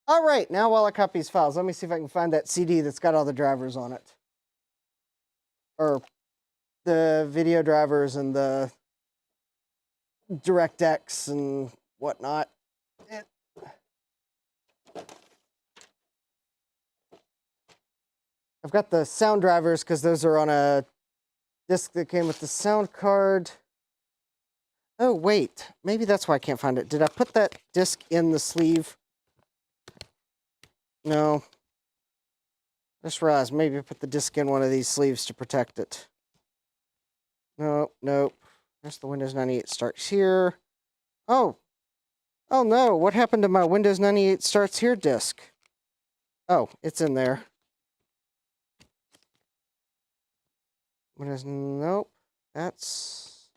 [SPEAKER 1] All right, now while I copy these files, let me see if I can find that CD that's got all the drivers on it. Or the video drivers and the DirectX and whatnot. I've got the sound drivers because those are on a disk that came with the sound card. Oh, wait. Maybe that's why I can't find it. Did I put that disk in the sleeve? No. I just realized maybe I put the disk in one of these sleeves to protect it. No, nope. There's the Windows 98 starts here. Oh. Oh no, what happened to my Windows 98 starts here disk? Oh, it's in there. Windows, nope. That's...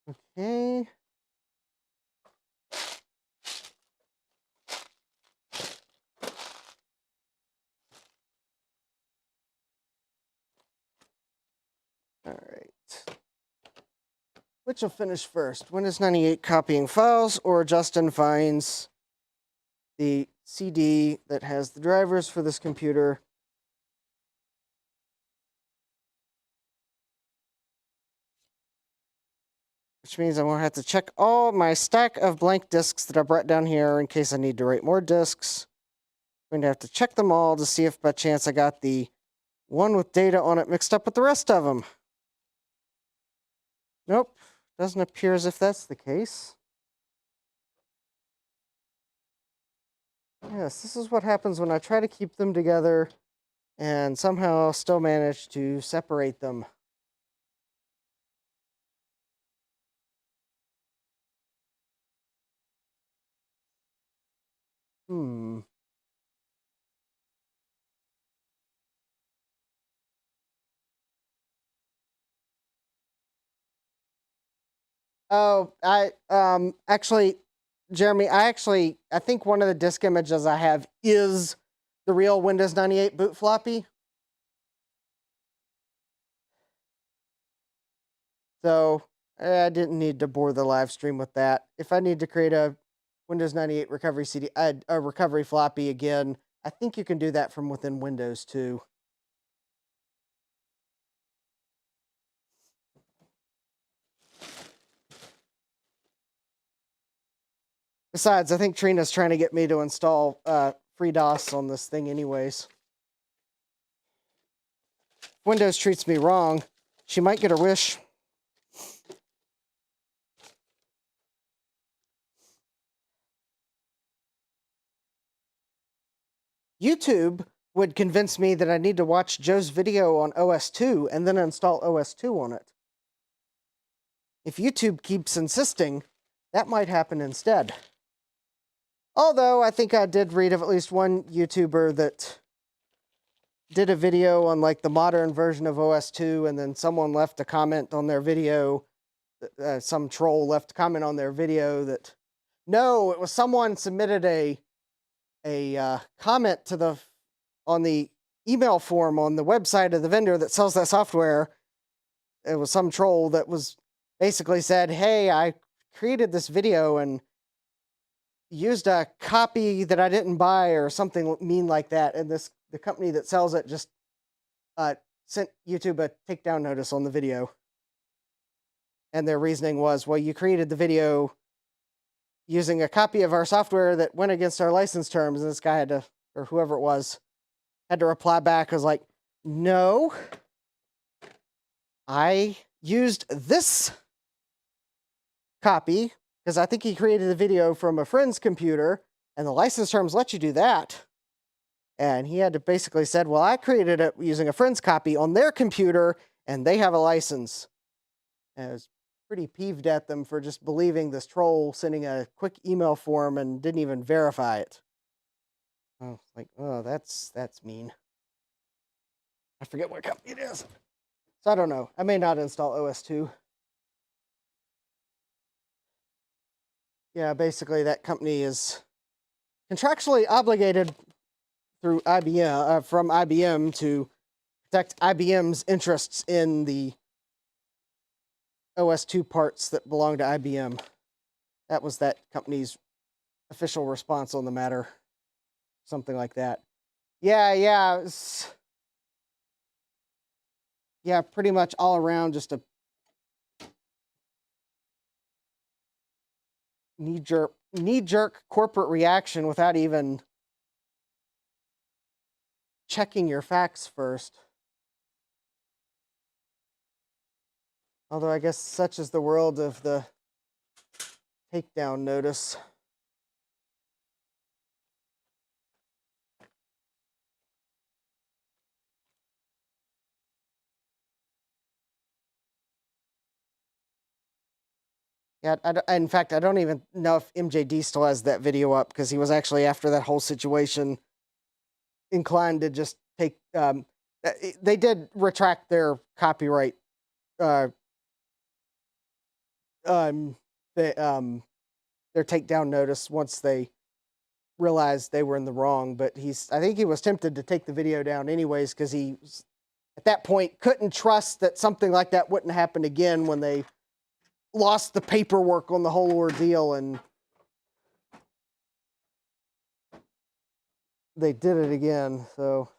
[SPEAKER 1] okay. All right. Which will finish first? Windows 98 copying files, or Justin finds the CD that has the drivers for this computer. Which means I'm going to have to check all my stack of blank disks that I brought down here in case I need to write more disks. I'm going to have to check them all to see if by chance I got the one with data on it mixed up with the rest of them. Nope, doesn't appear as if that's the case. Yes, this is what happens when I try to keep them together and somehow still manage to separate them. Oh, actually, Jeremy, I think one of the disk images I have is the real Windows 98 boot floppy. So I didn't need to bore the live stream with that. If I need to create a Windows 98 recovery CD, a recovery floppy again, I think you can do that from within Windows too. Besides, I think Trina's trying to get me to install FreeDOS on this thing anyways. If Windows treats me wrong, she might get her wish. YouTube would convince me that I need to watch Joe's video on OS2 and then install OS2 on it. If YouTube keeps insisting, that might happen instead. Although, I think I did read of at least one YouTuber that did a video on like the modern version of OS2, and then someone left a comment on their video, some troll left a comment on their video that, no, it was someone submitted a comment on the email form on the website of the vendor that sells that software. It was some troll that was basically said, hey, I created this video and used a copy that I didn't buy or something mean like that, and the company that sells it just sent YouTube a takedown notice on the video. And their reasoning was, well, you created the video using a copy of our software that went against our license terms, and this guy had to, or whoever it was, had to reply back. I was like, no, I used this copy because I think he created the video from a friend's computer, and the license terms let you do that. And he had to basically said, well, I created it using a friend's copy on their computer, and they have a license. And I was pretty peeved at them for just believing this troll sending a quick email form and didn't even verify it. Oh, like, oh, that's mean. I forget what company it is. So I don't know. I may not install OS2. Yeah, basically that company is contractually obligated through IBM, from IBM to protect IBM's interests in the OS2 parts that belong to IBM. That was that company's official response on the matter. Something like that. Yeah, yeah, pretty much all around just a knee-jerk corporate reaction without even checking your facts first. Although I guess such is the world of the takedown notice. Yeah, in fact, I don't even know if MJD still has that video up, because he was actually, after that whole situation, inclined to just take... they did retract their copyright... their takedown notice once they realized they were in the wrong, but I think he was tempted to take the video down anyways, because he, at that point, couldn't trust that something like that wouldn't happen again when they lost the paperwork on the whole ordeal, and they did it again, so...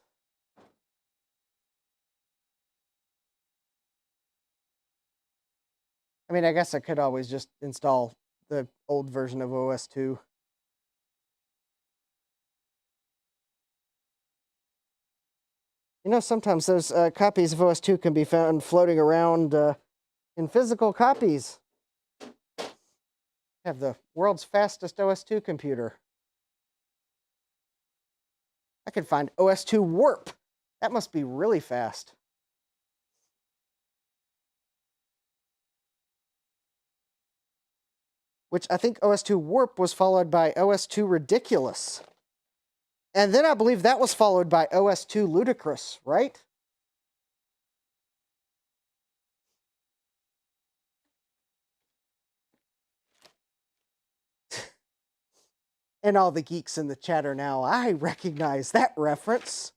[SPEAKER 1] I mean, I guess I could always just install the old version of OS2. You know, sometimes those copies of OS2 can be found floating around in physical copies. I have the world's fastest OS2 computer. I could find OS2 Warp. That must be really fast. Which I think OS2 Warp was followed by OS2 Ridiculous. And then I believe that was followed by OS2 Ludicrous, right? And all the geeks in the chatter now, I recognize that reference.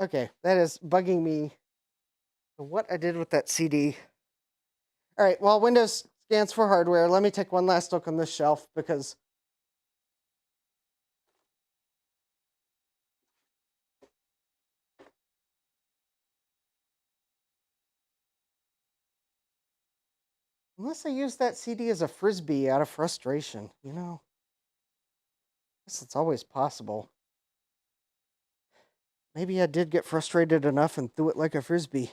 [SPEAKER 1] Okay, that is bugging me. What I did with that CD. All right, while Windows scans for hardware, let me take one last look on this shelf, because unless I use that CD as a frisbee out of frustration, you know, I guess it's always possible. Maybe I did get frustrated enough and threw it like a frisbee.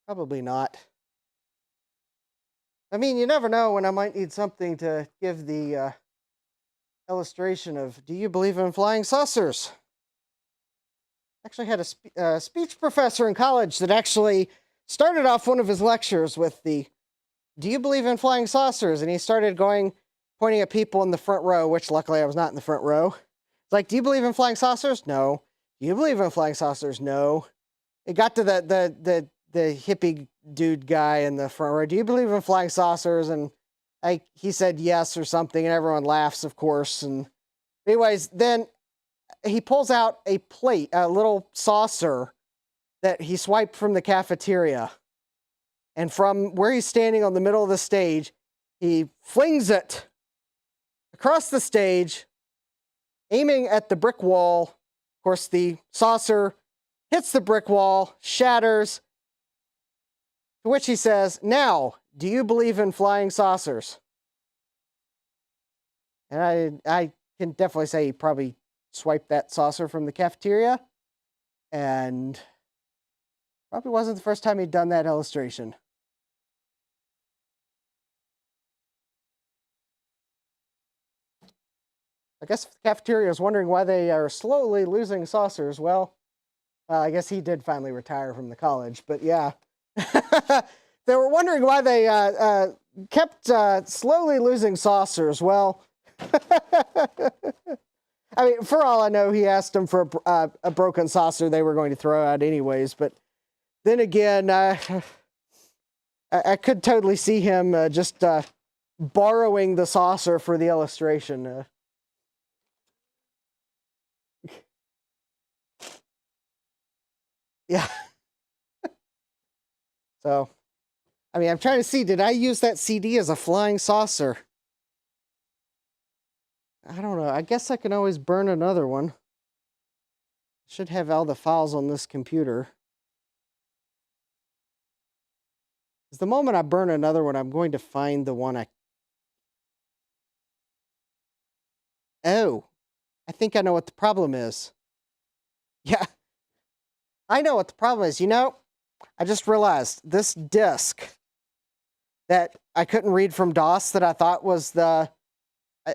[SPEAKER 1] Probably not. I mean, you never know when I might need something to give the illustration of, do you believe in flying saucers? Actually had a speech professor in college that actually started off one of his lectures with the, do you believe in flying saucers? And he started pointing at people in the front row, which luckily I was not in the front row. It's like, do you believe in flying saucers? No. Do you believe in flying saucers? No. It got to the hippie dude guy in the front row. Do you believe in flying saucers? And he said yes or something, and everyone laughs, of course. And anyways, then he pulls out a plate, a little saucer that he swiped from the cafeteria. And from where he's standing on the middle of the stage, he flings it across the stage, aiming at the brick wall. Of course, the saucer hits the brick wall, shatters, to which he says, now, do you believe in flying saucers? And I can definitely say he probably swiped that saucer from the cafeteria, and probably wasn't the first time he'd done that illustration. I guess if the cafeteria is wondering why they are slowly losing saucers, well, I guess he did finally retire from the college, but yeah. They were wondering why they kept slowly losing saucers. Well, I mean, for all I know, he asked them for a broken saucer they were going to throw out anyways. But then again, I could totally see him just borrowing the saucer for the illustration. Yeah. So, I mean, I'm trying to see, did I use that CD as a flying saucer? I don't know. I guess I can always burn another one. Should have all the files on this computer. Because the moment I burn another one, I'm going to find the one I... Oh, I think I know what the problem is. Yeah, I know what the problem is. You know, I just realized this disk that I couldn't read from DOS that I thought was the...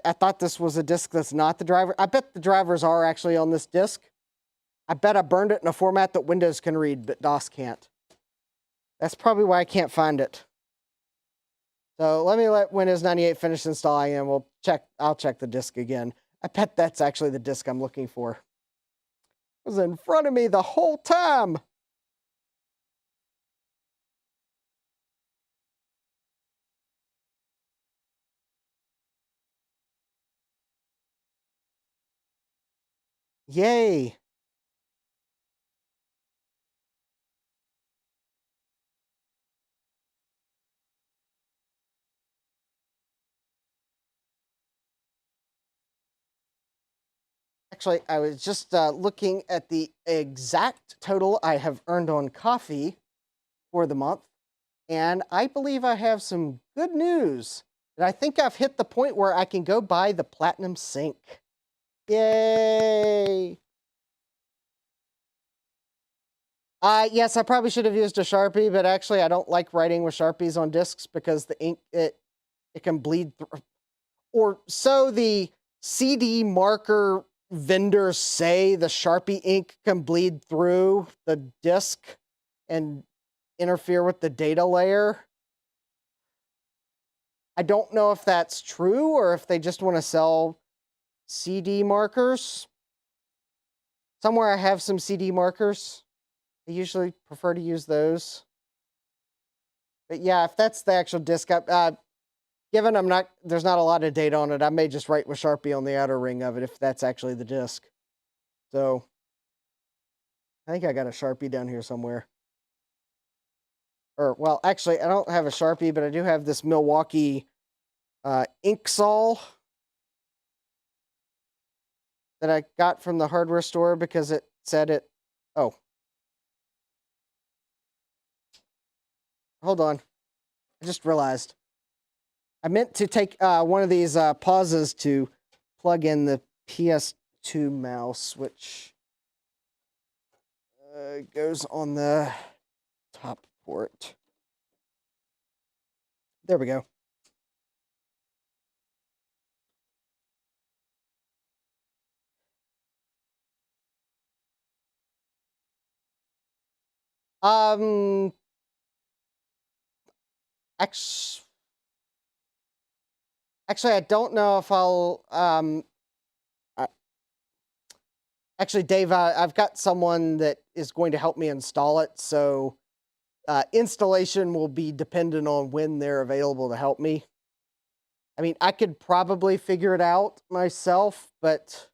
[SPEAKER 1] I thought this was a disk that's not the driver. I bet the drivers are actually on this disk. I bet I burned it in a format that Windows can read, but DOS can't. That's probably why I can't find it. So let me let Windows 98 finish installing and I'll check the disk again. I bet that's actually the disk I'm looking for. It was in front of me the whole time. Yay. Actually, I was just looking at the exact total I have earned on coffee for the month, and I believe I have some good news. And I think I've hit the point where I can go buy the Platinum Sink. Yay! Yes, I probably should have used a Sharpie, but actually I don't like writing with Sharpies on discs because the ink, it can bleed through. Or so the CD marker vendors say the Sharpie ink can bleed through the disc and interfere with the data layer. I don't know if that's true or if they just want to sell CD markers. Somewhere I have some CD markers. I usually prefer to use those. But yeah, if that's the actual disc, given there's not a lot of data on it, I may just write with Sharpie on the outer ring of it if that's actually the disc. So I think I got a Sharpie down here somewhere. Or, well, actually, I don't have a Sharpie, but I do have this Milwaukee Inksol that I got from the hardware store because it said it. Oh. Hold on. I just realized. I meant to take one of these pauses to plug in the PS2 mouse, which goes on the top port. There we go. Actually, I don't know if I'll actually, Dave, I've got someone that is going to help me install it, so installation will be dependent on when they're available to help me. I mean, I could probably figure it out myself, but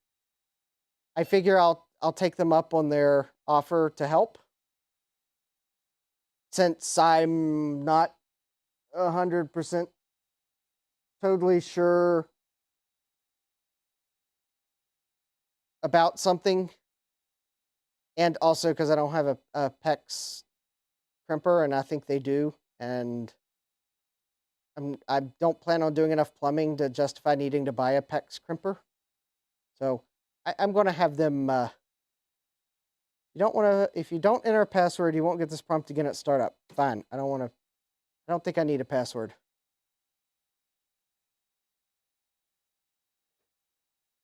[SPEAKER 1] I figure I'll take them up on their offer to help. Since I'm not 100% totally sure about something, and also because I don't have a PEX crimper, and I think they do, and I don't plan on doing enough plumbing to justify needing to buy a PEX crimper. So I'm going to have them. You don't want to. If you don't enter a password, you won't get this prompt again at startup. Fine. I don't want to. I don't think I need a password.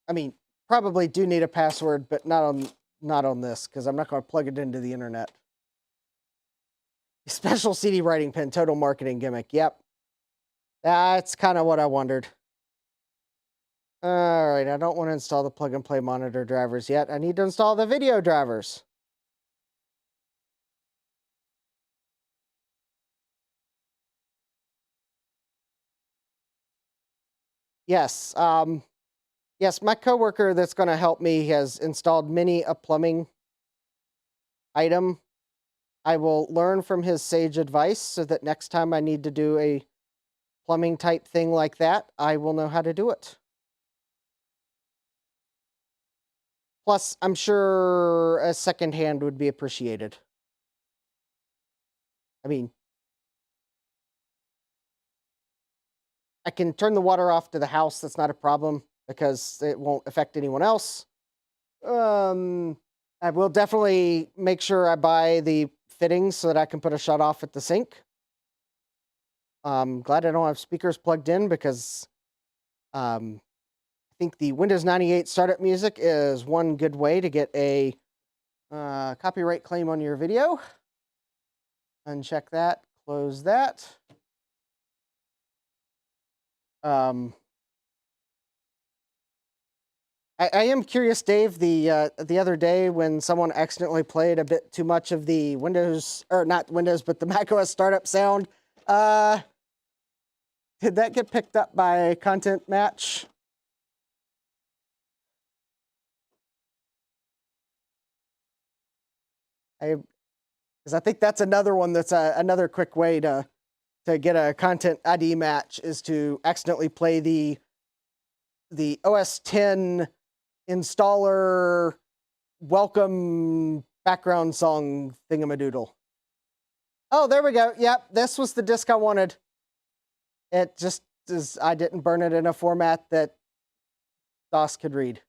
[SPEAKER 1] I mean, probably do need a password, but not on this because I'm not going to plug it into the internet. Special CD writing pen, total marketing gimmick. Yep. That's kind of what I wondered. All right, I don't want to install the plug and play monitor drivers yet. I need to install the video drivers. Yes. Yes, my coworker that's going to help me has installed many a plumbing item. I will learn from his sage advice so that next time I need to do a plumbing type thing like that, I will know how to do it. Plus, I'm sure a second hand would be appreciated. I mean, I can turn the water off to the house. That's not a problem because it won't affect anyone else. I will definitely make sure I buy the fittings so that I can put a shut off at the sink. I'm glad I don't have speakers plugged in because I think the Windows 98 startup music is one good way to get a copyright claim on your video. Uncheck that, close that. I am curious, Dave, the other day when someone accidentally played a bit too much of the Windows, or not Windows, but the macOS startup sound, did that get picked up by Content Match? Because I think that's another one that's another quick way to get a Content ID match is to accidentally play the OS 10 installer welcome background song thingamadoodle. Oh, there we go. Yep, this was the disc I wanted. It just is, I didn't burn it in a format that DOS could read.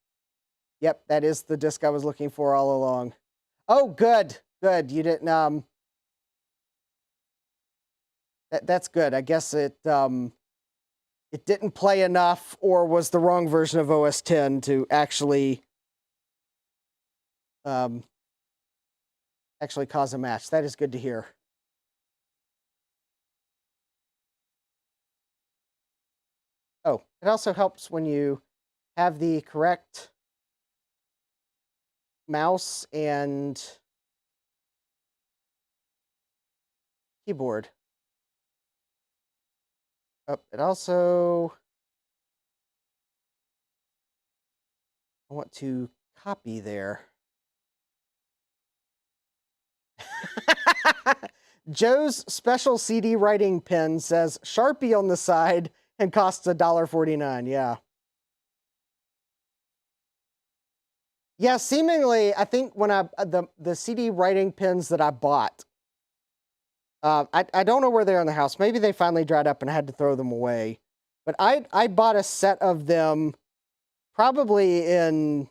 [SPEAKER 1] Yep, that is the disc I was looking for all along. Oh, good, good. You didn't, that's good. I guess it didn't play enough or was the wrong version of OS 10 to actually actually cause a match. That is good to hear. Oh, it also helps when you have the correct mouse and keyboard. Oh, it also, I want to copy there. Joe's special CD writing pen says Sharpie on the side and costs $1.49. Yeah. Yeah, seemingly, I think when the CD writing pens that I bought, I don't know where they're in the house. Maybe they finally dried up and I had to throw them away. But I bought a set of them probably in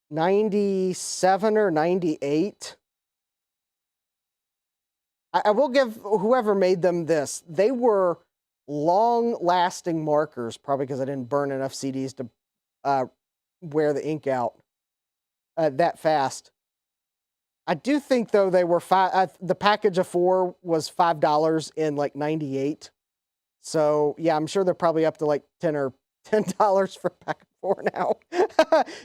[SPEAKER 1] 97 or 98. I will give whoever made them this. They were long-lasting markers, probably because I didn't burn enough CDs to wear the ink out that fast. I do think, though, they were the package of 4 was $5 in like 98. So yeah, I'm sure they're probably up to like $10 for a pack of 4 now.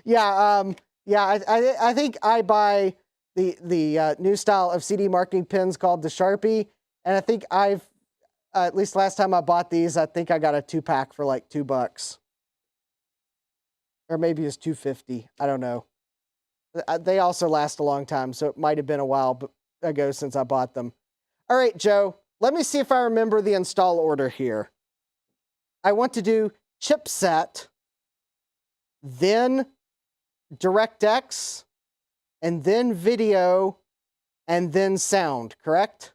[SPEAKER 1] Yeah, yeah. I think I buy the new style of CD marking pens called the Sharpie, and I think I've at least last time I bought these, I think I got a 2-pack for like $2, or maybe it's $2.50. I don't know. They also last a long time, so it might have been a while ago since I bought them. All right, Joe, let me see if I remember the install order here. I want to do chipset, then DirectX, and then video, and then sound, correct?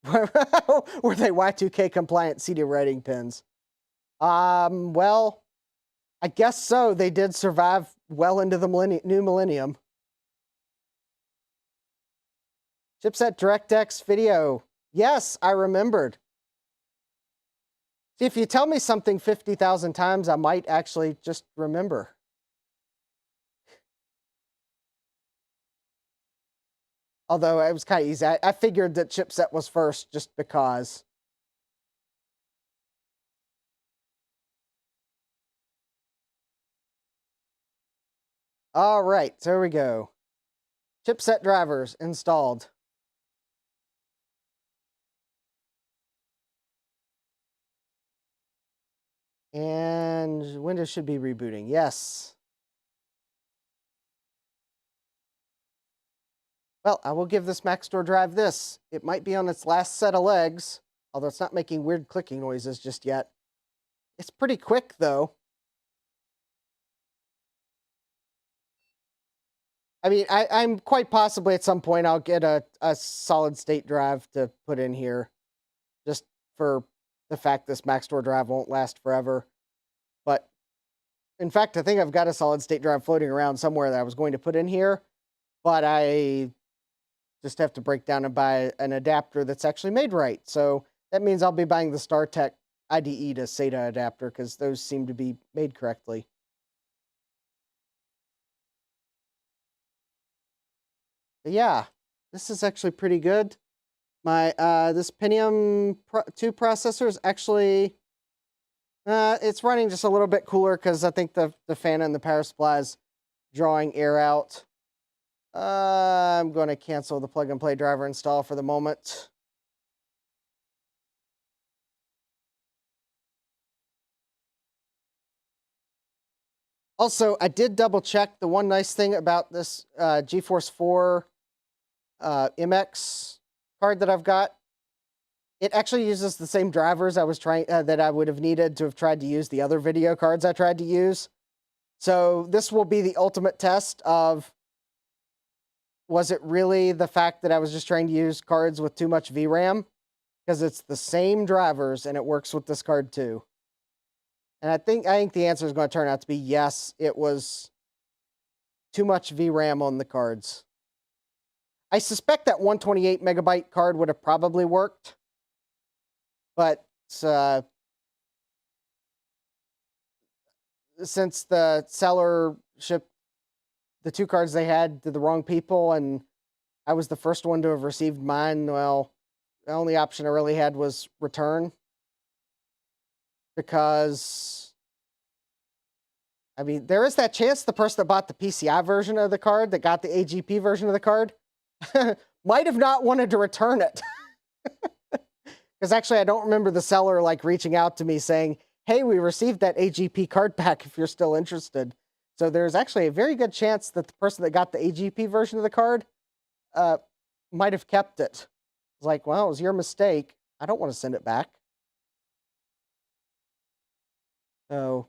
[SPEAKER 1] Were they Y2K compliant CD writing pens? Well, I guess so. They did survive well into the new millennium. Chipset DirectX video. Yes, I remembered. See, if you tell me something 50,000 times, I might actually just remember. Although it was kind of easy. I figured that chipset was first just because. All right, so here we go. Chipset drivers installed. And Windows should be rebooting. Yes. Well, I will give this Mac Store drive this. It might be on its last set of legs, although it's not making weird clicking noises just yet. It's pretty quick, though. I mean, I'm quite possibly at some point I'll get a solid state drive to put in here, just for the fact this Mac Store drive won't last forever. But in fact, I think I've got a solid state drive floating around somewhere that I was going to put in here, but I just have to break down and buy an adapter that's actually made right. So that means I'll be buying the StarTech IDE to SATA adapter because those seem to be made correctly. But yeah, this is actually pretty good. My this Pentium II processor is actually it's running just a little bit cooler because I think the fan and the power supply is drawing air out. I'm going to cancel the plug and play driver install for the moment. Also, I did double check. The one nice thing about this GeForce4 MX card that I've got, it actually uses the same drivers I was trying that I would have needed to have tried to use the other video cards I tried to use. So this will be the ultimate test of, was it really the fact that I was just trying to use cards with too much VRAM? Because it's the same drivers and it works with this card too. And I think the answer is going to turn out to be yes, it was too much VRAM on the cards. I suspect that 128 megabyte card would have probably worked, but since the seller shipped the two cards they had to the wrong people and I was the first one to have received mine, well, the only option I really had was return. Because, I mean, there is that chance the person that bought the PCI version of the card, that got the AGP version of the card, might have not wanted to return it. Because actually, I don't remember the seller like reaching out to me saying, hey, we received that AGP card back if you're still interested. So there's actually a very good chance that the person that got the AGP version of the card might have kept it. It's like, well, it was your mistake. I don't want to send it back. So,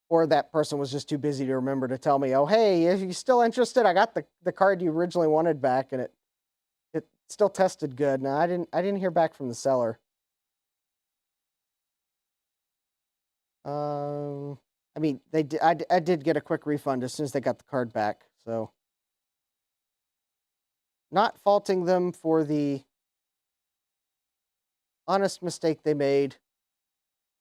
[SPEAKER 1] or that person was just too busy to remember to tell me, oh, hey, if you're still interested, I got the card you originally wanted back, and it still tested good. Now, I didn't hear back from the seller. I mean, I did get a quick refund as soon as they got the card back, so not faulting them for the honest mistake they made.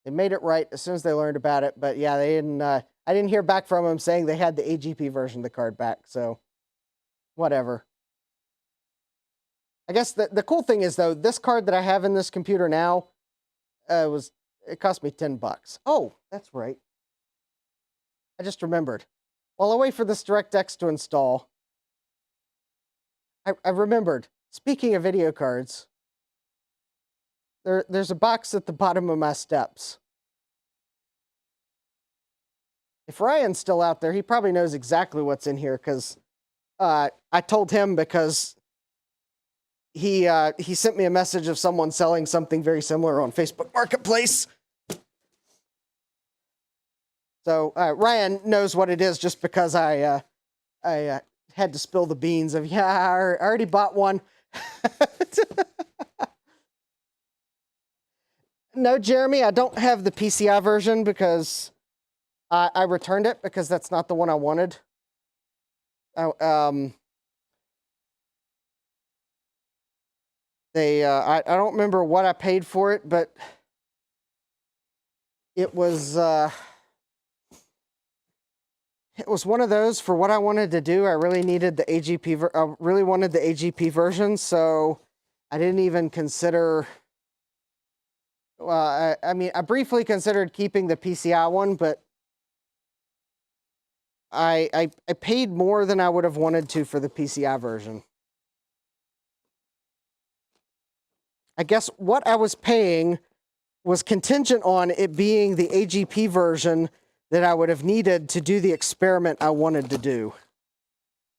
[SPEAKER 1] They made it right as soon as they learned about it, but yeah, they didn't. I didn't hear back from them saying they had the AGP version of the card back, so whatever. I guess the cool thing is, though, this card that I have in this computer now it cost me $10. Oh, that's right. I just remembered. While I wait for this DirectX to install, I remembered. Speaking of video cards, there's a box at the bottom of my steps. If Ryan's still out there, he probably knows exactly what's in here because I told him because he sent me a message of someone selling something very similar on Facebook Marketplace. So Ryan knows what it is just because I had to spill the beans of, yeah, I already bought one. No, Jeremy, I don't have the PCI version because I returned it because that's not the one I wanted. I don't remember what I paid for it, but it was one of those for what I wanted to do. I really needed the AGP. I really wanted the AGP version, so I didn't even consider. Well, I mean, I briefly considered keeping the PCI one, but I paid more than I would have wanted to for the PCI version. I guess what I was paying was contingent on it being the AGP version that I would have needed to do the experiment I wanted to do.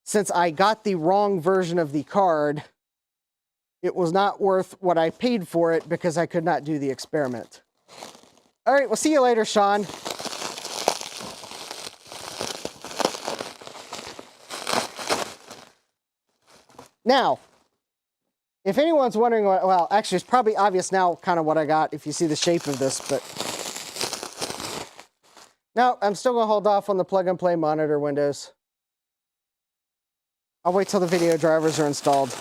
[SPEAKER 1] Since I got the wrong version of the card, it was not worth what I paid for it because I could not do the experiment. All right, we'll see you later, Sean. Now, if anyone's wondering what, well, actually it's probably obvious now kind of what I got if you see the shape of this, but no, I'm still gonna hold off on the plug and play monitor windows. I'll wait till the video drivers are installed.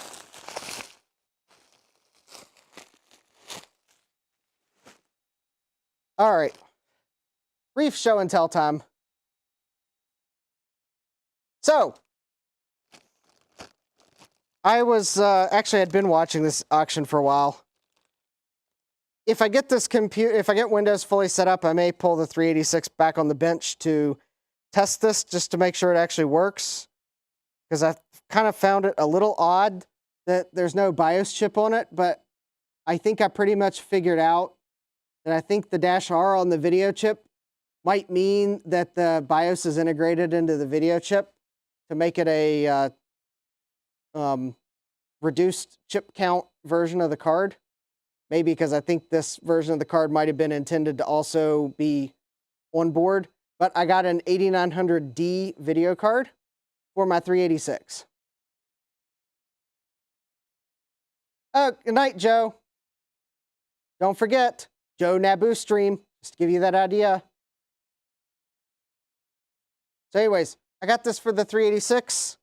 [SPEAKER 1] All right, brief show and tell time. So, I was, actually I'd been watching this auction for a while. If I get this if I get Windows fully set up, I may pull the 386 back on the bench to test this just to make sure it actually works. Because I kind of found it a little odd that there's no BIOS chip on it, but I think I pretty much figured out that I think the -R on the video chip might mean that the BIOS is integrated into the video chip to make it a reduced chip count version of the card. Maybe because I think this version of the card might have been intended to also be on board. But I got an 8900D video card for my 386. Oh, good night, Joe. Don't forget, Joe Naboo stream, just to give you that idea. So anyways, I got this for the 386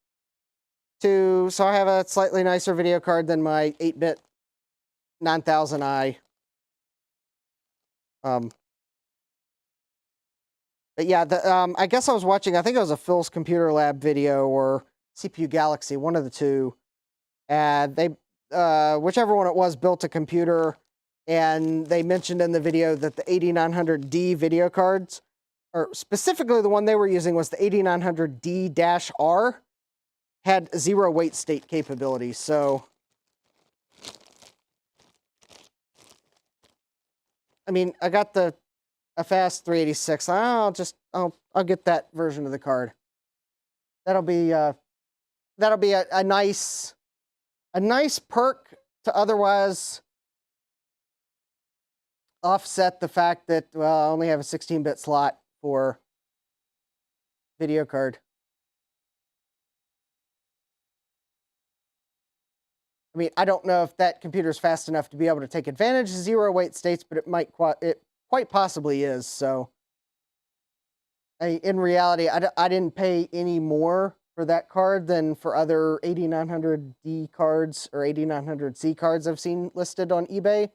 [SPEAKER 1] so I have a slightly nicer video card than my 8-bit 9000i. But yeah, I guess I was watching, I think it was a Phil's Computer Lab video or CPU Galaxy, one of the two. And they, whichever one it was, built a computer, and they mentioned in the video that the 8900D video cards, or specifically the one they were using was the 8900D-R, had 0 wait state capability. So, I mean, I got a fast 386. I'll get that version of the card. That'll be a nice perk to otherwise offset the fact that, well, I only have a 16-bit slot for video card. I mean, I don't know if that computer is fast enough to be able to take advantage of 0 wait states, but it quite possibly is. So, in reality, I didn't pay any more for that card than for other 8900D cards or 8900C cards I've seen listed on eBay.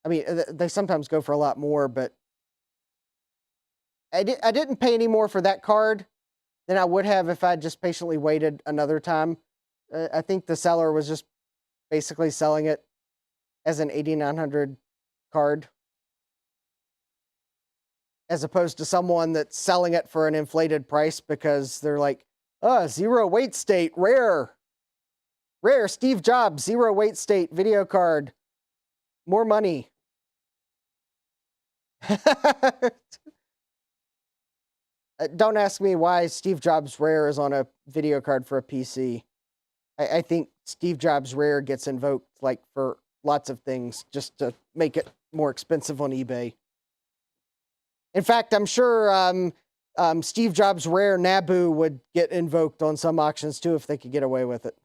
[SPEAKER 1] I mean, they sometimes go for a lot more, but I didn't pay any more for that card than I would have if I'd just patiently waited another time. I think the seller was just basically selling it as an 8900 card, as opposed to someone that's selling it for an inflated price because they're like, oh, 0 wait state, rare, Steve Jobs, 0 wait state video card, more money. Don't ask me why Steve Jobs Rare is on a video card for a PC. I think Steve Jobs Rare gets invoked like for lots of things just to make it more expensive on eBay. In fact, I'm sure Steve Jobs Rare Naboo would get invoked on some auctions too if they could get away with it.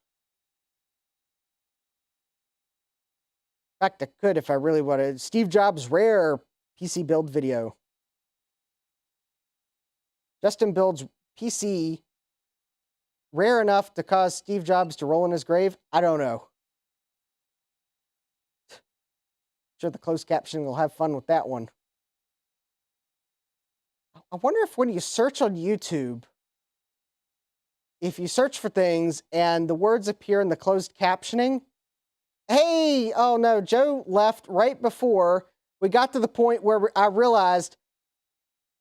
[SPEAKER 1] In fact, I could if I really wanted. Steve Jobs Rare PC build video. Justin builds PC rare enough to cause Steve Jobs to roll in his grave? I don't know. Sure, the closed captioning will have fun with that one. I wonder if when you search on YouTube, if you search for things and the words appear in the closed captioning, hey, oh no, Joe left right before we got to the point where I realized,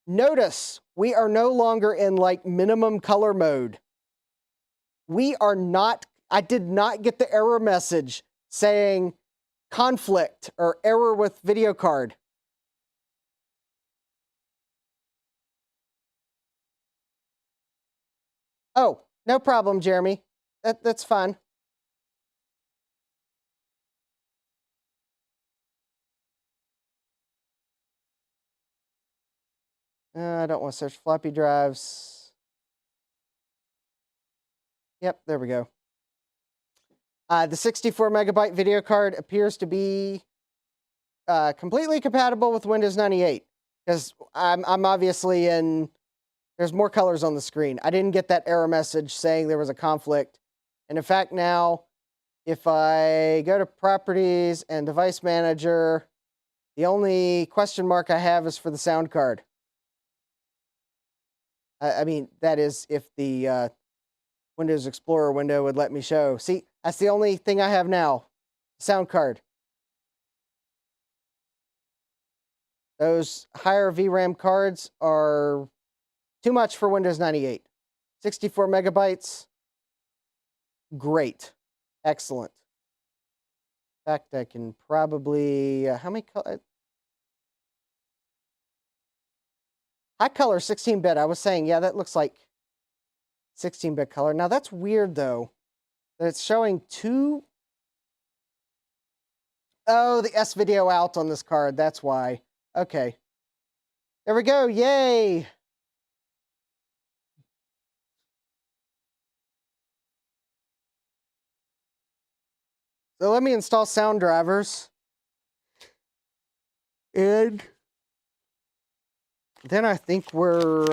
[SPEAKER 1] notice, we are no longer in like minimum color mode. We are not, I did not get the error message saying conflict or error with video card. Oh, no problem, Jeremy. That's fine. I don't want to search floppy drives. Yep, there we go. The 64 megabyte video card appears to be completely compatible with Windows 98 because I'm obviously in. There's more colors on the screen. I didn't get that error message saying there was a conflict, and in fact now, if I go to Properties and Device Manager, the only question mark I have is for the sound card. I mean, that is if the Windows Explorer window would let me show. See, that's the only thing I have now. Sound card. Those higher VRAM cards are too much for Windows 98. 64 megabytes. Great. Excellent. In fact, I can probably... how many colors? High color 16-bit. I was saying, yeah, that looks like 16-bit color. Now, that's weird, though, that it's showing two... Oh, the S-video out on this card. That's why. Okay. There we go. Yay! So let me install sound drivers. And then I think we're...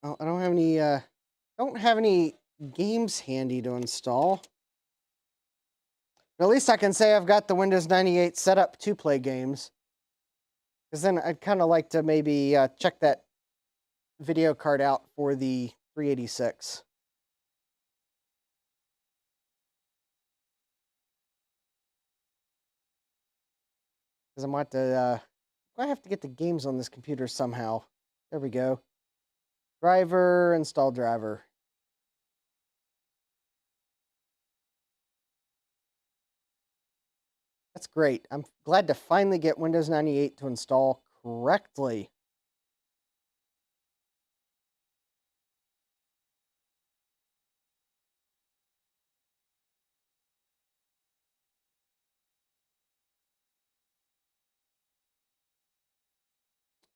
[SPEAKER 1] oh, I don't have any games handy to install. But at least I can say I've got the Windows 98 set up to play games. Because then I'd kind of like to maybe check that video card out for the 386. Because I have to get the games on this computer somehow. There we go. Driver, install driver. That's great. I'm glad to finally get Windows 98 to install correctly.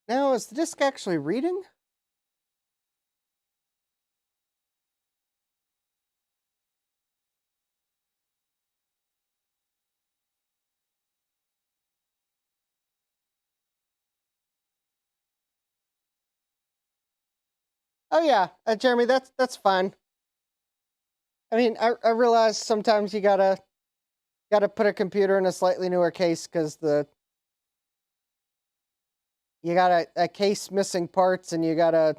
[SPEAKER 1] Now, is the disk actually reading? Oh yeah, Jeremy, that's fine. I mean, I realize sometimes you gotta put a computer in a slightly newer case because you got a case missing parts, and you got a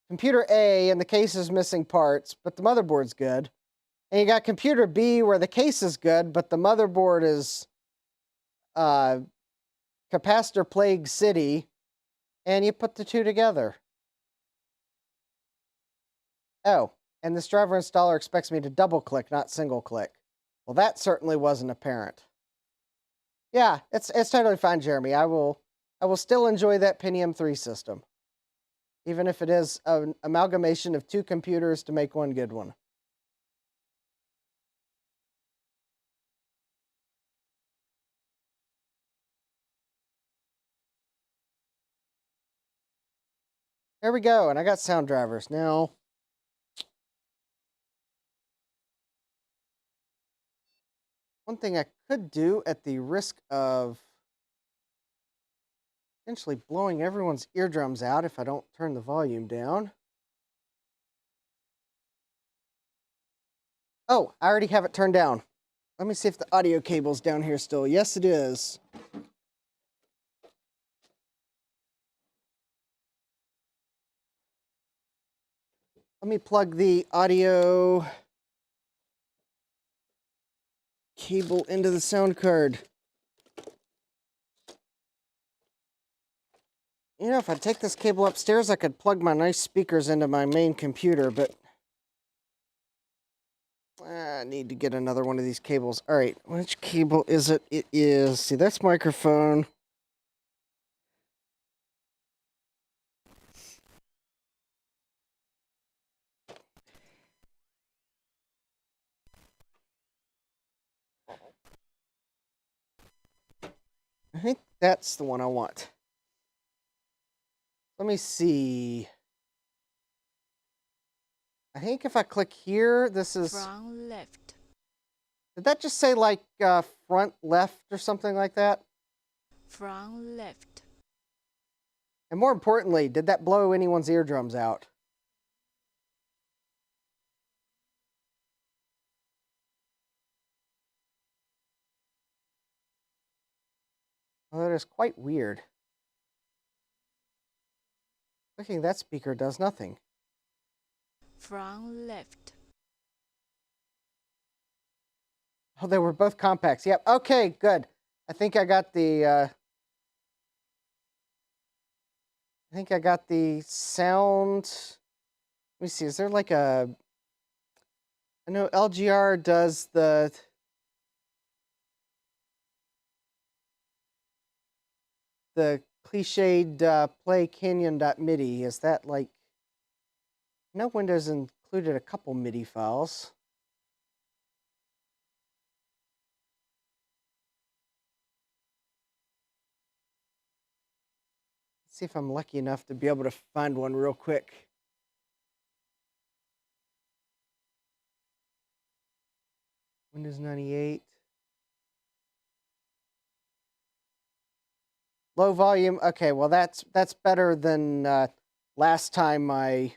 [SPEAKER 1] computer A and the case is missing parts, but the motherboard's good. And you got computer B where the case is good, but the motherboard is capacitor plague city, and you put the two together. Oh, and this driver installer expects me to double click, not single click. Well, that certainly wasn't apparent. Yeah, it's totally fine, Jeremy. I will still enjoy that Pentium II system, even if it is an amalgamation of two computers to make one good one. There we go, and I got sound drivers. Now, one thing I could do at the risk of potentially blowing everyone's eardrums out if I don't turn the volume down. Oh, I already have it turned down. Let me see if the audio cable's down here still. Yes, it is. Let me plug the audio cable into the sound card. You know, if I take this cable upstairs, I could plug my nice speakers into my main computer, but I need to get another one of these cables. All right, which cable is it? It is, see, that's microphone. I think that's the one I want. Let me see. I think if I click here, this is...
[SPEAKER 2] Front left.
[SPEAKER 1] Did that just say like front left or something like that?
[SPEAKER 2] Front left.
[SPEAKER 1] And more importantly, did that blow anyone's eardrums out? Well, that is quite weird. Clicking that speaker does nothing.
[SPEAKER 2] Front left.
[SPEAKER 1] Oh, they were both compacts. Yep. Okay, good. I think I got the sound. Let me see. Is there like a... I know LGR does the cliched play canyon.midi. Is that like... No, Windows included a couple MIDI files. Let's see if I'm lucky enough to be able to find one real quick. Windows 98. Low volume. Okay, well that's better than last time I...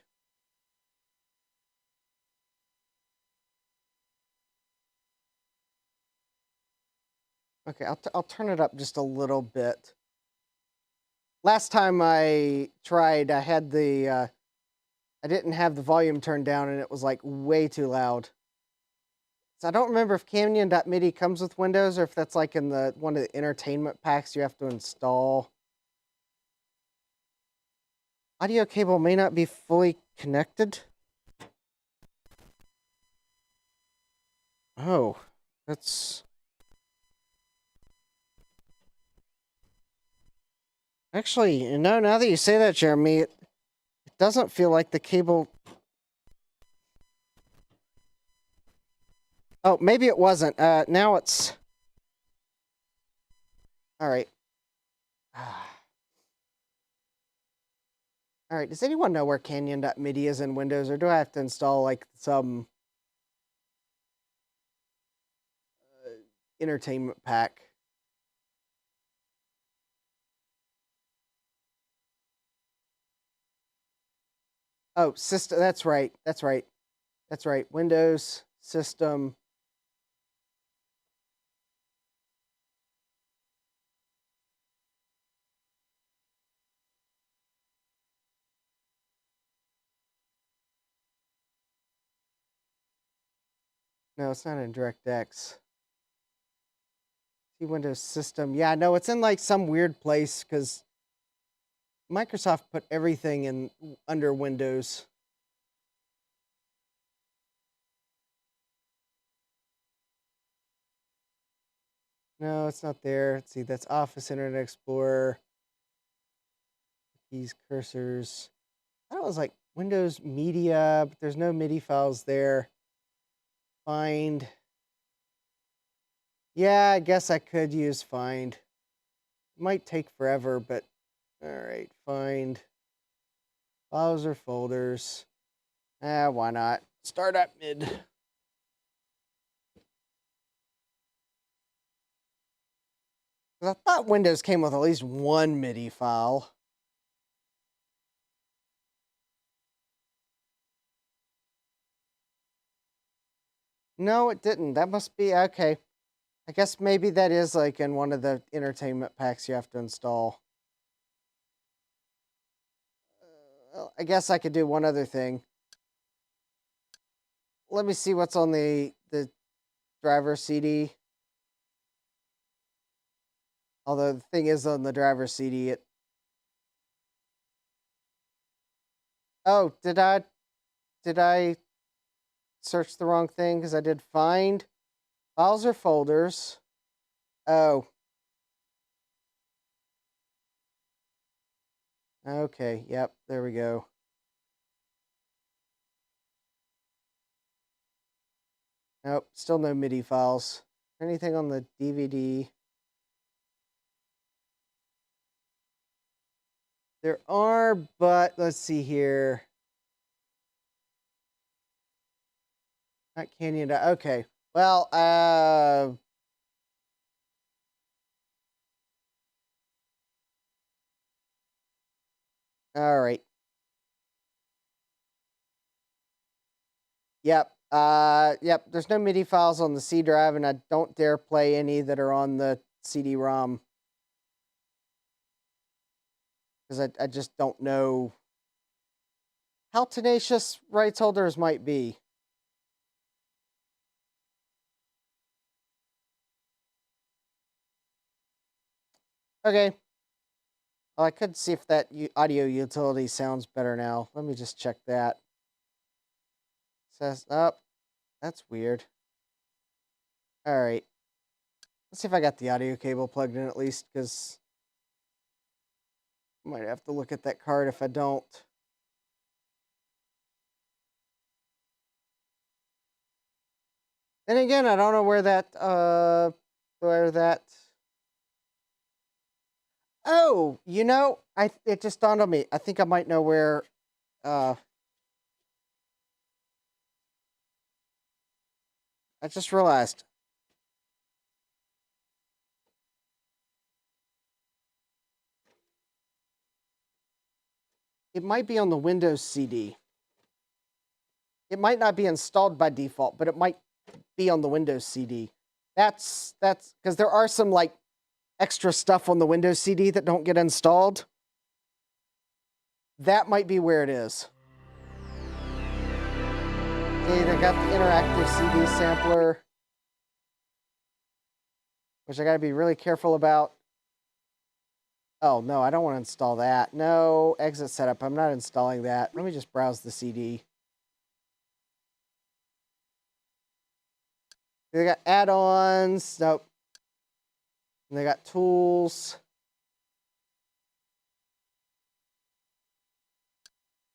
[SPEAKER 1] Okay, I'll turn it up just a little bit. Last time I tried, I had the I didn't have the volume turned down, and it was like way too loud. So I don't remember if Canyon.midi comes with Windows or if that's like in the one of the entertainment packs you have to install. Audio cable may not be fully connected. Oh, that's... Actually, you know, now that you say that, Jeremy, it doesn't feel like the cable... Oh, maybe it wasn't. Now it's... All right. All right, does anyone know where Canyon.midi is in Windows, or do I have to install like some entertainment pack? Oh, system, that's right, that's right. That's right, Windows, system. No, it's not in DirectX. See, Windows system. Yeah, no, it's in like some weird place because Microsoft put everything in under Windows. No, it's not there. Let's see, that's Office, Internet Explorer. Keys, cursors. That was like Windows Media, but there's no MIDI files there. Find. Yeah, I guess I could use find. Might take forever, but all right, find. Files or folders. Why not? Start at mid. I thought Windows came with at least one MIDI file. No, it didn't. That must be okay. I guess maybe that is like in one of the entertainment packs you have to install. Well, I guess I could do one other thing. Let me see what's on the driver CD. Although the thing is on the driver CD, it... Oh, did I search the wrong thing? Because I did find files or folders. Oh. Okay, yep, there we go. Nope, still no MIDI files. Anything on the DVD? There are, but let's see here. Not Canyon. Okay. Well, all right. Yep. Yep. There's no MIDI files on the C drive, and I don't dare play any that are on the CD-ROM. Because I just don't know how tenacious rights holders might be. Okay. Well, I could see if that audio utility sounds better now. Let me just check that. Says, oh, that's weird. All right. Let's see if I got the audio cable plugged in at least, because I might have to look at that card if I don't. Then again, I don't know where that, Oh, you know, it just dawned on me. I think I might know where, I just realized. It might be on the Windows CD. It might not be installed by default, but it might be on the Windows CD. That's because there are some like extra stuff on the Windows CD that don't get installed. That might be where it is. Okay, they got the interactive CD sampler, which I gotta be really careful about. Oh, no, I don't want to install that. No, exit setup. I'm not installing that. Let me just browse the CD. They got add-ons. Nope. And they got tools.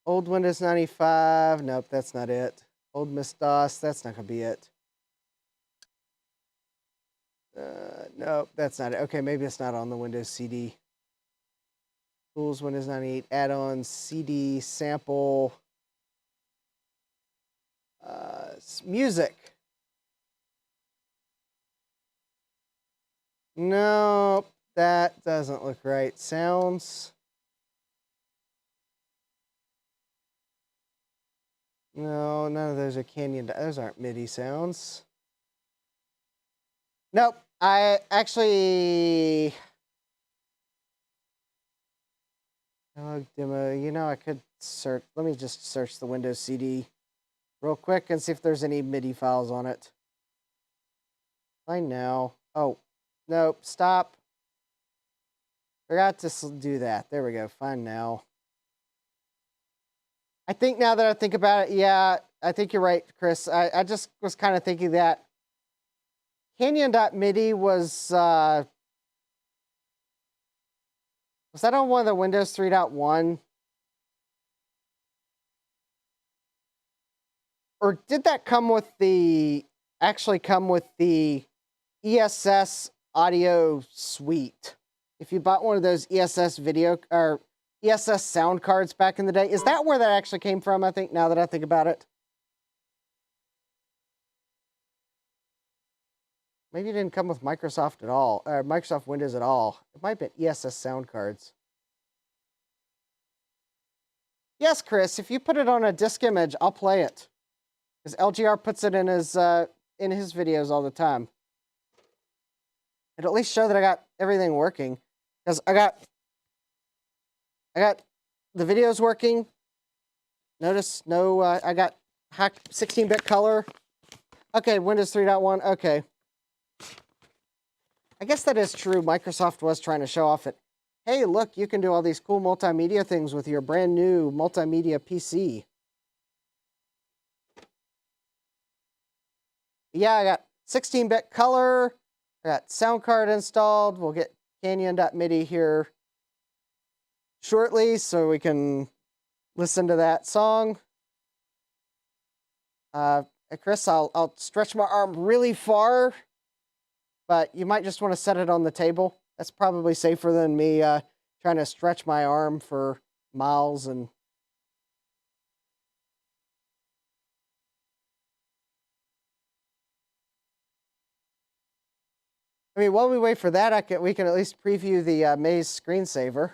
[SPEAKER 1] Old Windows 95. Nope, that's not it. Old MS-DOS. That's not going to be it. Nope, that's not it. Okay, maybe it's not on the Windows CD. Tools, Windows 98, add-ons, CD, sample, music. Nope, that doesn't look right. Sounds. No, none of those are Canyon. Those aren't MIDI sounds. Nope, I actually... Demo, you know, I could search. Let me just search the Windows CD real quick and see if there's any MIDI files on it. Find now. Oh, nope, stop. Forgot to do that. There we go, find now. I think now that I think about it, yeah, I think you're right, Chris. I just was kind of thinking that Canyon.MIDI was that on one of the Windows 3.1? Or did that come with the, actually come with the ESS audio suite? If you bought one of those ESS video, or ESS sound cards back in the day, is that where that actually came from, I think, now that I think about it? Maybe it didn't come with Microsoft at all, or Microsoft Windows at all. It might have been ESS sound cards. Yes, Chris, if you put it on a disk image, I'll play it. Because LGR puts it in his videos all the time. It'll at least show that I got everything working. Because I got the videos working. Notice no, I got 16-bit color. Okay, Windows 3.1, okay. I guess that is true. Microsoft was trying to show off it. Hey, look, you can do all these cool multimedia things with your brand new multimedia PC. Yeah, I got 16-bit color. I got sound card installed. We'll get Canyon.midi here shortly so we can listen to that song. Chris, I'll stretch my arm really far, but you might just want to set it on the table. That's probably safer than me trying to stretch my arm for miles. And I mean, while we wait for that, we can at least preview the Maze screensaver.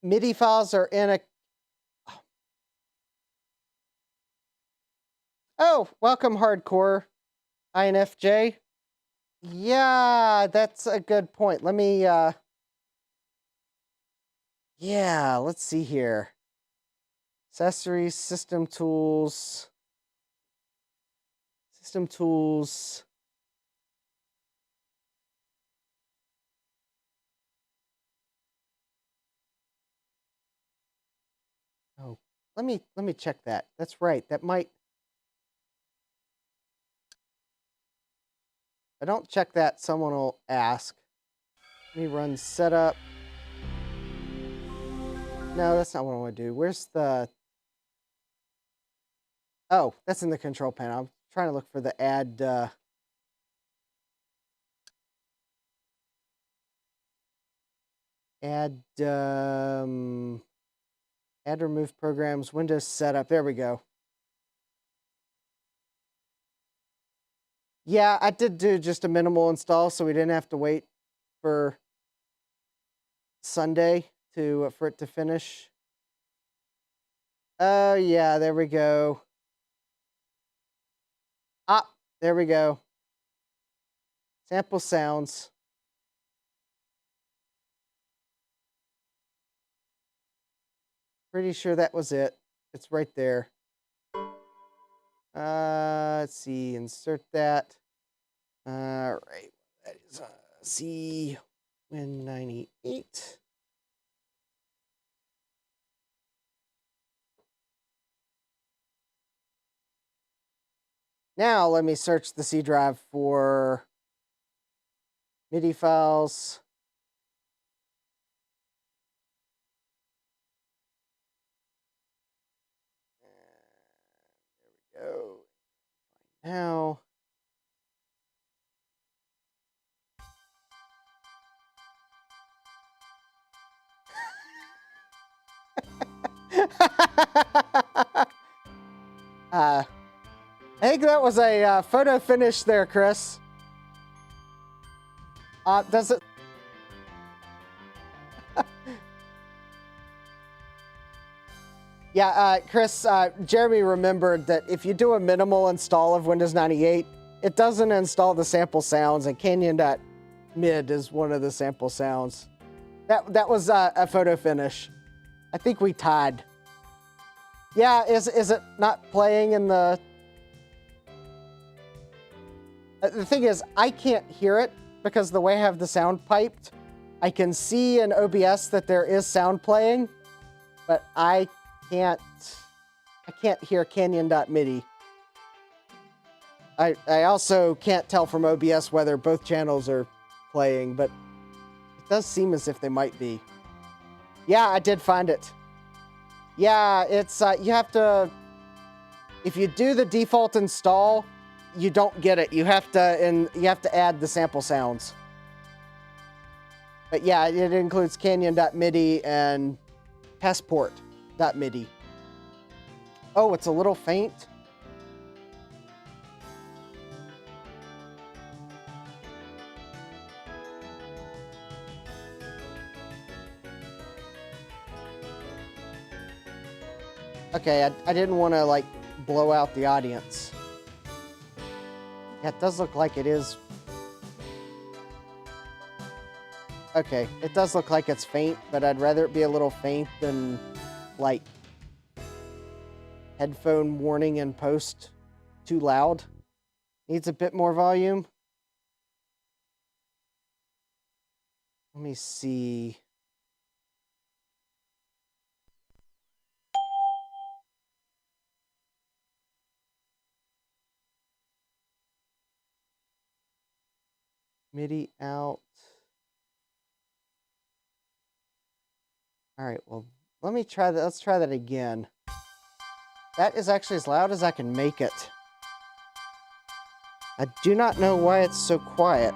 [SPEAKER 1] MIDI files are in a... Oh, welcome, Hardcore INFJ. Yeah, that's a good point. Let me... Yeah, let's see here. Accessories, system tools. System tools. Oh, let me check that. That's right. That might... If I don't check that, someone will ask. Let me run setup. No, that's not what I want to do. Where's the... Oh, that's in the control panel. I'm trying to look for the add... Add remove programs, Windows setup. There we go. Yeah, I did do just a minimal install, so we didn't have to wait for Sunday for it to finish. Oh yeah, there we go. Ah, there we go. Sample sounds. Pretty sure that was it. It's right there. Let's see, insert that. All right, that is C Win98. Now let me search the C drive for MIDI files. There we go. Now. I think that was a photo finish there, Chris. Does it? Yeah, Chris, Jeremy remembered that if you do a minimal install of Windows 98, it doesn't install the sample sounds, and Canyon.mid is one of the sample sounds. That was a photo finish. I think we tied. Yeah, is it not playing in the... The thing is, I can't hear it because the way I have the sound piped, I can see in OBS that there is sound playing, but I can't hear Canyon.midi. I also can't tell from OBS whether both channels are playing, but it does seem as if they might be. Yeah, I did find it. Yeah, it's you have to... If you do the default install, you don't get it. You have to add the sample sounds. But yeah, it includes Canyon.midi and Passport.midi. Oh, it's a little faint. Okay, I didn't want to like blow out the audience. Yeah, it does look like it is. Okay, it does look like it's faint, but I'd rather it be a little faint than light. Headphone warning in post. Too loud. Needs a bit more volume. Let me see. MIDI out. All right, well, let me try that. Let's try that again. That is actually as loud as I can make it. I do not know why it's so quiet.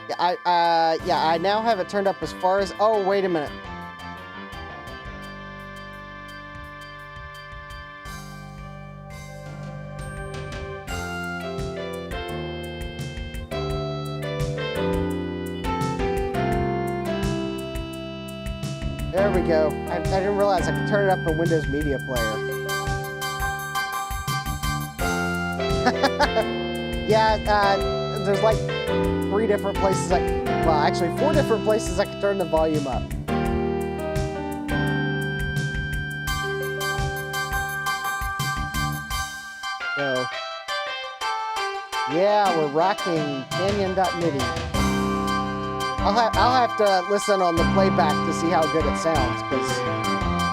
[SPEAKER 1] Yeah, I now have it turned up as far as. Oh, wait a minute. There we go. I didn't realize I could turn it up in Windows Media Player. Yeah, there's like 3 different places well, actually 4 different places I could turn the volume up. So, yeah, we're rocking Canyon.MIDI. I'll have to listen on the playback to see how good it sounds, because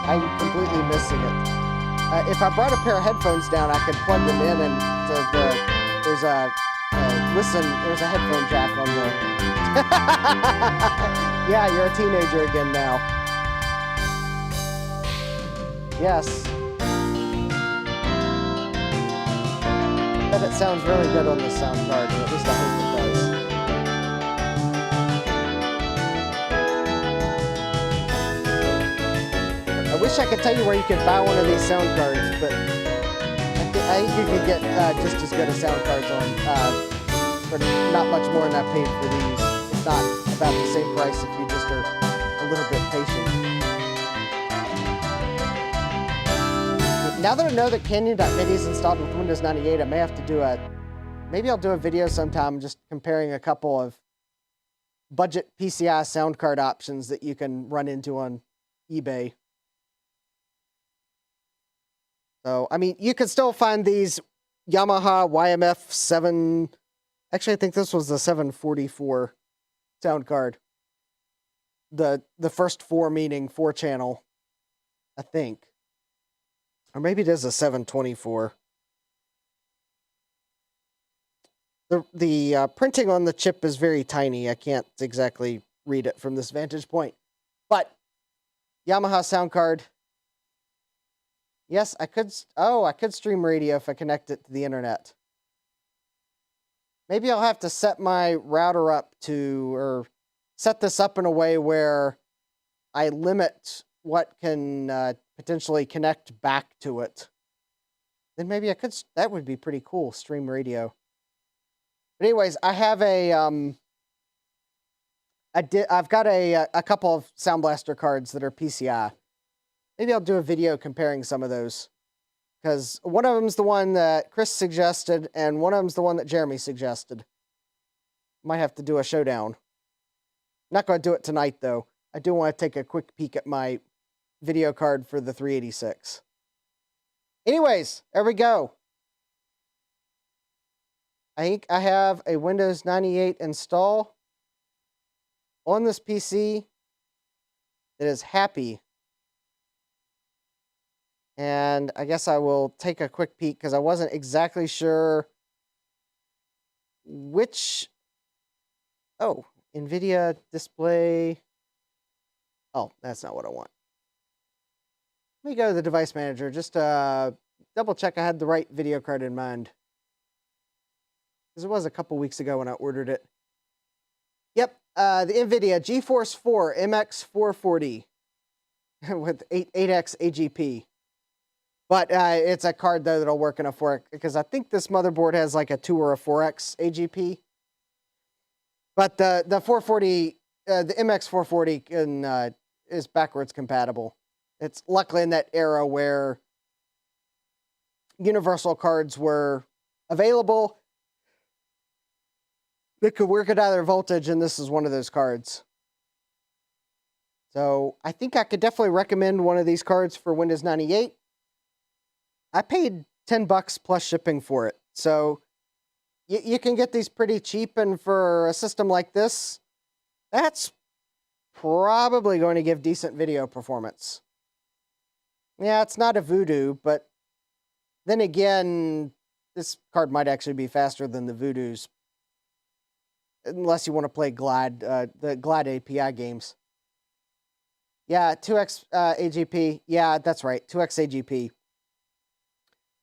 [SPEAKER 1] I'm completely missing it. If I brought a pair of headphones down, I could plug them in, and there's a headphone jack on the. Yeah, you're a teenager again now. Yes. But it sounds really good on the sound card, or at least I hope it does. I wish I could tell you where you could buy one of these sound cards, but I think you could get just as good as sound cards on for not much more than I paid for these. If not about the same price if you just are a little bit patient. Now that I know that Canyon.MIDI is installed with Windows 98, I may have to do maybe I'll do a video sometime just comparing a couple of budget PCI sound card options that you can run into on eBay. So, I mean, you can still find these Yamaha YMF-7... Actually, I think this was the 744 sound card. The first 4 meaning 4-channel, I think. Or maybe it is a 724. The printing on the chip is very tiny. I can't exactly read it from this vantage point. But, Yamaha sound card... Yes, I could stream radio if I connect it to the internet. Maybe I'll have to set my router up or set this up in a way where I limit what can potentially connect back to it. Then maybe that would be pretty cool, stream radio. But anyways, I have I've got a couple of Sound Blaster cards that are PCI. Maybe I'll do a video comparing some of those, because one of them's the one that Chris suggested, and one of them's the one that Jeremy suggested. Might have to do a showdown. Not going to do it tonight, though. I do want to take a quick peek at my video card for the 386. Anyways, there we go. I think I have a Windows 98 install on this PC that is happy. And I guess I will take a quick peek because I wasn't exactly sure which... Oh, NVIDIA display... Oh, that's not what I want. Let me go to the device manager. Just double check I had the right video card in mind. Because it was a couple weeks ago when I ordered it. Yep, the NVIDIA GeForce4 MX-744 with 8X AGP. But it's a card, though, that'll work in a 4X, because I think this motherboard has like a 2 or a 4X AGP. But the 440, the MX440 is backwards compatible. It's luckily in that era where universal cards were available that could work at either voltage, and this is one of those cards. So I think I could definitely recommend one of these cards for Windows 98. I paid $10 plus shipping for it. So you can get these pretty cheap, and for a system like this, that's probably going to give decent video performance. Yeah, it's not a Voodoo, but then again, this card might actually be faster than the Voodoos. Unless you want to play the Glide API games. Yeah, 2x AGP. Yeah, that's right, 2x AGP.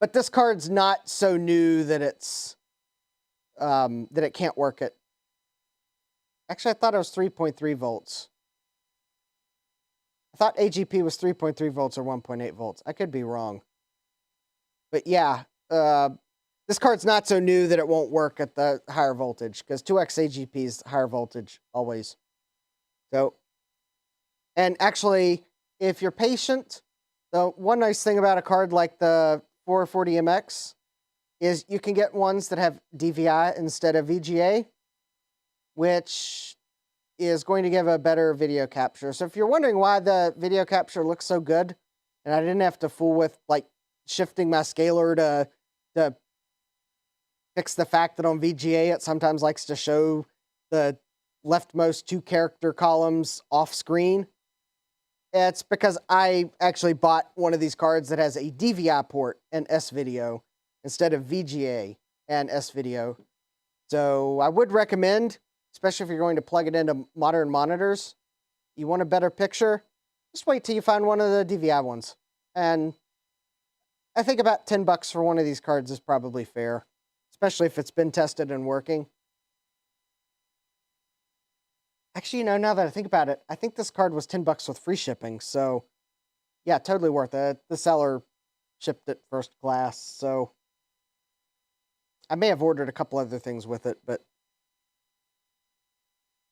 [SPEAKER 1] But this card's not so new that it's that it can't work at. Actually, I thought it was 3.3 volts. I thought AGP was 3.3 volts or 1.8 volts. I could be wrong. But yeah, this card's not so new that it won't work at the higher voltage, because 2x AGP is higher voltage always. So, and actually, if you're patient, the one nice thing about a card like the 440 MX is you can get ones that have DVI instead of VGA, which is going to give a better video capture. So if you're wondering why the video capture looks so good, and I didn't have to fool with like shifting my scaler to fix the fact that on VGA it sometimes likes to show the leftmost 2 character columns off screen. It's because I actually bought one of these cards that has a DVI port and S-Video instead of VGA and S-Video. So I would recommend, especially if you're going to plug it into modern monitors, you want a better picture, just wait till you find one of the DVI ones. And I think about $10 for one of these cards is probably fair, especially if it's been tested and working. Actually, you know, now that I think about it, I think this card was $10 with free shipping. So, yeah, totally worth it. The seller shipped it first class. So, I may have ordered a couple other things with it, but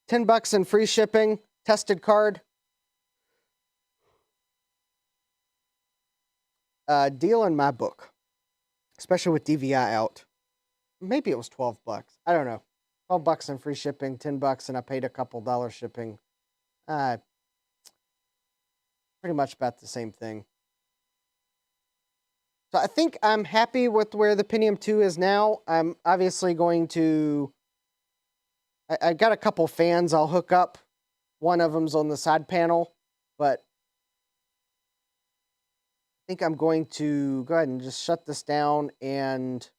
[SPEAKER 1] $10 in free shipping, tested card. Deal in my book, especially with DVI out. Maybe it was $12. I don't know. $12 in free shipping, $10, and I paid a couple dollars shipping. Pretty much about the same thing. So I think I'm happy with where the Pentium II is now. I'm obviously going to... I got a couple fans I'll hook up. One of them's on the side panel, but I think I'm going to go ahead and just shut this down and...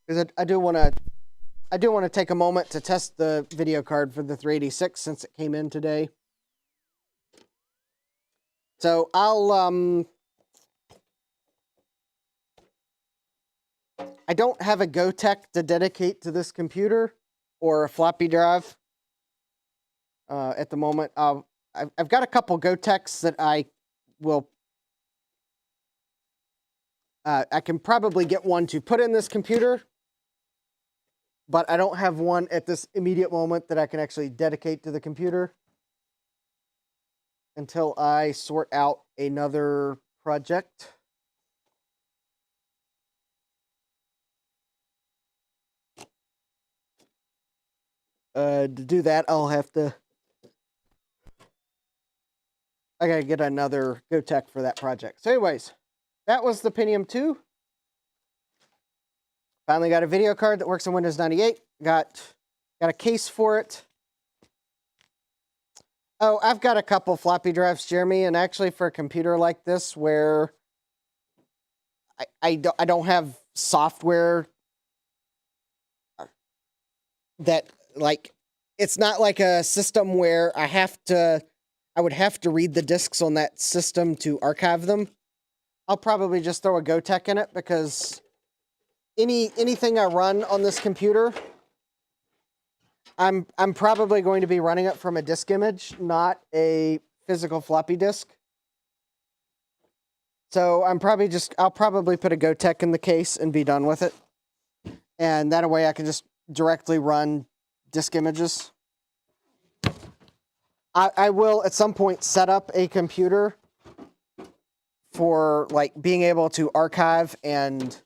[SPEAKER 1] because I do want to take a moment to test the video card for the 386 since it came in today. So I'll I don't have a GoTech to dedicate to this computer or a floppy drive at the moment. I've got a couple GoTechs that I will. I can probably get one to put in this computer, but I don't have one at this immediate moment that I can actually dedicate to the computer until I sort out another project. To do that, I gotta get another GoTech for that project. So anyways, that was the Pentium II. Finally got a video card that works on Windows 98. Got a case for it. Oh, I've got a couple floppy drives, Jeremy, and actually for a computer like this where I don't have software that, like, it's not like a system where I would have to read the disks on that system to archive them. I'll probably just throw a GoTech in it because anything I run on this computer, I'm probably going to be running it from a disk image, not a physical floppy disk. So I'll probably put a GoTech in the case and be done with it. And that way I can just directly run disk images. I will at some point set up a computer for like being able to archive, and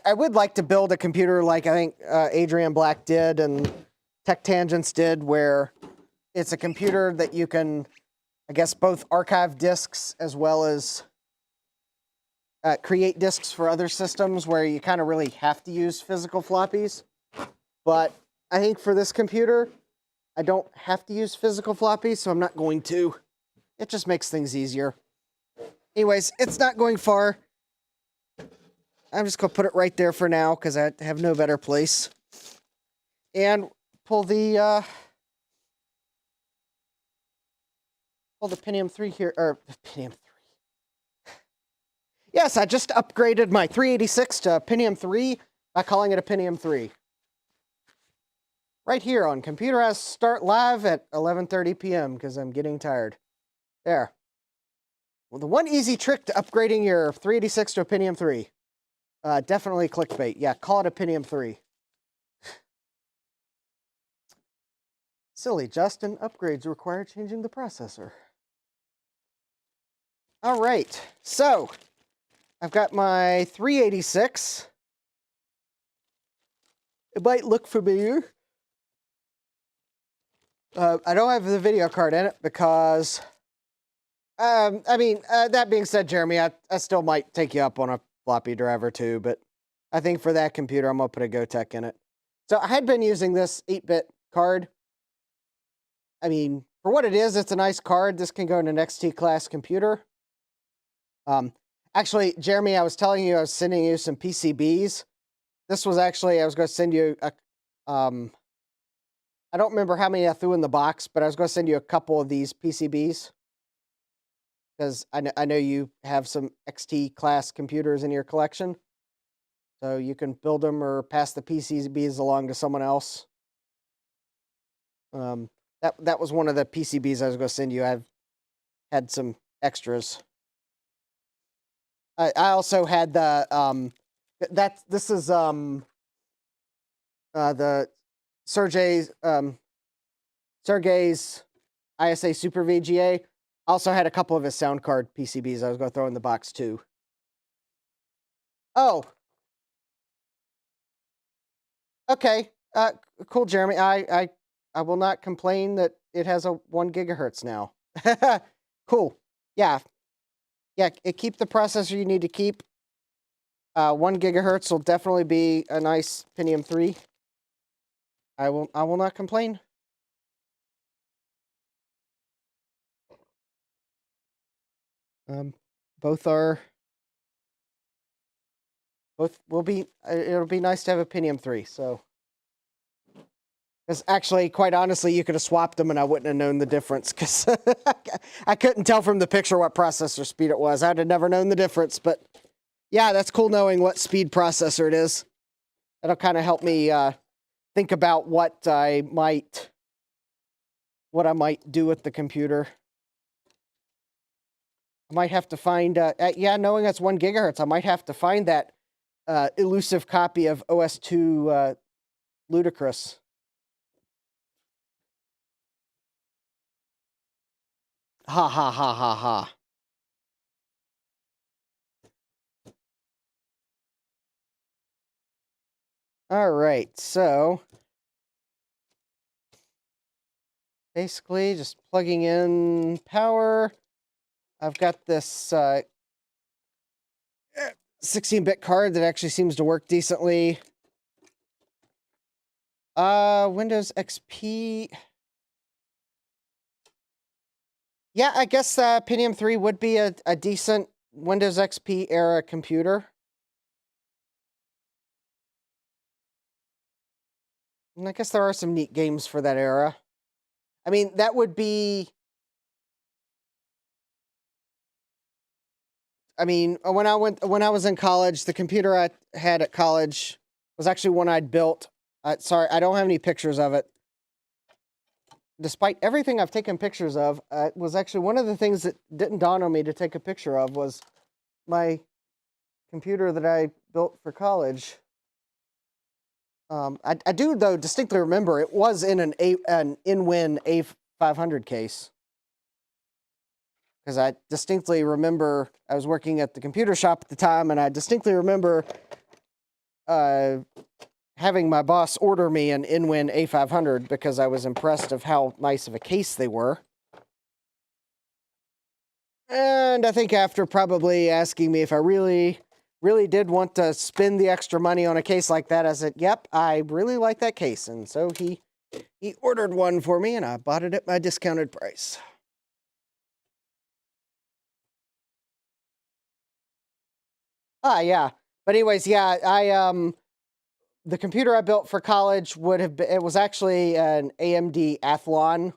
[SPEAKER 1] I would like to build a computer like I think Adrian Black did and Tech Tangents did, where it's a computer that you can, I guess, both archive disks as well as create disks for other systems where you kind of really have to use physical floppies. But I think for this computer, I don't have to use physical floppies, so I'm not going to. It just makes things easier. Anyways, it's not going far. I'm just going to put it right there for now because I have no better place. And pull the Pentium 3 here, or Pentium 3. Yes, I just upgraded my 386 to Pentium 3 by calling it a Pentium 3. Right here on Computerized Start Live at 11:30 p.m. because I'm getting tired. There. Well, the one easy trick to upgrading your 386 to a Pentium 3. Definitely clickbait. Yeah, call it a Pentium 3. Silly, Justin. Upgrades require changing the processor. All right, so I've got my 386. It might look familiar. I don't have the video card in it because, that being said, Jeremy, I still might take you up on a floppy drive or two, but I think for that computer, I'm going to put a GoTech in it. So I had been using this 8-bit card. I mean, for what it is, it's a nice card. This can go in an XT class computer. Actually, Jeremy, I was telling you I was sending you some PCBs. This was actually, I was going to send you a, I don't remember how many I threw in the box, but I was going to send you a couple of these PCBs. Because I know you have some XT class computers in your collection. So you can build them or pass the PCBs along to someone else. That was one of the PCBs I was going to send you. I've had some extras. I also had the this is the Sergey's ISA Super VGA. I also had a couple of his sound card PCBs I was going to throw in the box too. Oh. Okay. Cool, Jeremy. I will not complain that it has a 1 gigahertz now. Cool. Yeah. Yeah, keep the processor you need to keep. 1 gigahertz will definitely be a nice Pentium 3. I will not complain. Both will be, it'll be nice to have a Pentium 3, so. Because actually, quite honestly, you could have swapped them and I wouldn't have known the difference, because I couldn't tell from the picture what processor speed it was. I'd have never known the difference, but yeah, that's cool knowing what speed processor it is. That'll kind of help me think about what I might do with the computer. I might have to find, yeah, knowing that's 1 gigahertz, I might have to find that elusive copy of OS2 Ludicrous. Ha ha ha ha ha. All right, so basically just plugging in power. I've got this 16-bit card that actually seems to work decently. Windows XP. Yeah, I guess Pentium 3 would be a decent Windows XP era computer. And I guess there are some neat games for that era. I mean, that would be... I mean, when I was in college, the computer I had at college was actually one I'd built. Sorry, I don't have any pictures of it. despite everything I've taken pictures of, was actually one of the things that didn't dawn on me to take a picture of was my computer that I built for college. I do, though, distinctly remember it was in an in-win A500 case. Because I distinctly remember, I was working at the computer shop at the time, and I distinctly remember having my boss order me an in-win A500 because I was impressed of how nice of a case they were. And I think after probably asking me if I really did want to spend the extra money on a case like that, I said, yep, I really like that case. And so he ordered one for me, and I bought it at my discounted price. Yeah. But anyways, yeah, the computer I built for college would have been, it was actually an AMD Athlon.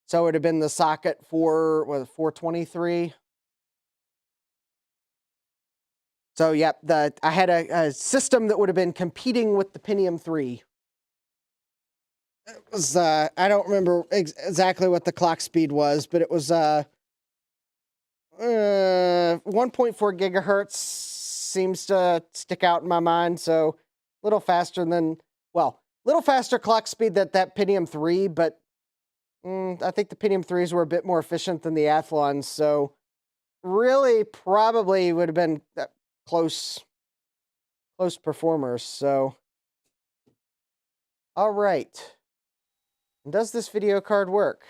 [SPEAKER 1] So it would have been the socket for, what, 423. So, yep, I had a system that would have been competing with the Pentium II. It was, I don't remember exactly what the clock speed was, but it was 1.4 gigahertz seems to stick out in my mind. So a little faster than, well, little faster clock speed than that Pentium III, but I think the Pentium IIIs were a bit more efficient than the Athlons. So really probably would have been close performers. So, all right. And does this video card work?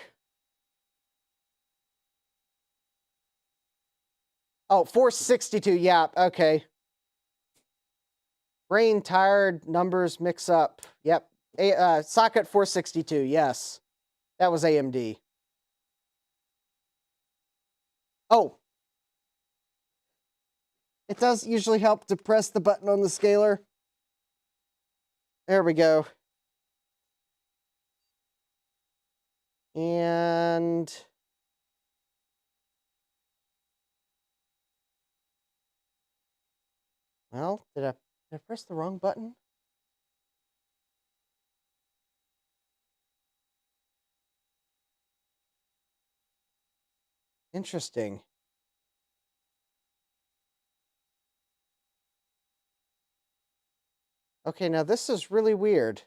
[SPEAKER 1] Oh, 462, yeah, okay. Brain tired, numbers mix up. Yep, socket 462, yes. That was AMD. Oh. It does usually help to press the button on the scaler. There we go. And well, did I press the wrong button? Interesting. Okay, now this is really weird.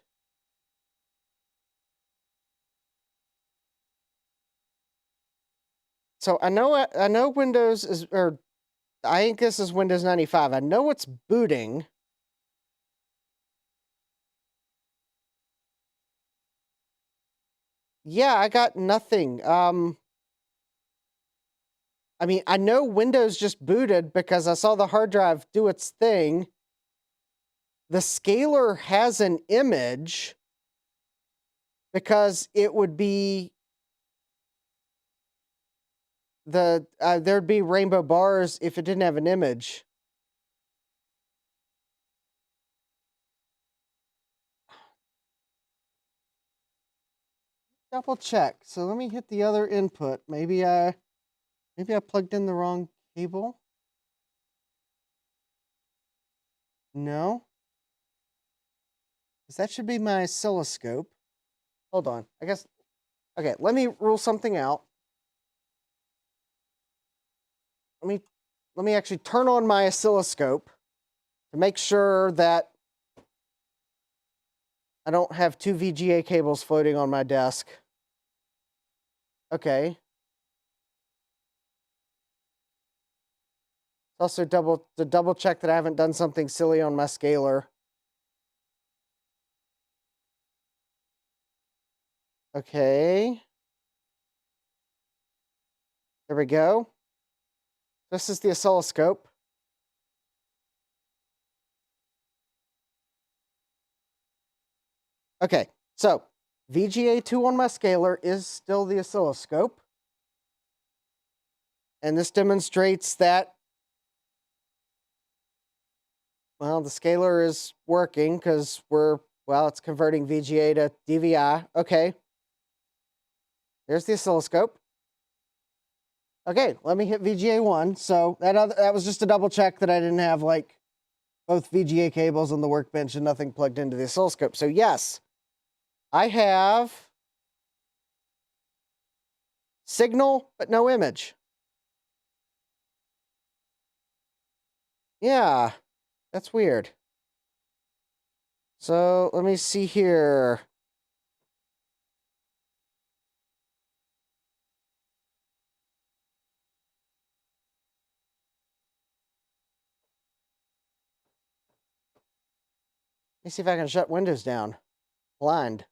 [SPEAKER 1] So I know Windows is, or I think this is Windows 95. I know it's booting. Yeah, I got nothing. I mean, I know Windows just booted because I saw the hard drive do its thing. The scaler has an image because it would be there'd be rainbow bars if it didn't have an image. Double check. So let me hit the other input. Maybe I plugged in the wrong cable. No. Because that should be my oscilloscope. Hold on. I guess. Okay, let me rule something out. Let me actually turn on my oscilloscope to make sure that I don't have two VGA cables floating on my desk. Okay. Also double check that I haven't done something silly on my scaler. Okay. There we go. This is the oscilloscope. Okay, so VGA2 on my scaler is still the oscilloscope. And this demonstrates that, well, the scaler is working because it's converting VGA to DVI. Okay. There's the oscilloscope. Okay, let me hit VGA1. So that was just a double check that I didn't have like both VGA cables on the workbench and nothing plugged into the oscilloscope. So yes, I have signal, but no image. Yeah, that's weird. So let me see here. Let me see if I can shut Windows down. Blind.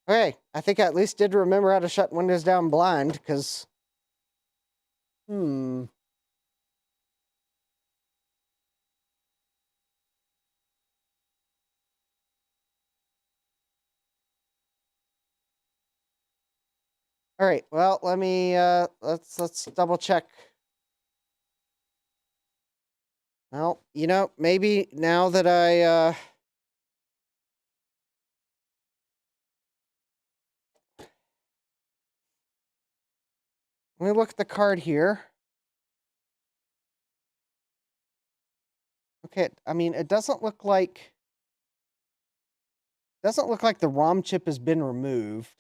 [SPEAKER 1] Okay, I think I at least did remember how to shut Windows down blind, because... All right, well, let me, let's double check. Well, you know, maybe now that I, let me look at the card here. Okay, I mean, it doesn't look like the ROM chip has been removed.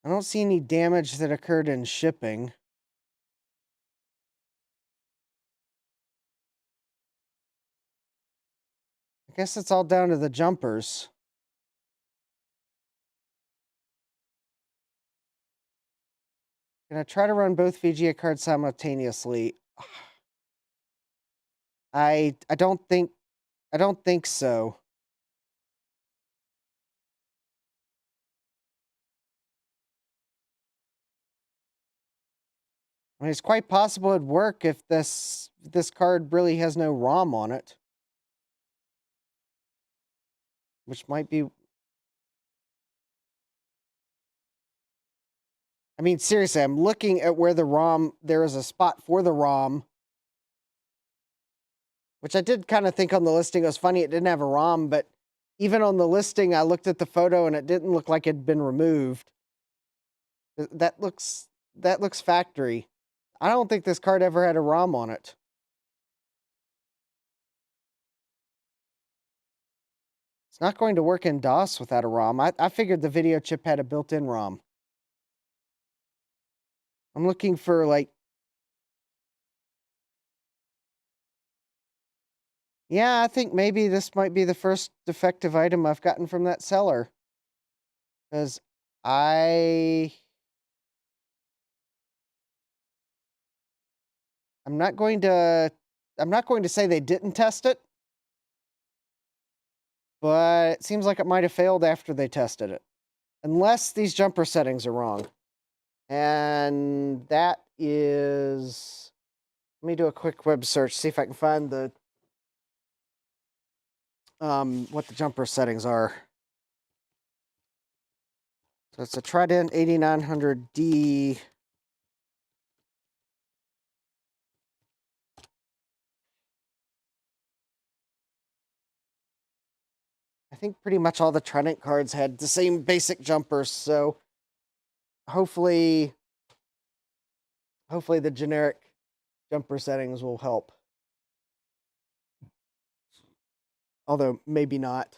[SPEAKER 1] I don't see any damage that occurred in shipping. I guess it's all down to the jumpers. Can I try to run both VGA cards simultaneously? I don't think so. I mean, it's quite possible it'd work if this card really has no ROM on it. Which might be... I mean, seriously, I'm looking at where the ROM... There is a spot for the ROM. Which I did kind of think on the listing. It was funny, it didn't have a ROM, but even on the listing, I looked at the photo and it didn't look like it had been removed. That looks factory. I don't think this card ever had a ROM on it. It's not going to work in DOS without a ROM. I figured the video chip had a built-in ROM. I'm looking for, like... Yeah, I think maybe this might be the first defective item I've gotten from that seller. Because I'm not going to say they didn't test it, but it seems like it might have failed after they tested it. Unless these jumper settings are wrong. And that is... Let me do a quick web search, see if I can find the... what the jumper settings are. So it's a Trident 8900D. I think pretty much all the Trident cards had the same basic jumpers, so hopefully the generic jumper settings will help. Although, maybe not.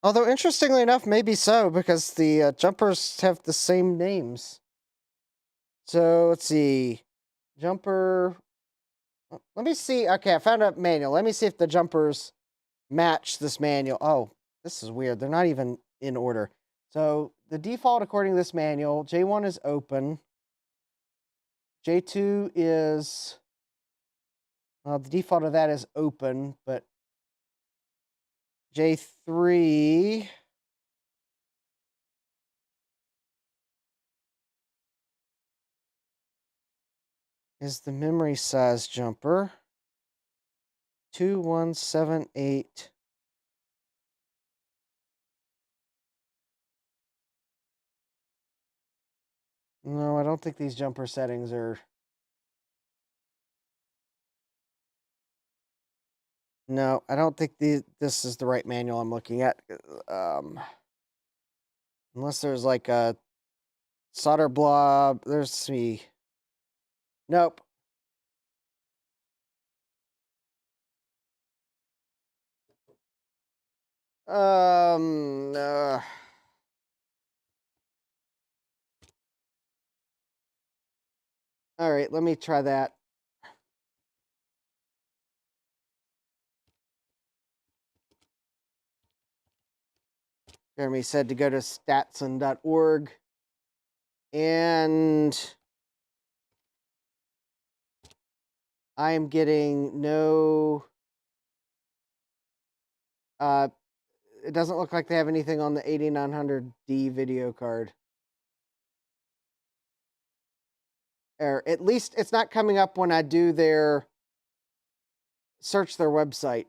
[SPEAKER 1] Although, interestingly enough, maybe so, because the jumpers have the same names. So, let's see. Jumper... Let me see. Okay, I found a manual. Let me see if the jumpers match this manual. Oh, this is weird. They're not even in order. So, the default, according to this manual, J1 is open. J2 is... the default of that is open, but J3... is the memory size jumper. 2178. No, I don't think these jumper settings are... No, I don't think this is the right manual I'm looking at. Unless there's like a solder blob. There's me. Nope. All right, let me try that. Jeremy said to go to statson.org. And I am getting no... it doesn't look like they have anything on the 8900D video card. Or at least it's not coming up when I do their... search their website.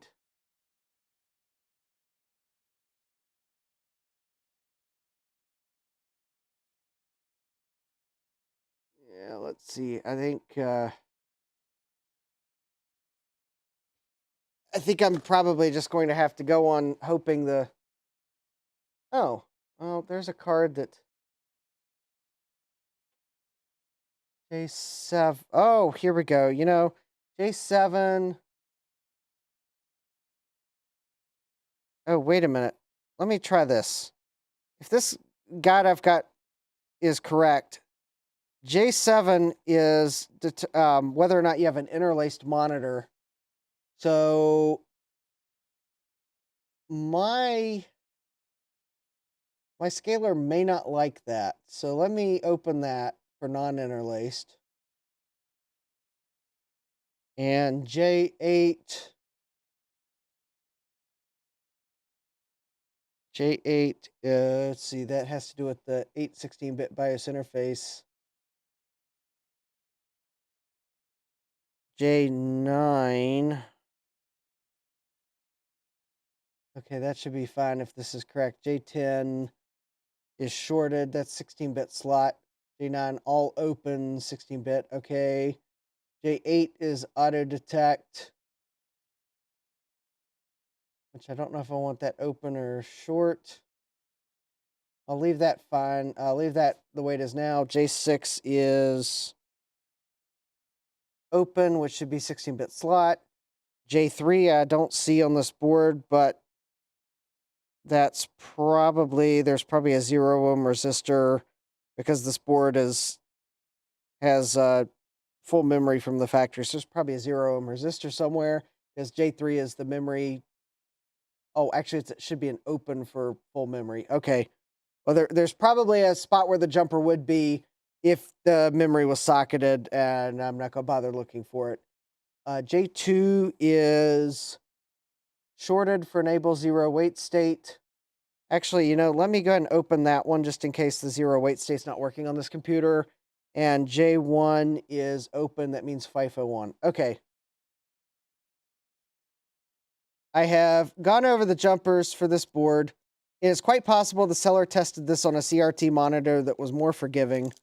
[SPEAKER 1] Yeah, let's see. I think I'm probably just going to have to go on hoping the... Oh, well, there's a card that... J7... Oh, here we go. You know, J7... Oh, wait a minute. Let me try this. If this guide I've got is correct, J7 is whether or not you have an interlaced monitor. So my scaler may not like that. So let me open that for non-interlaced. And J8 let's see, that has to do with the 816-bit BIOS interface. J9. Okay, that should be fine if this is correct. J10 is shorted. That's 16-bit slot. J9 all open 16-bit. Okay. J8 is auto detect, which I don't know if I want that open or short. I'll leave that fine. I'll leave that the way it is now. J6 is open, which should be 16-bit slot. J3 I don't see on this board, but that's probably, there's probably a 0 ohm resistor because this board has full memory from the factory. So there's probably a 0 ohm resistor somewhere because J3 is the memory. Oh, actually, it should be an open for full memory. Okay. Well, there's probably a spot where the jumper would be if the memory was socketed, and I'm not going to bother looking for it. J2 is shorted for enable 0 wait state. Actually, you know, let me go ahead and open that one just in case the 0 wait state's not working on this computer. And J1 is open. That means FIFO 1. Okay. I have gone over the jumpers for this board. It is quite possible the seller tested this on a CRT monitor that was more forgiving.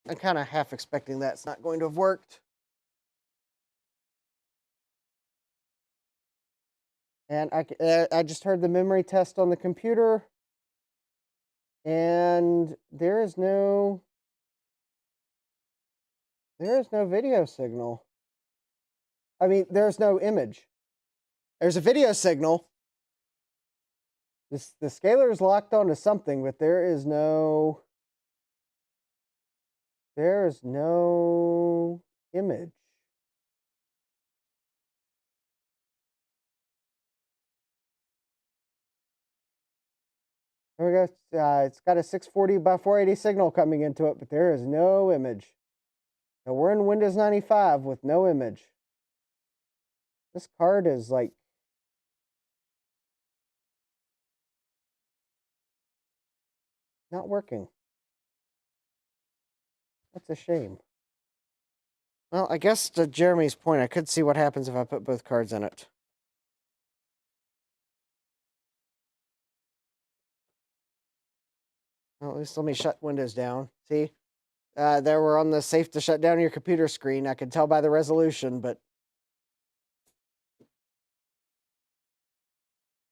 [SPEAKER 1] I'm kind of half expecting that's not going to have worked. And I just heard the memory test on the computer. And there is no video signal. I mean, there's no image. There's a video signal. The scaler is locked onto something, but there is no image. There we go. It's got a 640 by 480 signal coming into it, but there is no image. Now we're in Windows 95 with no image. This card is like not working. That's a shame. Well, I guess to Jeremy's point, I could see what happens if I put both cards in it. Well, at least let me shut Windows down. See? There we're on the safe to shut down your computer screen. I could tell by the resolution, but...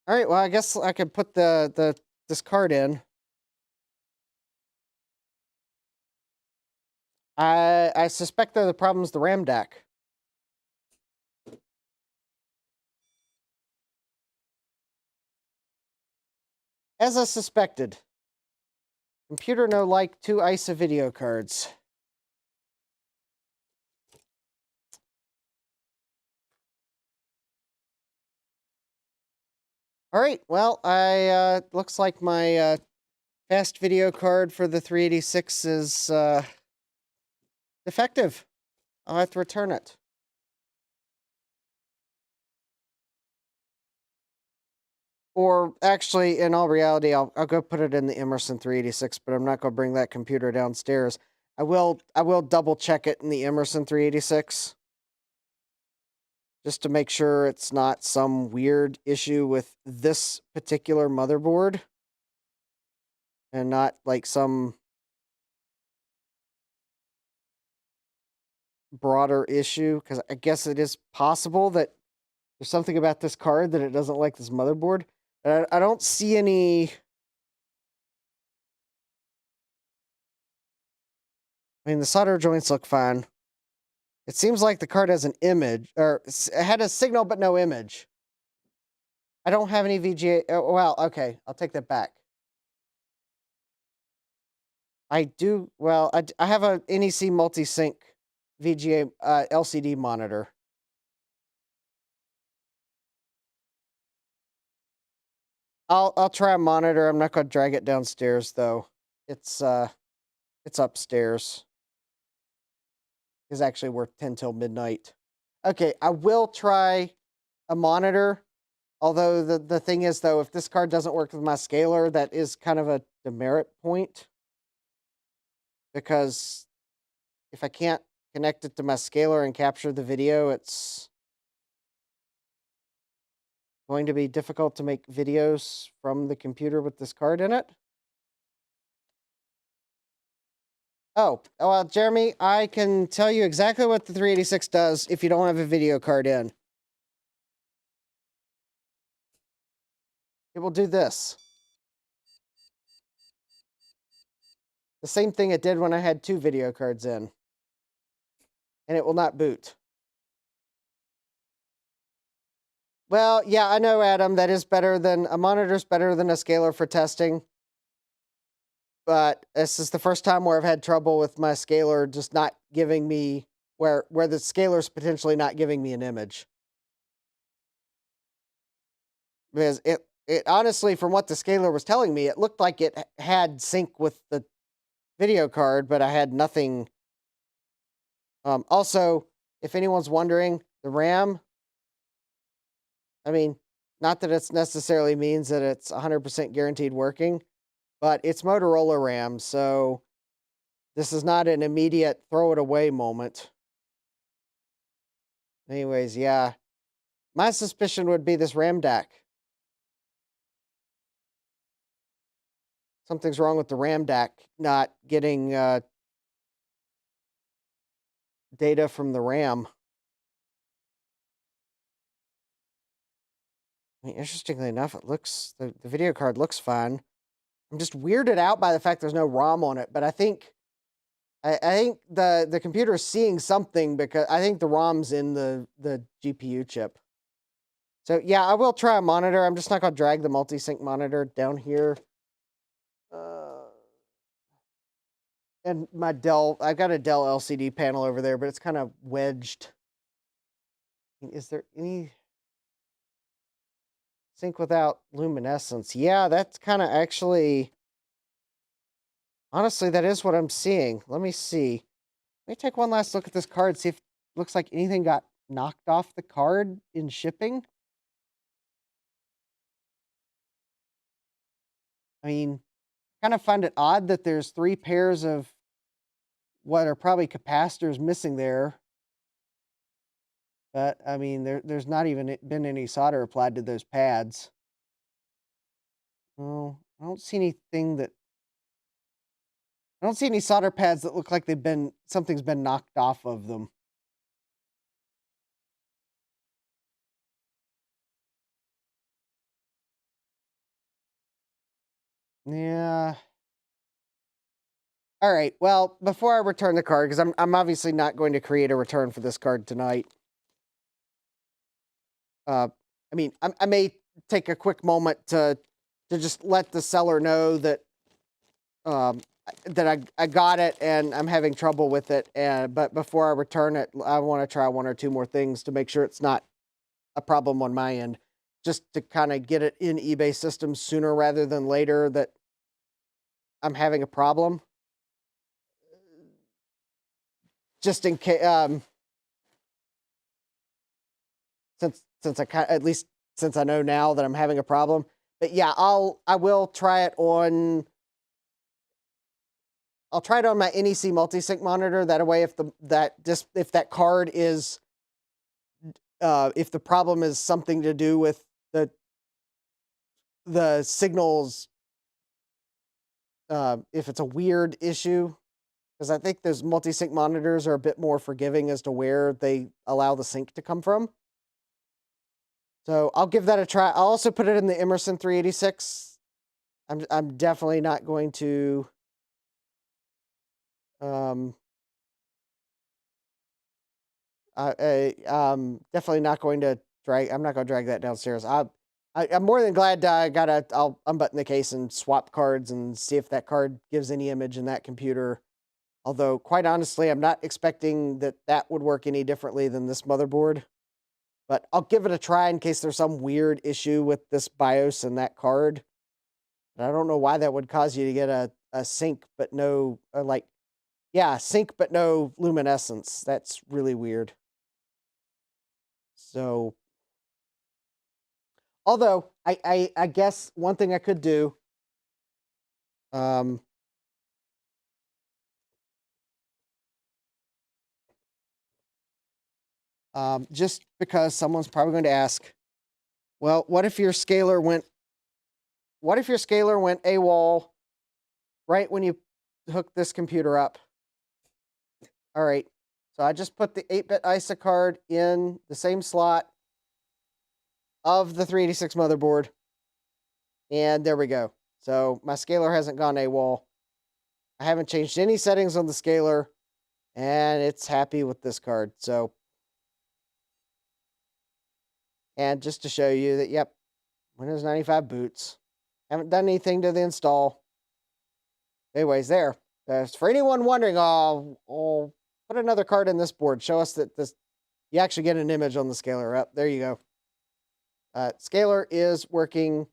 [SPEAKER 1] All right, well, I guess I could put this card in. I suspect the problem's the RAM DAC. As I suspected. Computer no like 2 ISA video cards. All right, well, looks like my fast video card for the 386 is defective. I'll have to return it. Or actually, in all reality, I'll go put it in the Emerson 386, but I'm not going to bring that computer downstairs. I will double check it in the Emerson 386 just to make sure it's not some weird issue with this particular motherboard and not like some broader issue, because I guess it is possible that there's something about this card that it doesn't like this motherboard. I don't see any. I mean, the solder joints look fine. It seems like the card has an image, or it had a signal but no image. I don't have any VGA. Oh, well, okay, I'll take that back. I do. Well, I have a NEC multi-sync VGA LCD monitor. I'll try a monitor. I'm not going to drag it downstairs though. It's upstairs. It's actually worth 10 till midnight. Okay, I will try a monitor. Although the thing is though, if this card doesn't work with my scaler, that is kind of a demerit point. Because if I can't connect it to my scaler and capture the video, it's going to be difficult to make videos from the computer with this card in it. Oh, well, Jeremy, I can tell you exactly what the 386 does if you don't have a video card in. It will do this. The same thing it did when I had 2 video cards in. And it will not boot. Well, yeah, I know, Adam, that is better than a monitor's better than a scaler for testing. But this is the first time where I've had trouble with my scaler just not giving me where the scaler's potentially not giving me an image. Because it honestly, from what the scaler was telling me, it looked like it had sync with the video card, but I had nothing. Also, if anyone's wondering, the RAM, I mean, not that it's necessarily means that it's 100% guaranteed working, but it's Motorola RAM, so this is not an immediate throw it away moment. Anyways, yeah. My suspicion would be this RAM DAC. Something's wrong with the RAM DAC not getting data from the RAM. I mean, interestingly enough, it looks the video card looks fine. I'm just weirded out by the fact there's no ROM on it, but I think the computer is seeing something because I think the ROM's in the GPU chip. So yeah, I will try a monitor. I'm just not gonna drag the multi-sync monitor down here. And my Dell, I've got a Dell LCD panel over there, but it's kind of wedged. Is there any sync without luminescence? Yeah, that's kind of actually, honestly, that is what I'm seeing. Let me see. Let me take one last look at this card, see if it looks like anything got knocked off the card in shipping. I mean, kind of find it odd that there's 3 pairs of what are probably capacitors missing there. But, I mean, there's not even been any solder applied to those pads. Oh, I don't see anything that... I don't see any solder pads that look like something's been knocked off of them. Yeah. All right. Well, before I return the card, because I'm obviously not going to create a return for this card tonight. I mean, I may take a quick moment to just let the seller know that that I got it and I'm having trouble with it. But before I return it, I want to try one or two more things to make sure it's not a problem on my end, just to kind of get it in eBay systems sooner rather than later that I'm having a problem. Just in case, since at least since I know now that I'm having a problem. But yeah, I will try it on. I'll try it on my NEC multi-sync monitor. That way, if that card is if the problem is something to do with the signals, if it's a weird issue, because I think those multi-sync monitors are a bit more forgiving as to where they allow the sync to come from. So I'll give that a try. I'll also put it in the Emerson 386. I'm definitely not going to definitely not going to drag. I'm not going to drag that downstairs. I'm more than glad I'll unbutton the case and swap cards and see if that card gives any image in that computer. Although, quite honestly, I'm not expecting that would work any differently than this motherboard. But I'll give it a try in case there's some weird issue with this BIOS and that card. And I don't know why that would cause you to get a sync, but no, sync, but no luminescence. That's really weird. So, although I guess one thing I could do, just because someone's probably going to ask, well, what if your scaler went AWOL right when you hook this computer up? All right, so I just put the 8-bit ISA card in the same slot of the 386 motherboard, and there we go. So my scaler hasn't gone AWOL. I haven't changed any settings on the scaler, and it's happy with this card. So, and just to show you that, yep, Windows 95 boots. Haven't done anything to the install. Anyways, there. For anyone wondering, I'll put another card in this board. Show us that you actually get an image on the scaler. Up there you go. Scaler is working.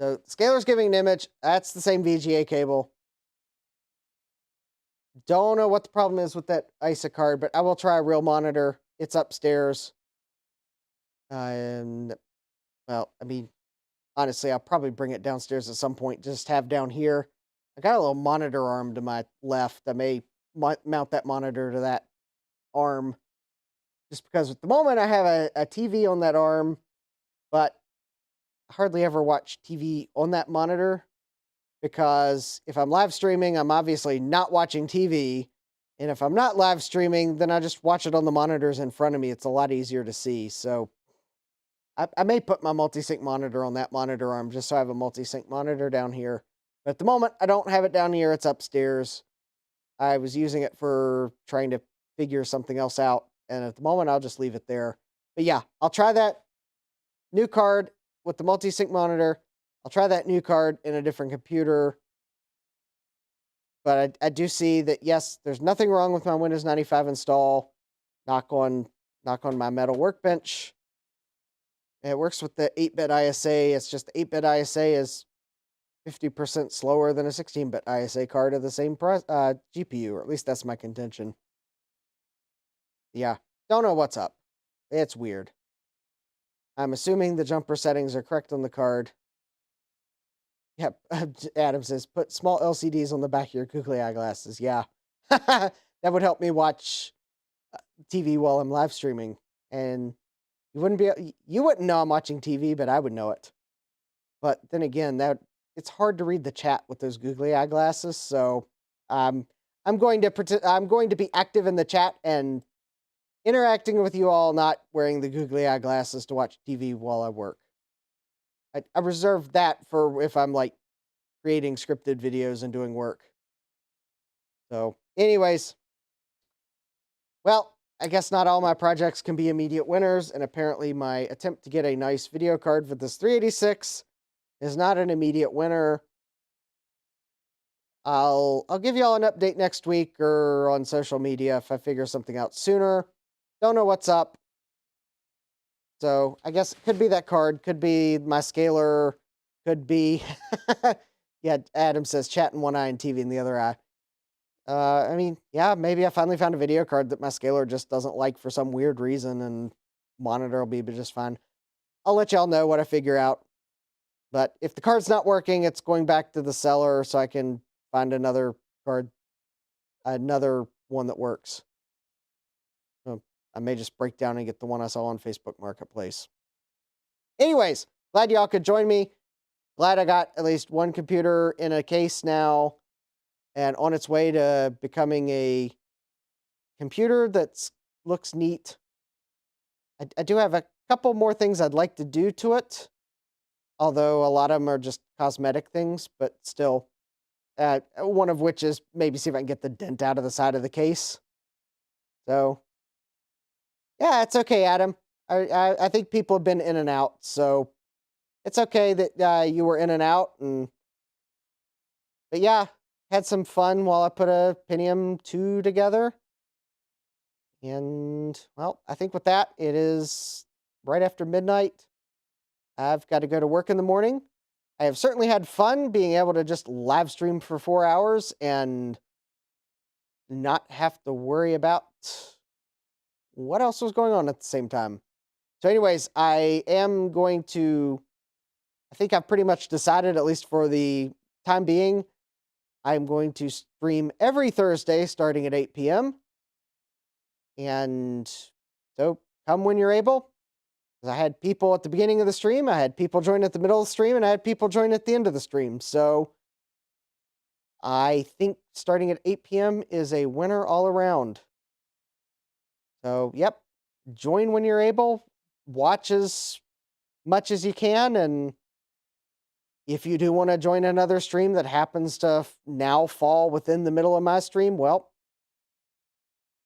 [SPEAKER 1] So scaler's giving an image. That's the same VGA cable. Don't know what the problem is with that ISA card, but I will try a real monitor. It's upstairs. And well, I mean, honestly, I'll probably bring it downstairs at some point. Just have down here. I got a little monitor arm to my left. I may mount that monitor to that arm, just because at the moment I have a TV on that arm, but I hardly ever watch TV on that monitor, because if I'm live streaming, I'm obviously not watching TV. And if I'm not live streaming, then I just watch it on the monitors in front of me. It's a lot easier to see. So I may put my multi-sync monitor on that monitor arm just so I have a multi-sync monitor down here. But at the moment, I don't have it down here. It's upstairs. I was using it for trying to figure something else out. And at the moment, I'll just leave it there. But yeah, I'll try that new card with the multi-sync monitor. I'll try that new card in a different computer. But I do see that, yes, there's nothing wrong with my Windows 95 install. Knock on my metal workbench. It works with the 8-bit ISA. It's just the 8-bit ISA is 50% slower than a 16-bit ISA card of the same GPU, or at least that's my contention. Yeah, don't know what's up. It's weird. I'm assuming the jumper settings are correct on the card. Yep, Adam says, put small LCDs on the back of your googly eye glasses. Yeah, that would help me watch TV while I'm live streaming. And you wouldn't know I'm watching TV, but I would know it. But then again, it's hard to read the chat with those googly eye glasses. So I'm going to be active in the chat and interacting with you all, not wearing the googly eye glasses to watch TV while I work. I reserve that for if I'm like creating scripted videos and doing work. So anyways, well, I guess not all my projects can be immediate winners, and apparently my attempt to get a nice video card for this 386 is not an immediate winner. I'll give you all an update next week or on social media if I figure something out sooner. Don't know what's up. So I guess it could be that card, could be my scaler, could be yeah, Adam says chat in one eye and TV in the other eye. I mean, yeah, maybe I finally found a video card that my scaler just doesn't like for some weird reason, and monitor will be just fine. I'll let y'all know what I figure out. But if the card's not working, it's going back to the seller so I can find another card, another one that works. I may just break down and get the one I saw on Facebook Marketplace. Anyways, glad y'all could join me. Glad I got at least one computer in a case now and on its way to becoming a computer that looks neat. I do have a couple more things I'd like to do to it, although a lot of them are just cosmetic things, but still. One of which is maybe see if I can get the dent out of the side of the case. So, yeah, it's okay, Adam. I think people have been in and out, so it's okay that you were in and out. But yeah, had some fun while I put a Pentium II together. And, well, I think with that, it is right after midnight. I've got to go to work in the morning. I have certainly had fun being able to just live stream for 4 hours and not have to worry about what else was going on at the same time. So anyways, I am going to, I think I've pretty much decided, at least for the time being, I'm going to stream every Thursday starting at 8 p.m. And so come when you're able. I had people at the beginning of the stream, I had people join at the middle of the stream, and I had people join at the end of the stream. So I think starting at 8 p.m. is a winner all around. So, yep, join when you're able, watch as much as you can, and if you do want to join another stream that happens to now fall within the middle of my stream, well,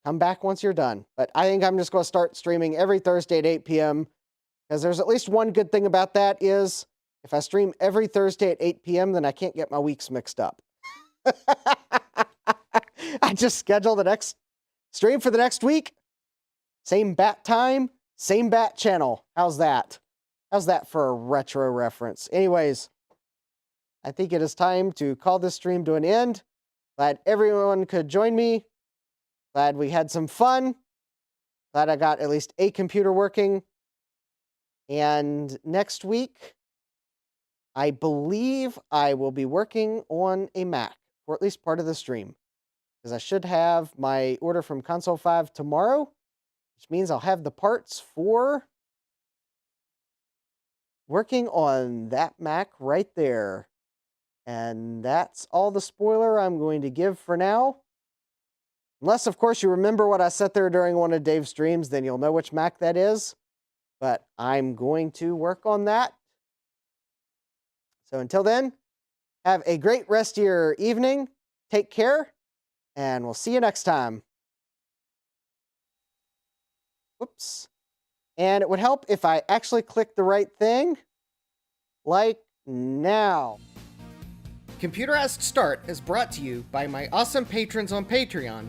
[SPEAKER 1] come back once you're done. But I think I'm just going to start streaming every Thursday at 8 p.m., because there's at least one good thing about that is if I stream every Thursday at 8 p.m., then I can't get my weeks mixed up. I just schedule the next stream for the next week. Same bat time, same bat channel. How's that? How's that for a retro reference? Anyways, I think it is time to call this stream to an end. Glad everyone could join me. Glad we had some fun. Glad I got at least a computer working. And next week, I believe I will be working on a Mac for at least part of the stream, because I should have my order from Console 5 tomorrow, which means I'll have the parts for working on that Mac right there. And that's all the spoiler I'm going to give for now. Unless, of course, you remember what I said there during one of Dave's streams, then you'll know which Mac that is. But I'm going to work on that. So until then, have a great rest of your evening. Take care, and we'll see you next time. Whoops. And it would help if I actually click the right thing, like now. Computerized Start is brought to you by my awesome patrons on Patreon,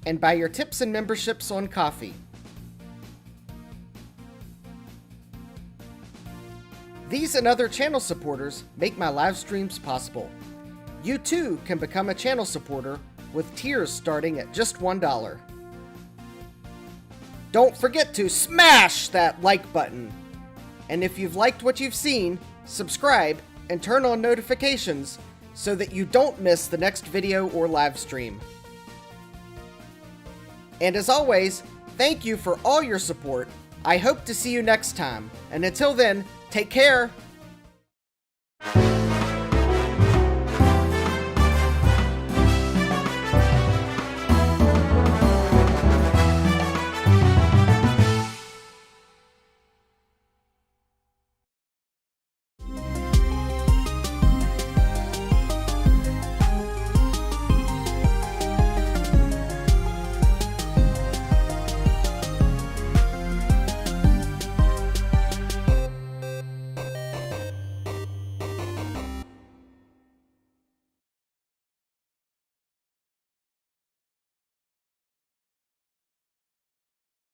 [SPEAKER 1] and by your tips and memberships on Ko-fi. These and other channel supporters make my live streams possible. You too can become a channel supporter with tiers starting at just $1. Don't forget to smash that like button. And if you've liked what you've seen, subscribe and turn on notifications so that you don't miss the next video or live stream. And as always, thank you for all your support. I hope to see you next time. And until then, take care.